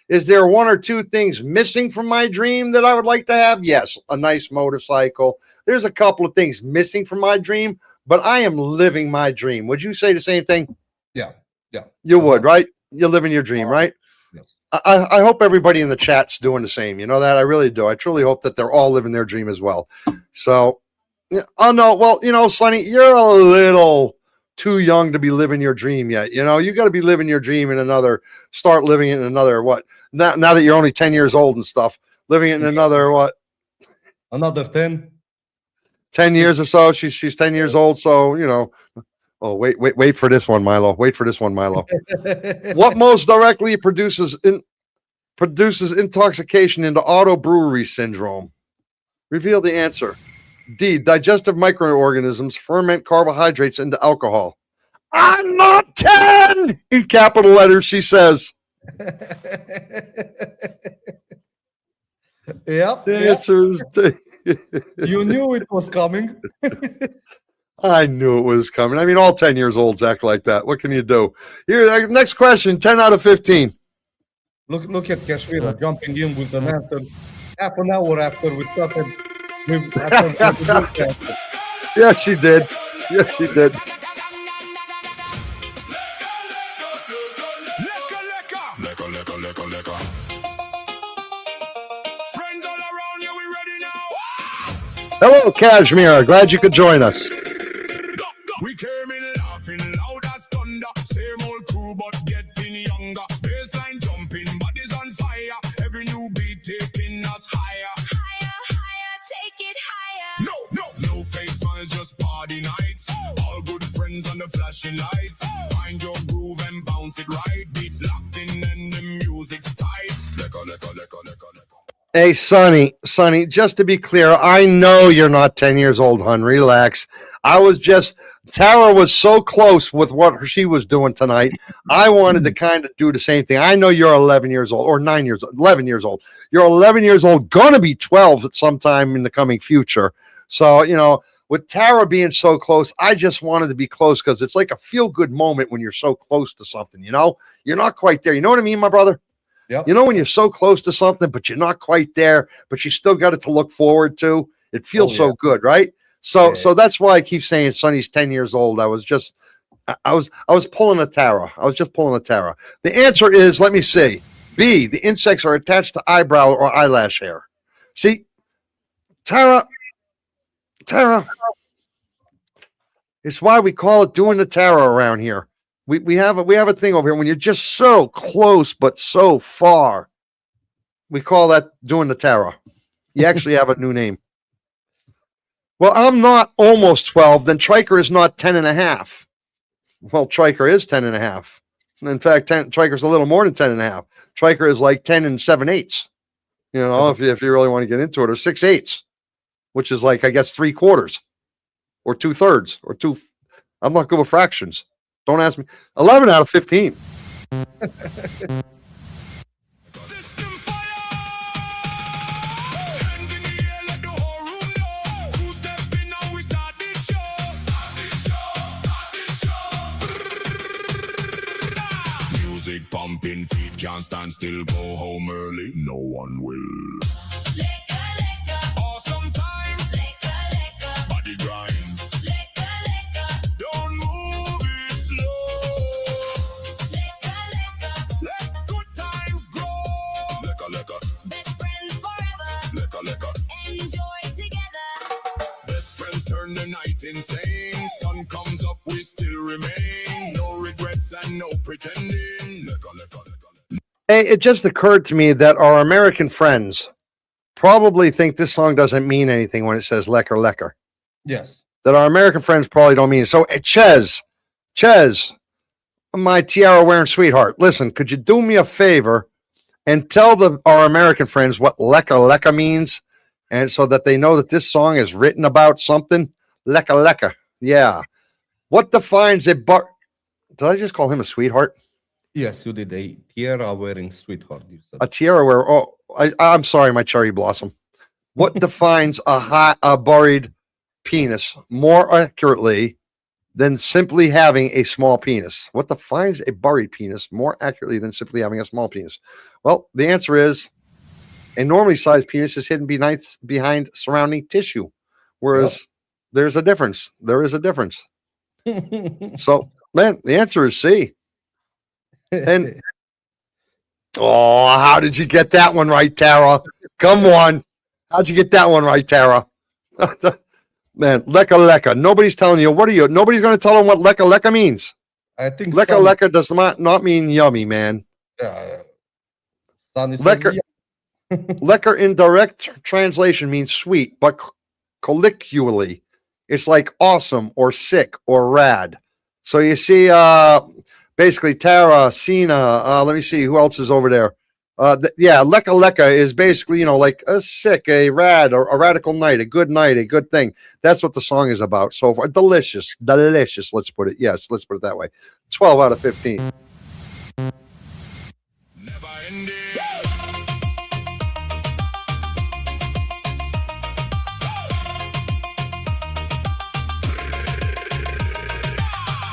Is there one or two things missing from my dream that I would like to have? Yes, a nice motorcycle. There's a couple of things missing from my dream, but I am living my dream. Would you say the same thing? Yeah. You would, right? You're living your dream, right? Yes. I hope everybody in the chat's doing the same. You know that? I really do. I truly hope that they're all living their dream as well. So, oh no, well, you know, Sonny, you're a little too young to be living your dream yet. You know, you got to be living your dream start living it in another, what? Now that you're only 10 years old and stuff, living it in another, what? Another 10 years or so. She's 10 years old. So, you know, oh, wait for this one, Milo. Wait for this one, Milo. What most directly produces intoxication into auto brewery syndrome? Reveal the answer. D. Digestive microorganisms ferment carbohydrates into alcohol. I'm not 10! In capital letters, she says. Yep. The answer is D. You knew it was coming. I knew it was coming. I mean, all 10 years olds act like that. What can you do? Here, next question, 10 out of 15. Look at Kashmira jumping in with an answer half an hour after we started. Yes, she did. Yes, she did. Hello, Kashmir. Glad you could join us. We came in laughing loud as thunder. Same old crew, but getting younger. Baseline jumping, bodies on fire. Every new beat taking us higher. Higher, take it higher. No fake smiles, just party nights. All good friends on the flashing lights. Find your groove and bounce it right. Beats locked in and the music's tight. Lecker. Hey, Sonny, just to be clear, I know you're not 10 years old, hun. Relax. Tara was so close with what she was doing tonight. I wanted to kind of do the same thing. I know you're 11 years old, or 11 years old. You're 11 years old, going to be 12 at some time in the coming future. So, you know, with Tara being so close, I just wanted to be close because it's like a feel-good moment when you're so close to something, you know? You're not quite there. You know what I mean, my brother? Yep. You know when you're so close to something, but you're not quite there, but you still got it to look forward to? It feels so good, right? So that's why I keep saying Sonny's 10 years old. I was pulling a Tara. I was just pulling a Tara. The answer is, let me see. B, the insects are attached to eyebrow or eyelash hair. See, Tara, it's why we call it doing the Tara around here. We have a thing over here when you're just so close but so far. We call that doing the Tara. You actually have a new name. Well, I'm not almost 12, then Triker is not 10 and a half. Well, Triker is 10 and a half. In fact, Triker's a little more than 10 and a half. Triker is like 10 and 7/8. You know, if you really want to get into it, or 6/8, which is like, I guess, 3/4 or 2/3 or two. I'm not good with fractions. Don't ask me. 11 out of 15. System fire! Hands in the air, let the whole room know. Who step in now, we start this show. Music pumping, feet can't stand still, go home early, no one will. Awesome times, body grinds. Don't move it slow. Let good times grow. Lecca. Best friends forever. Lecca. Enjoy together. Best friends turn the night insane. Sun comes up, we still remain. No regrets and no pretending. Lecca. Hey, it just occurred to me that our American friends probably think this song doesn't mean anything when it says lecker. Yes. That our American friends probably don't mean it. So, Ches, my tiara wearing sweetheart, listen, could you do me a favor and tell our American friends what lecker means, and so that they know that this song is written about something? Lecker. Yeah. What defines a Did I just call him a sweetheart? Yes, you did. A tiara wearing sweetheart. You said. A tiara wearer. Oh, I'm sorry, my cherry blossom. What defines a buried penis more accurately than simply having a small penis? What defines a buried penis more accurately than simply having a small penis? Well, the answer is a normally sized penis is hidden behind surrounding tissue, whereas there's a difference. There is a difference. So, man, the answer is C. And how did you get that one right, Tara? Come on. How'd you get that one right, Tara? Man, lecca. Nobody's telling you. Nobody's going to tell them what lecca means. I think Lecca does not mean yummy, man. Sonny says, Lecker, lecker in direct translation means sweet, but colloquially, it's like awesome or sick or rad. So you see, basically Tara, Cena, let me see who else is over there. Lecca is basically, like a sick, a rad, or a radical night, a good thing. That's what the song is about. So far, delicious. Let's put it. Yes, let's put it that way. 12 out of 15. Never ending.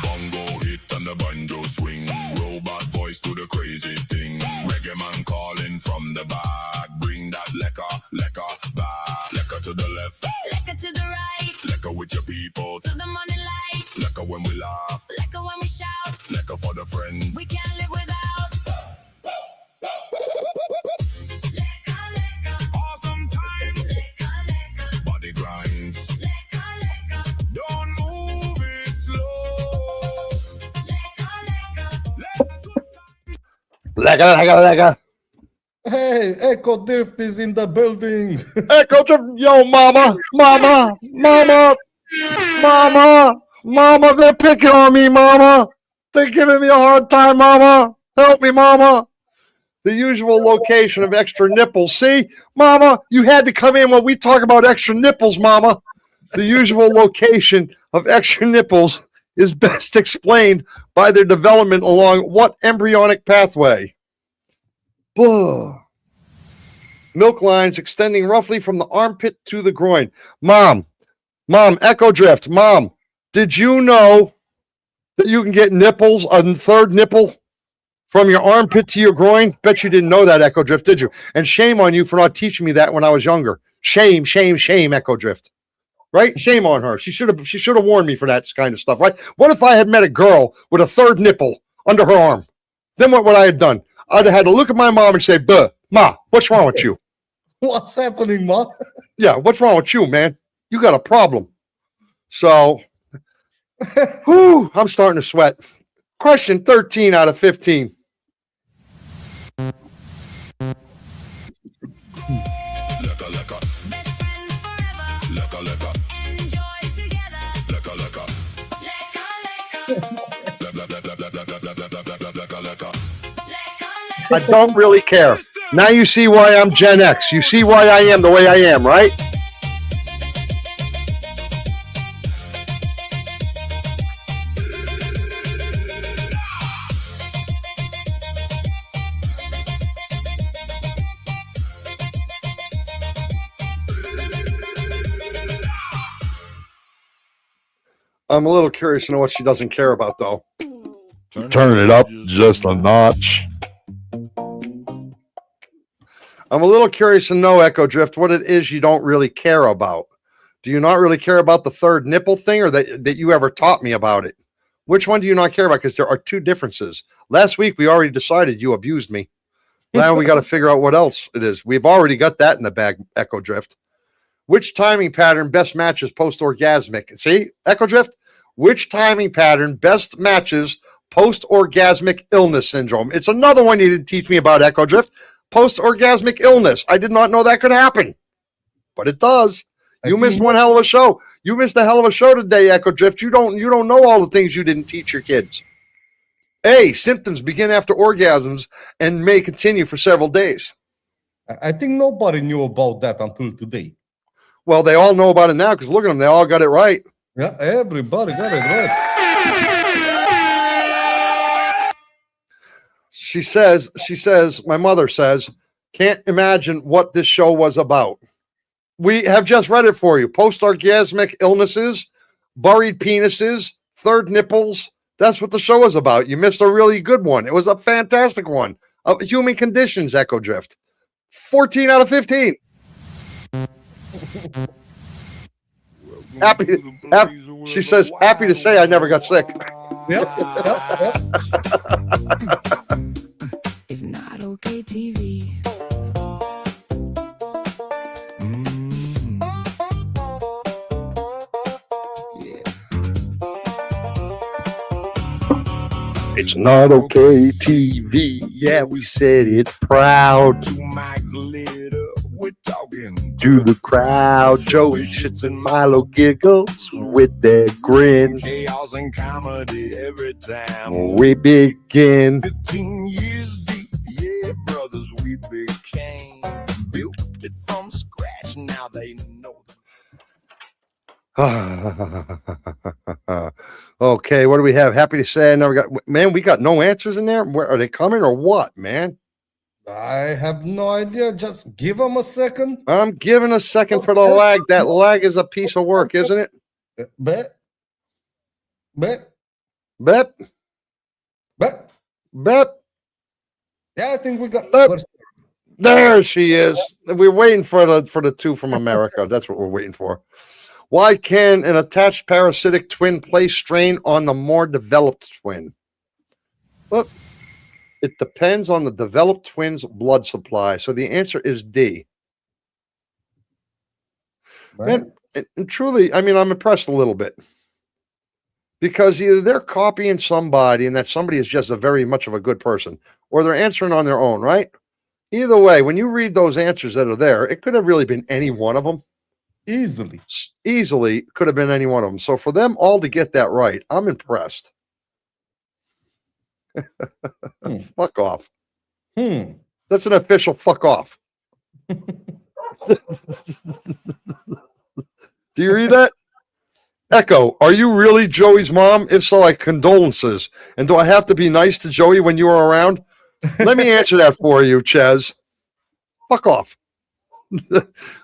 Bongo hit and the banjo swing. Robot voice to the crazy thing. Reggae man calling from the back. Bring that lecca back. Lecca to the left. Lecca to the right. Lecca with your people. To the morning light. Lecca when we laugh. Lecca when we shout. Lecca for the friends. We can't live without. Lecca. Awesome times. Lecca. Body grinds. Lecca. Don't move it slow. Lecca. Hey, Echo Drift is in the building. Echo Drift, yo, mama, they're picking on me, mama. They're giving me a hard time, mama. Help me, mama. The usual location of extra nipples. See, mama, you had to come in when we talk about extra nipples, mama. The usual location of extra nipples is best explained by their development along what embryonic pathway? Milk lines extending roughly from the armpit to the groin. Mom, Mom, Echo Drift. Mom, did you know that you can get nipples, a third nipple from your armpit to your groin? Bet you didn't know that, Echo Drift, did you? And shame on you for not teaching me that when I was younger. Shame, shame, shame, Echo Drift. Right? Shame on her. She should have warned me for that kind of stuff, right? What if I had met a girl with a third nipple under her arm? Then what would I have done? I'd have had to look at my mom and say, "Buh, Ma, what's wrong with you?" What's happening, Ma? Yeah, what's wrong with you, man? You got a problem. So, whew, I'm starting to sweat. Question 13 out of 15. Best friends forever. Enjoy together. Lecca, I don't really care. Now you see why I'm Gen X. You see why I am the way I am, right? I'm a little curious to know what she doesn't care about, though. Turn it up just a notch. I'm a little curious to know, Echo Drift, what it is you don't really care about. Do you not really care about the third nipple thing, or that you ever taught me about it? Which one do you not care about? Because there are two differences. Last week, we already decided you abused me. Now we got to figure out what else it is. We've already got that in the bag, Echo Drift. Which timing pattern best matches post-orgasmic? See, Echo Drift? Which timing pattern best matches post-orgasmic illness syndrome? It's another one you didn't teach me about, Echo Drift. Post-orgasmic illness. I did not know that could happen, but it does. You missed one hell of a show. You missed a hell of a show today, Echo Drift. You don't know all the things you didn't teach your kids. A, symptoms begin after orgasms and may continue for several days. I think nobody knew about that until today. Well, they all know about it now because look at them. They all got it right. Yeah, everybody got it right. She says, my mother says, can't imagine what this show was about. We have just read it for you. Post-orgasmic illnesses, buried penises, third nipples. That's what the show is about. You missed a really good one. It was a fantastic one. Human conditions, Echo Drift. 14 out of 15. She says, happy to say I never got sick. Yep. It's not okay TV. It's not okay TV. Yeah, we said it proud. Two mics lit up, we're talking To the crowd, Joey shits and Milo giggles with their grin. chaos and comedy every time. We begin. 15 years deep, yeah, brothers, we became. Built it from scratch, now they know. Okay, what do we have? Happy to say I never got. Man, we got no answers in there. Where are they coming or what, man? I have no idea. Just give them a second. I'm giving a second for the lag. That lag is a piece of work, isn't it? Bet. Bet. Bet. Bet. Yeah, I think we got Bet. There she is. We're waiting for the two from America. That's what we're waiting for. Why can an attached parasitic twin place strain on the more developed twin? Well, it depends on the developed twin's blood supply. So the answer is D. Right. And truly, I mean, I'm impressed a little bit. Because either they're copying somebody and that somebody is just a very much of a good person, or they're answering on their own, right? Either way, when you read those answers that are there, it could have really been any one of them. Easily could have been any one of them. So for them all to get that right, I'm impressed. Fuck off. That's an official fuck off. Do you read that? Echo, are you really Joey's mom? If so, I condolences. And do I have to be nice to Joey when you are around? Let me answer that for you, Ches. Fuck off.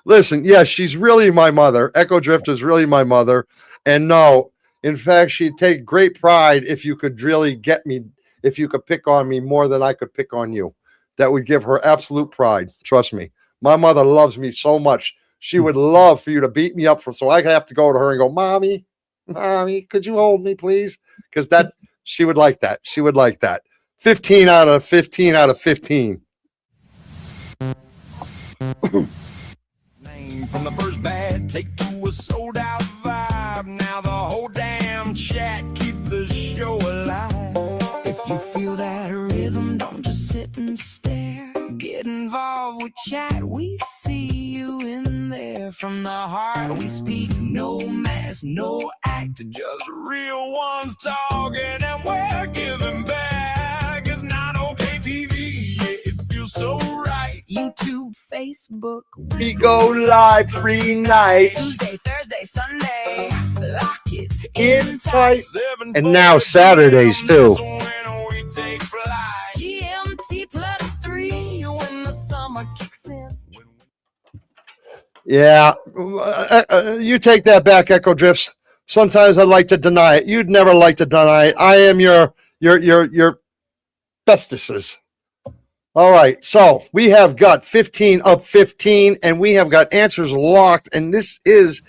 Listen, yeah, she's really my mother. Echo Drift is really my mother. And no, in fact, she'd take great pride if you could really get me, if you could pick on me more than I could pick on you. That would give her absolute pride. Trust me. My mother loves me so much. She would love for you to beat me up so I have to go to her and go, Mommy, could you hold me, please? Because she would like that. She would like that. 15 out of 15 out of 15. Name from the first bad take to a sold out vibe. Now the whole damn chat keep the show alive. If you feel that rhythm, don't just sit and stare. Get involved with chat, we see you in there. From the heart we speak, no mask, no act, just Real ones talking and we're giving back. It's not okay TV. Yeah, it feels so right. YouTube, Facebook, We go live 3 nights Tuesday, Thursday, Sunday. Lock it in tight. 7 And now Saturdays, too. When we take flight. GMT plus 3 when the summer kicks in. Yeah, you take that back, Echo Drifts. Sometimes I'd like to deny it. You'd never like to deny it. I am your bestesses. All right, so we have got 15 of 15, and we have got answers locked. And this is,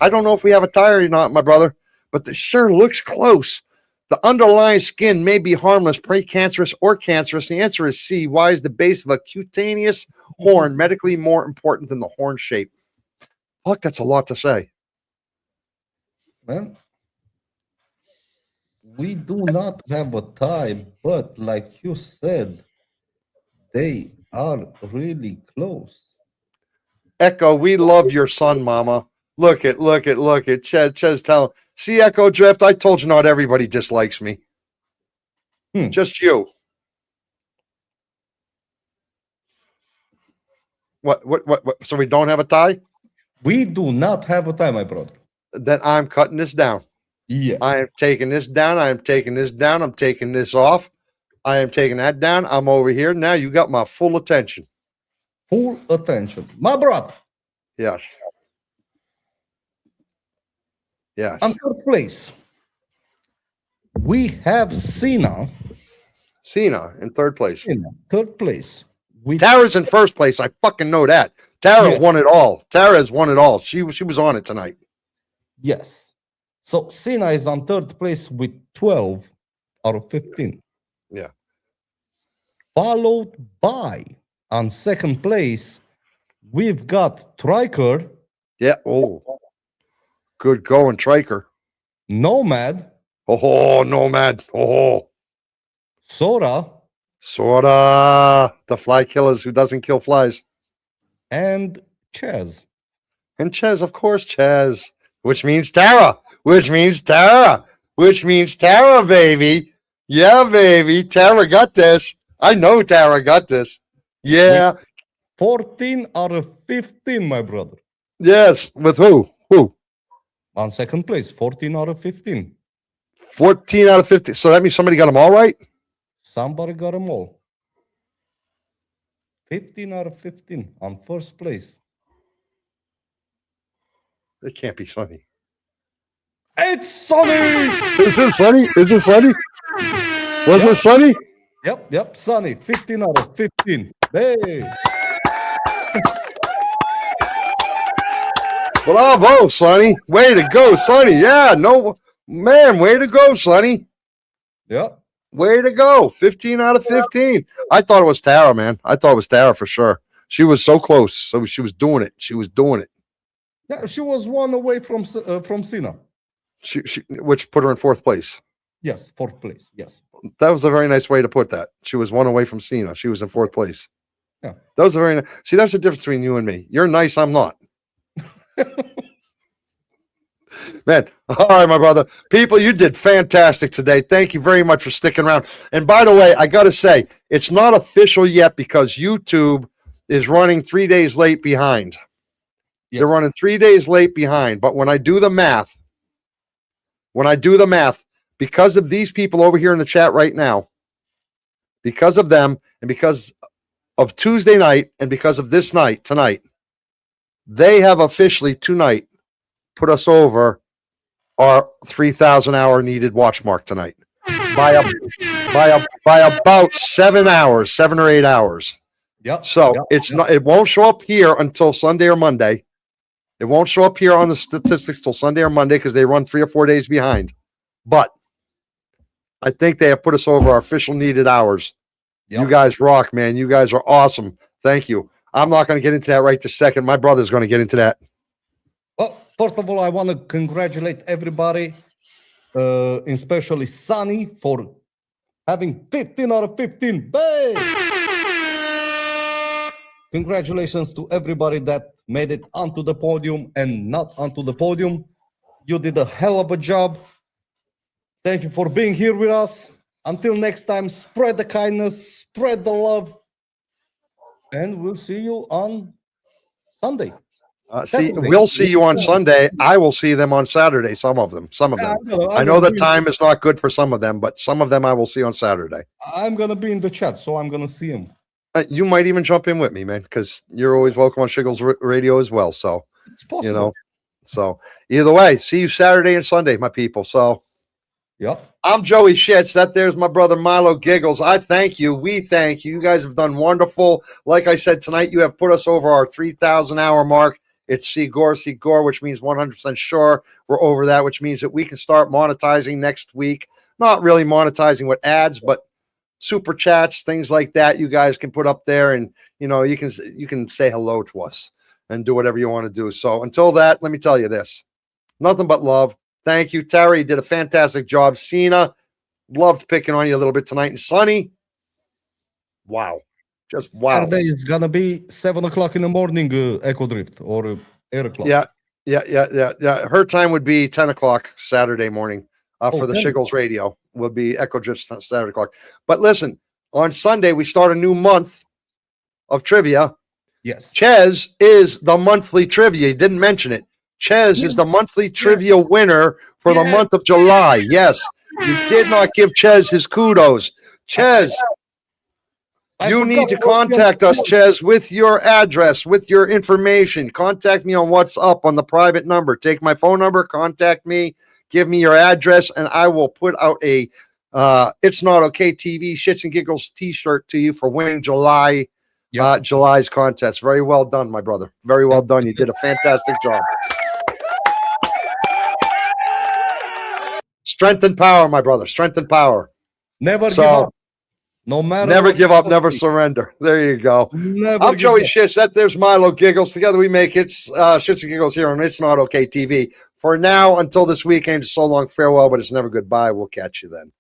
I don't know if we have a tie or not, my brother, but this sure looks close. The underlying skin may be harmless, precancerous, or cancerous. The answer is C. Why is the base of a cutaneous horn medically more important than the horn shape? Fuck, that's a lot to say. Man, we do not have a tie, but like you said, they are really close. Echo, we love your son, Mama. Look at. Ches telling. See, Echo Drift, I told you not everybody dislikes me. Just you. What? So we don't have a tie? We do not have a tie, my brother. Then I'm cutting this down. Yes. I am taking this down. I am taking this down. I'm taking this off. I am taking that down. I'm over here. Now you got my full attention. Full attention. My brother. Yes. Yes. On third place, we have Cena. Cena in third place. Cena, third place. With Tara's in first place. I fucking know that. Tara won it all. Tara has won it all. She was on it tonight. Yes. So Cena is on third place with 12 out of 15. Yeah. Followed by, on second place, we've got Triker, Yeah. Oh. Good going, Triker. Nomad, Oh, Nomad. Oh. Sora, Sorta. The fly killers who doesn't kill flies. and Chaz. And Ches, of course, Ches. Which means Tara. Which means Tara. Which means Tara, baby. Yeah, baby. Tara got this. I know Tara got this. Yeah. 14 out of 15, my brother. Yes. With who? Who? On second place, 14 out of 15. 14 out of 50. So that means somebody got them all right? Somebody got them all. 15 out of 15 on first place. It can't be Sunny. It's Sonny! Is it Sunny? Is it Sunny? Was it Sunny? Yep, Sonny, 15 out of 15. Hey! Bravo, Sonny. Way to go, Sonny. Yeah, no, man, way to go, Sonny. Yep. Way to go. 15 out of 15. I thought it was Tara, man. I thought it was Tara for sure. She was so close. So she was doing it. She was doing it. Yeah, she was one away from Cena. She which put her in fourth place. Yes, fourth place. Yes. That was a very nice way to put that. She was one away from Cena. She was in fourth place. Yeah. That was a very nice. See, that's the difference between you and me. You're nice. I'm not. Man, all right, my brother. People, you did fantastic today. Thank you very much for sticking around. And by the way, I got to say, it's not official yet because YouTube is running 3 days late behind. Yes. They're running 3 days late behind. But when I do the math, because of these people over here in the chat right now, because of them and because of Tuesday night and because of this night, tonight, They have officially tonight put us over our 3,000 hour needed watch mark tonight by about 7 hours, 7 or 8 hours. Yep. So it won't show up here until Sunday or Monday. It won't show up here on the statistics till Sunday or Monday because they run 3 or 4 days behind. But I think they have put us over our official needed hours. Yep. You guys rock, man. You guys are awesome. Thank you. I'm not going to get into that right this second. My brother's going to get into that. Well, first of all, I want to congratulate everybody, especially Sonny, for having 15 out of 15. Babe! Congratulations to everybody that made it onto the podium and not onto the podium. You did a hell of a job. Thank you for being here with us. Until next time, spread the kindness, spread the love, and we'll see you on Sunday. We'll see you on Sunday. I will see them on Saturday. Some of them. I know the time is not good for some of them, but some of them I will see on Saturday. I'm going to be in the chat, so I'm going to see them. You might even jump in with me, man, because you're always welcome on Shiggles Radio as well. So, it's possible. So either way, see you Saturday and Sunday, my people. So, yep. I'm Joey Shits. That there's my brother Milo Giggles. I thank you. We thank you. You guys have done wonderful. Like I said, tonight you have put us over our 3,000 hour mark. It's Sigor, which means 100% sure we're over that, which means that we can start monetizing next week. Not really monetizing with ads, but super chats, things like that. You guys can put up there, and you can say hello to us and do whatever you want to do. So until that, let me tell you this: nothing but love. Thank you, Terry. You did a fantastic job. Cena, loved picking on you a little bit tonight. And Sonny, wow. Just wow. Saturday is going to be 7 o'clock in the morning, Echo Drift, or 8 o'clock. Yeah. Her time would be 10 o'clock Saturday morning for the Shiggles Radio. Would be Echo Drift Saturday o'clock. But listen, on Sunday, we start a new month of trivia. Yes. Ches is the monthly trivia. You didn't mention it. Ches is the monthly trivia winner for the month of July. Yes. You did not give Ches his kudos. Ches, you need to contact us, Ches, with your address, with your information. Contact me on WhatsApp on the private number. Take my phone number, contact me, give me your address, and I will put out a It's Not Okay TV Shits and Giggles t-shirt to you for winning July's contest. Very well done, my brother. Very well done. You did a fantastic job. Strength and power, my brother. Strength and power. Never give up. No matter. Never give up, never surrender. There you go. I'm Joey Shits. There's Milo Giggles. Together we make it Shits and Giggles here on It's Not Okay TV. For now, until this weekend, so long, farewell, but it's never goodbye. We'll catch you then.